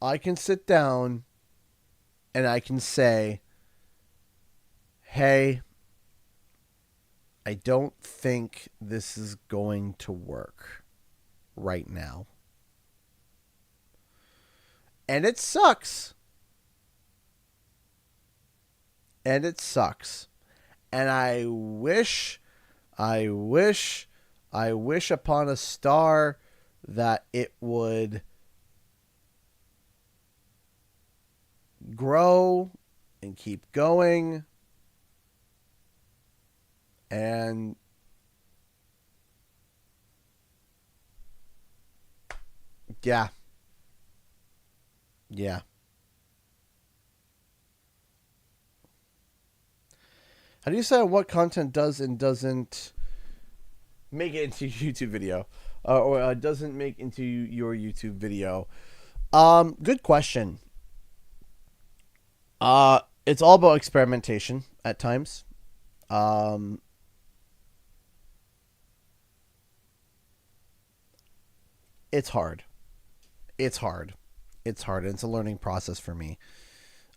and I can say, hey, I don't think this is going to work right now. And it sucks. And I wish upon a star that it would grow and keep going. And yeah. How do you decide what content does and doesn't make it into YouTube video, or doesn't make into your YouTube video? Good question. It's all about experimentation at times. It's hard. And it's a learning process for me.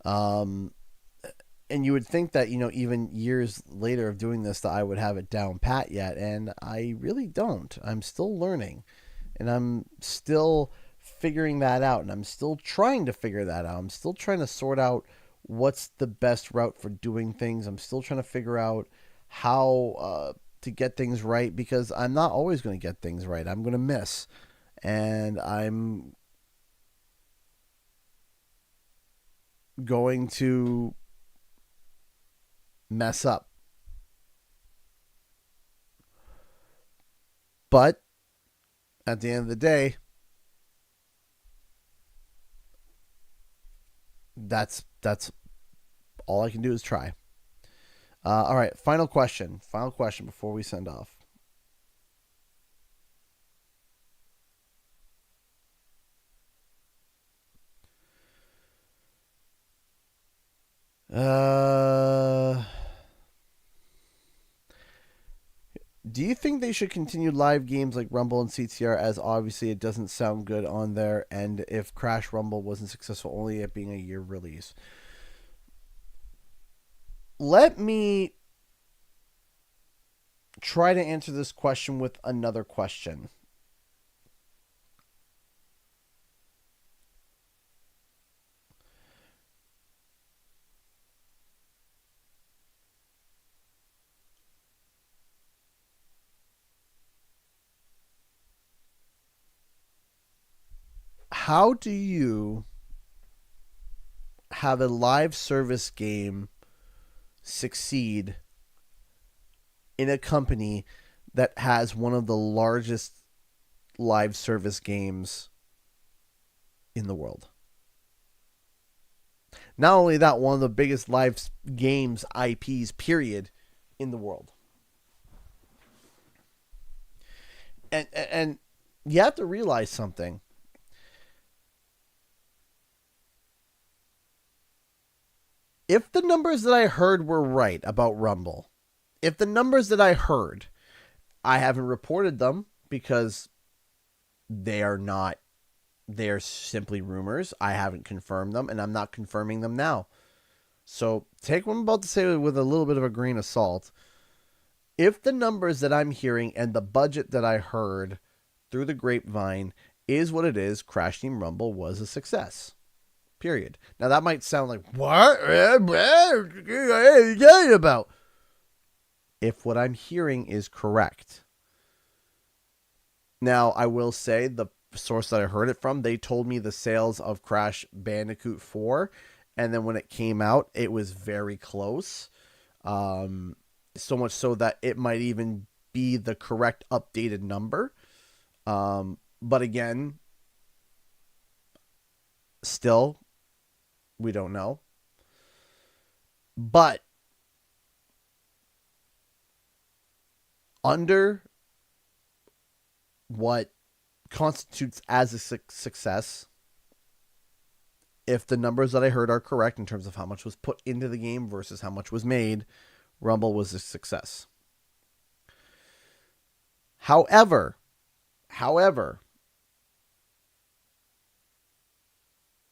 And you would think that, even years later of doing this, that I would have it down pat yet. And I really don't. I'm still learning. And I'm still figuring that out. And I'm still trying to figure that out. I'm still trying to sort out what's the best route for doing things. I'm still trying to figure out how to get things right. Because I'm not always going to get things right. I'm going to miss. And I'm going to mess up. But at the end of the day, that's all I can do is try. All right, final question before we send off. Do you think they should continue live games like Rumble and CTR, as obviously it doesn't sound good on there, and if Crash Rumble wasn't successful, only it being a year release? Let me try to answer this question with another question. How do you have a live service game succeed in a company that has one of the largest live service games in the world? Not only that, one of the biggest live games IPs, period, in the world. And you have to realize something. If the numbers that I heard were right about Rumble, if the numbers that I heard, I haven't reported them because they are not, they're simply rumors. I haven't confirmed them, and I'm not confirming them now. So take what I'm about to say with a little bit of a grain of salt. If the numbers that I'm hearing and the budget that I heard through the grapevine is what it is. Crash Team Rumble was a success. Period. Now that might sound like, what are you talking about? If what I'm hearing is correct. Now, I will say the source that I heard it from, they told me the sales of Crash Bandicoot 4, and then when it came out, it was very close. So much so that it might even be the correct updated number. But again, still, we don't know. But under what constitutes as a success, if the numbers that I heard are correct in terms of how much was put into the game versus how much was made, Rumble was a success. However,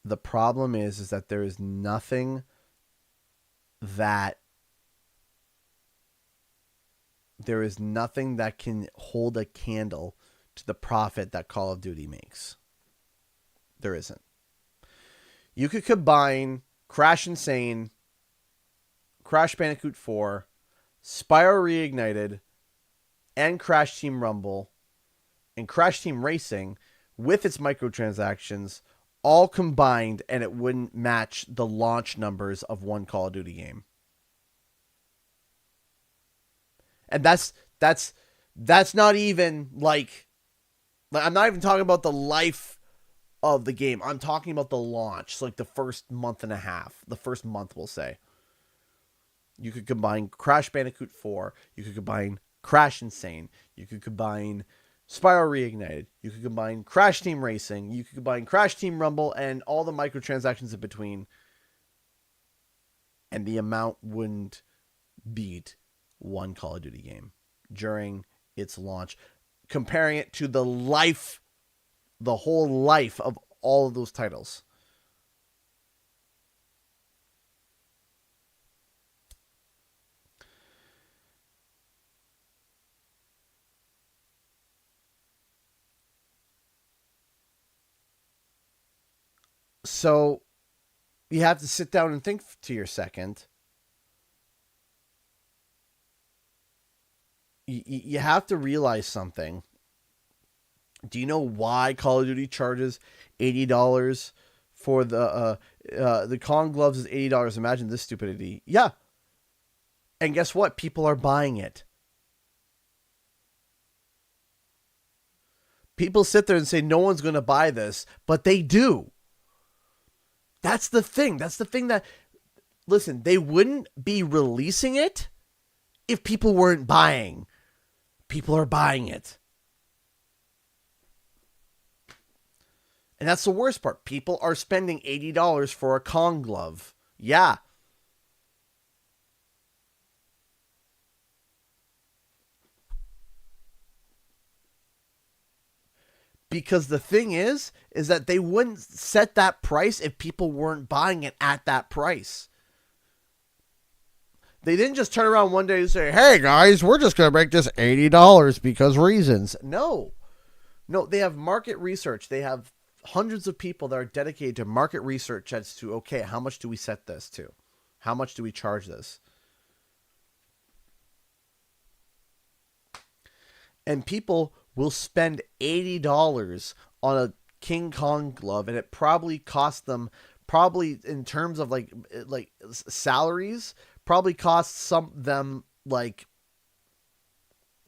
the problem is that there is nothing that can hold a candle to the profit that Call of Duty makes. There isn't. You could combine Crash Insane, Crash Bandicoot 4, Spyro Reignited, and Crash Team Rumble, and Crash Team Racing with its microtransactions all combined, and it wouldn't match the launch numbers of one Call of Duty game. And that's not even like I'm not even talking about the life of the game. I'm talking about the launch. So like the first month and a half. The first month, we'll say. You could combine Crash Bandicoot 4. You could combine Crash Insane. You could combine Spyro Reignited. You could combine Crash Team Racing. You could combine Crash Team Rumble and all the microtransactions in between. And the amount wouldn't beat one Call of Duty game during its launch. Comparing it to the whole life of all of those titles. So you have to sit down and think to your second. You have to realize something. Do you know why Call of Duty charges $80 for the Kong gloves is $80? Imagine this stupidity. Yeah. And guess what? People are buying it. People sit there and say no one's going to buy this, but they do. That's the thing. That's the thing that, listen, they wouldn't be releasing it if people weren't buying. People are buying it. And that's the worst part. People are spending $80 for a Kong glove. Yeah. Because the thing is that they wouldn't set that price if people weren't buying it at that price. They didn't just turn around one day and say, hey guys, we're just going to make this $80 because reasons. No, they have market research. They have hundreds of people that are dedicated to market research as to, okay, how much do we set this to? How much do we charge this? And people will spend $80 on a King Kong glove, and it probably cost them, in terms of like salaries, probably costs them like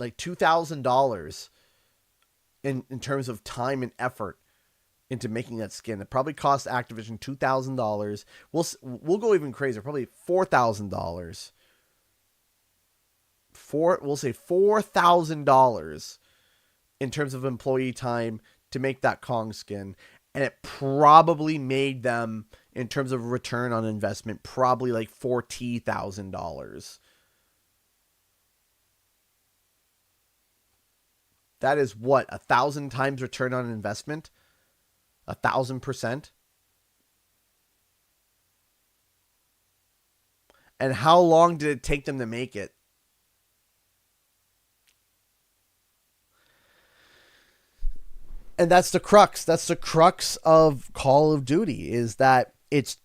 $2,000 in terms of time and effort into making that skin. It probably cost Activision $2,000. We'll go even crazier, probably $4,000. We'll say $4,000 in terms of employee time to make that Kong skin. And it probably made them, in terms of return on investment, probably like $40,000. That is what? 1,000 times return on investment? 1,000%? And how long did it take them to make it? And that's the crux. That's the crux of Call of Duty, is that it's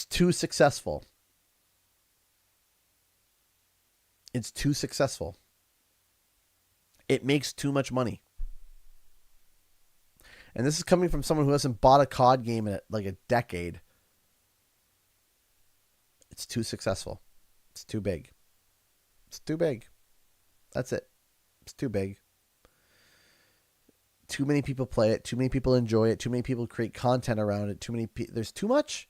too successful. It's too successful. It makes too much money. And this is coming from someone who hasn't bought a COD game in like a decade. It's too successful. It's too big. It's too big. That's it. It's too big. Too many people play it. Too many people enjoy it. Too many people create content around it. There's too much.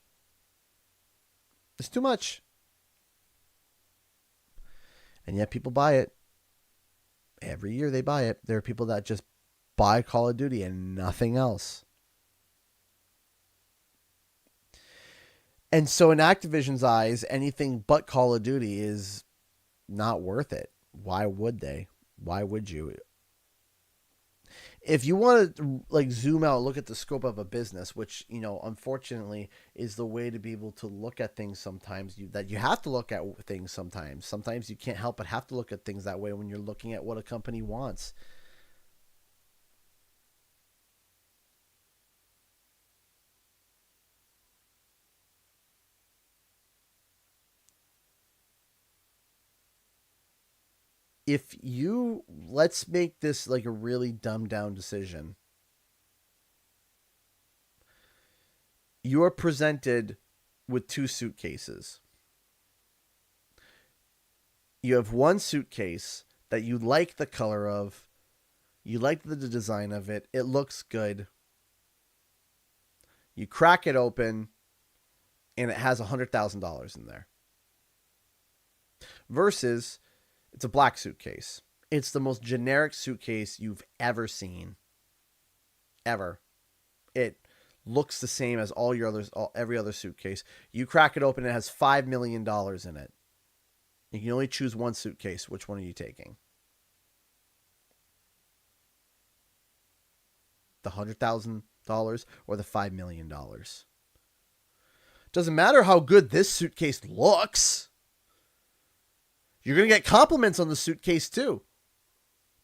There's too much. And yet people buy it. Every year they buy it. There are people that just buy Call of Duty and nothing else. And so in Activision's eyes, anything but Call of Duty is not worth it. Why would they? Why would you? If you want to like zoom out, look at the scope of a business, which, you know, unfortunately is the way to be able to look at things sometimes, that you have to look at things sometimes. Sometimes you can't help but have to look at things that way when you're looking at what a company wants. Let's make this like a really dumbed down decision. You are presented with two suitcases. You have one suitcase that you like the color of, you like the design of it, it looks good. You crack it open, and it has $100,000 in there. Versus, it's a black suitcase. It's the most generic suitcase you've ever seen. Ever. It looks the same as every other suitcase. You crack it open, it has $5 million in it. You can only choose one suitcase. Which one are you taking? The $100,000 or the $5 million? Doesn't matter how good this suitcase looks. You're going to get compliments on the suitcase too.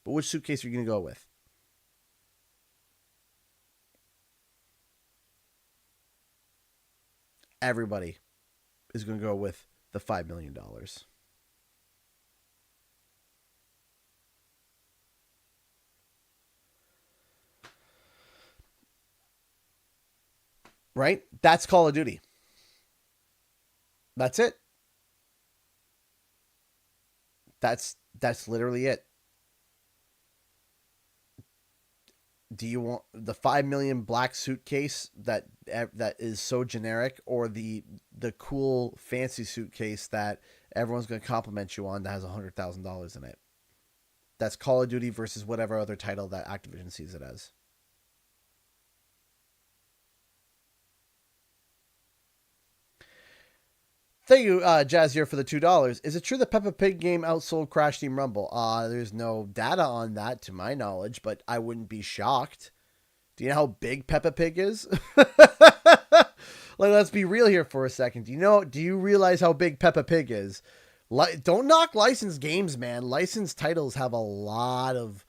But which suitcase are you going to go with? Everybody is going to go with the $5 million. Right? That's Call of Duty. That's it. That's literally it. Do you want the 5 million black suitcase that is so generic, or the cool fancy suitcase that everyone's going to compliment you on that has $100,000 in it? That's Call of Duty versus whatever other title that Activision sees it as. Thank you, Jazzier, for the $2. Is it true the Peppa Pig game outsold Crash Team Rumble? There's no data on that to my knowledge, but I wouldn't be shocked. Do you know how big Peppa Pig is? Like, let's be real here for a second. Do you realize how big Peppa Pig is? Don't knock licensed games, man. Licensed titles have a lot of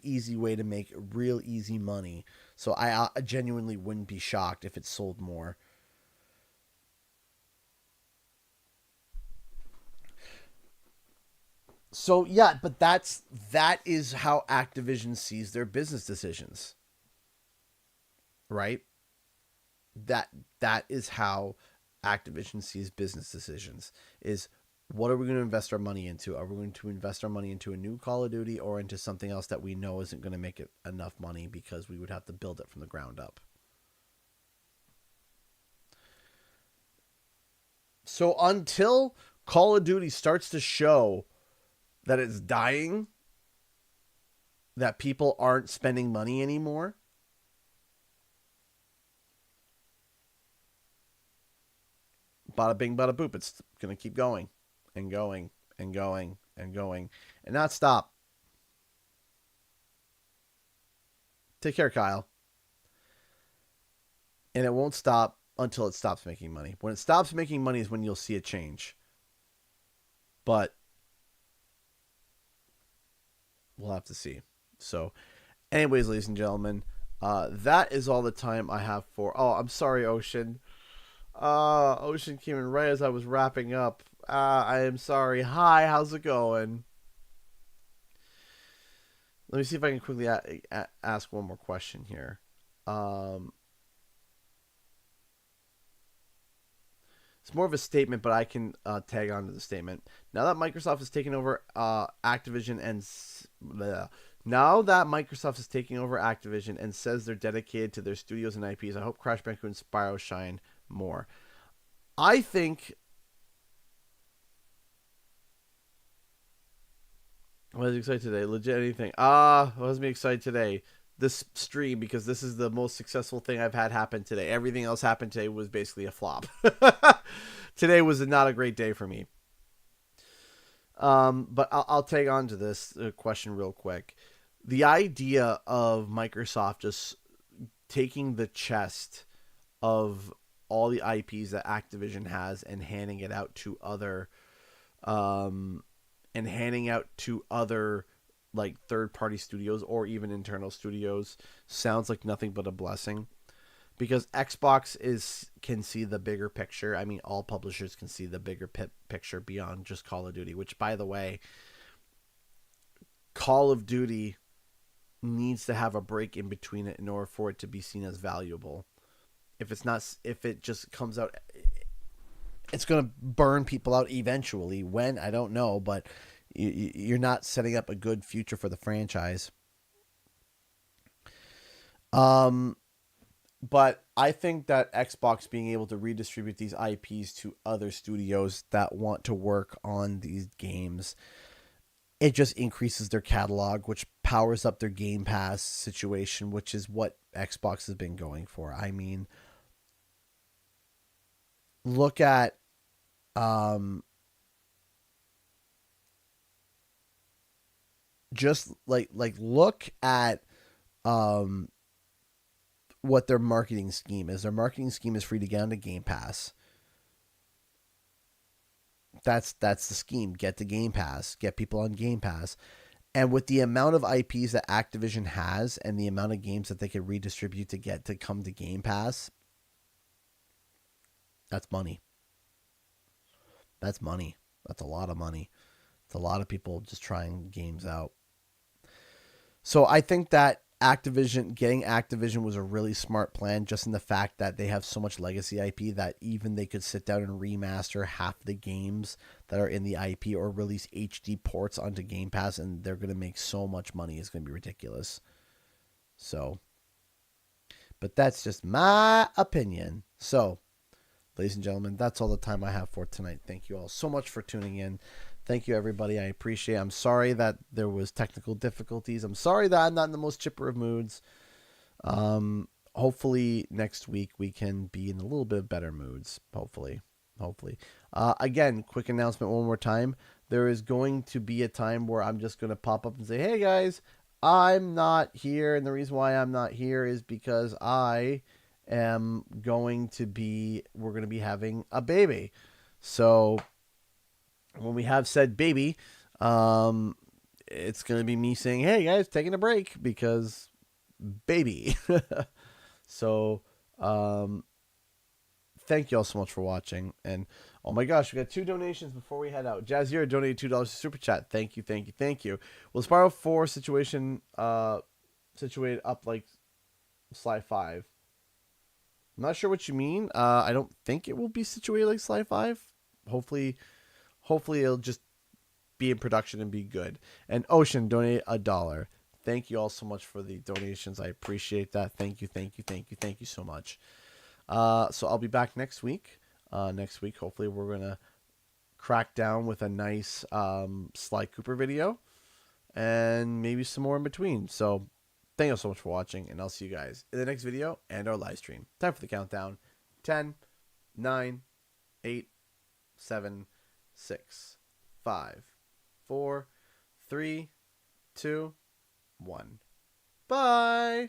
easy way to make real easy money. So I genuinely wouldn't be shocked if it sold more. So yeah, but that is how Activision sees their business decisions. Right? That is how Activision sees business decisions. Is what are we going to invest our money into? Are we going to invest our money into a new Call of Duty or into something else that we know isn't going to make it enough money because we would have to build it from the ground up? So until Call of Duty starts to show that it's dying, that people aren't spending money anymore, bada bing, bada boop, it's going to keep going and going and going and going and not stop. Take care, Kyle. And it won't stop until it stops making money. When it stops making money is when you'll see a change. But we'll have to see. So, anyways, ladies and gentlemen, that is all the time I have for. Oh, I'm sorry, Ocean. Ocean came in right as I was wrapping up. I am sorry. Hi, how's it going? Let me see if I can quickly ask one more question here. It's more of a statement, but I can tag on to the statement. Now that Microsoft has taken over Activision and says they're dedicated to their studios and IPs, I hope Crash Bandicoot and Spyro shine more. I think. I was excited today. Legit anything. What was me excited today? This stream, because this is the most successful thing I've had happen today. Everything else happened today was basically a flop. Today was not a great day for me. But I'll tag on to this question real quick. The idea of Microsoft just taking the chest of all the IPs that Activision has and handing it out to other like third-party studios or even internal studios sounds like nothing but a blessing, because Xbox can see the bigger picture. I mean, all publishers can see the bigger picture beyond just Call of Duty, which, by the way, Call of Duty needs to have a break in between it in order for it to be seen as valuable. If it just comes out, it's going to burn people out eventually. When, I don't know, but you're not setting up a good future for the franchise. But I think that Xbox being able to redistribute these IPs to other studios that want to work on these games, it just increases their catalog, which powers up their Game Pass situation, which is what Xbox has been going for. I mean, look at just look at what their marketing scheme is. Their marketing scheme is free to get onto Game Pass. That's the scheme. Get the Game Pass. Get people on Game Pass. And with the amount of IPs that Activision has and the amount of games that they can redistribute to get to come to Game Pass, that's money. That's money. That's a lot of money. It's a lot of people just trying games out. So I think that getting Activision was a really smart plan, just in the fact that they have so much legacy IP that even they could sit down and remaster half the games that are in the IP or release HD ports onto Game Pass, and they're going to make so much money. It's going to be ridiculous. So, but that's just my opinion. So, ladies and gentlemen, that's all the time I have for tonight. Thank you all so much for tuning in. Thank you, everybody. I appreciate it. I'm sorry that there was technical difficulties. I'm sorry that I'm not in the most chipper of moods. Hopefully next week we can be in a little bit of better moods. Hopefully. Again, quick announcement one more time. There is going to be a time where I'm just going to pop up and say, hey guys, I'm not here. And the reason why I'm not here is because we're going to be having a baby. So when we have said baby, it's going to be me saying, hey guys, taking a break because baby. So, thank you all so much for watching. And oh my gosh, we got 2 donations before we head out. Jazier donated $2 to Super Chat. Thank you. Will Spyro 4 situation situated up like Sly 5? I'm not sure what you mean. I don't think it will be situated like Sly 5. Hopefully it'll just be in production and be good. And Ocean donated $1. Thank you all so much for the donations. I appreciate that. Thank you so much. So I'll be back next week. Hopefully we're going to crack down with a nice Sly Cooper video and maybe some more in between. So thank you all so much for watching, and I'll see you guys in the next video and our live stream. Time for the countdown. 10, 9, 8, 7, 6, 5, 4, 3, 2, 1. Bye.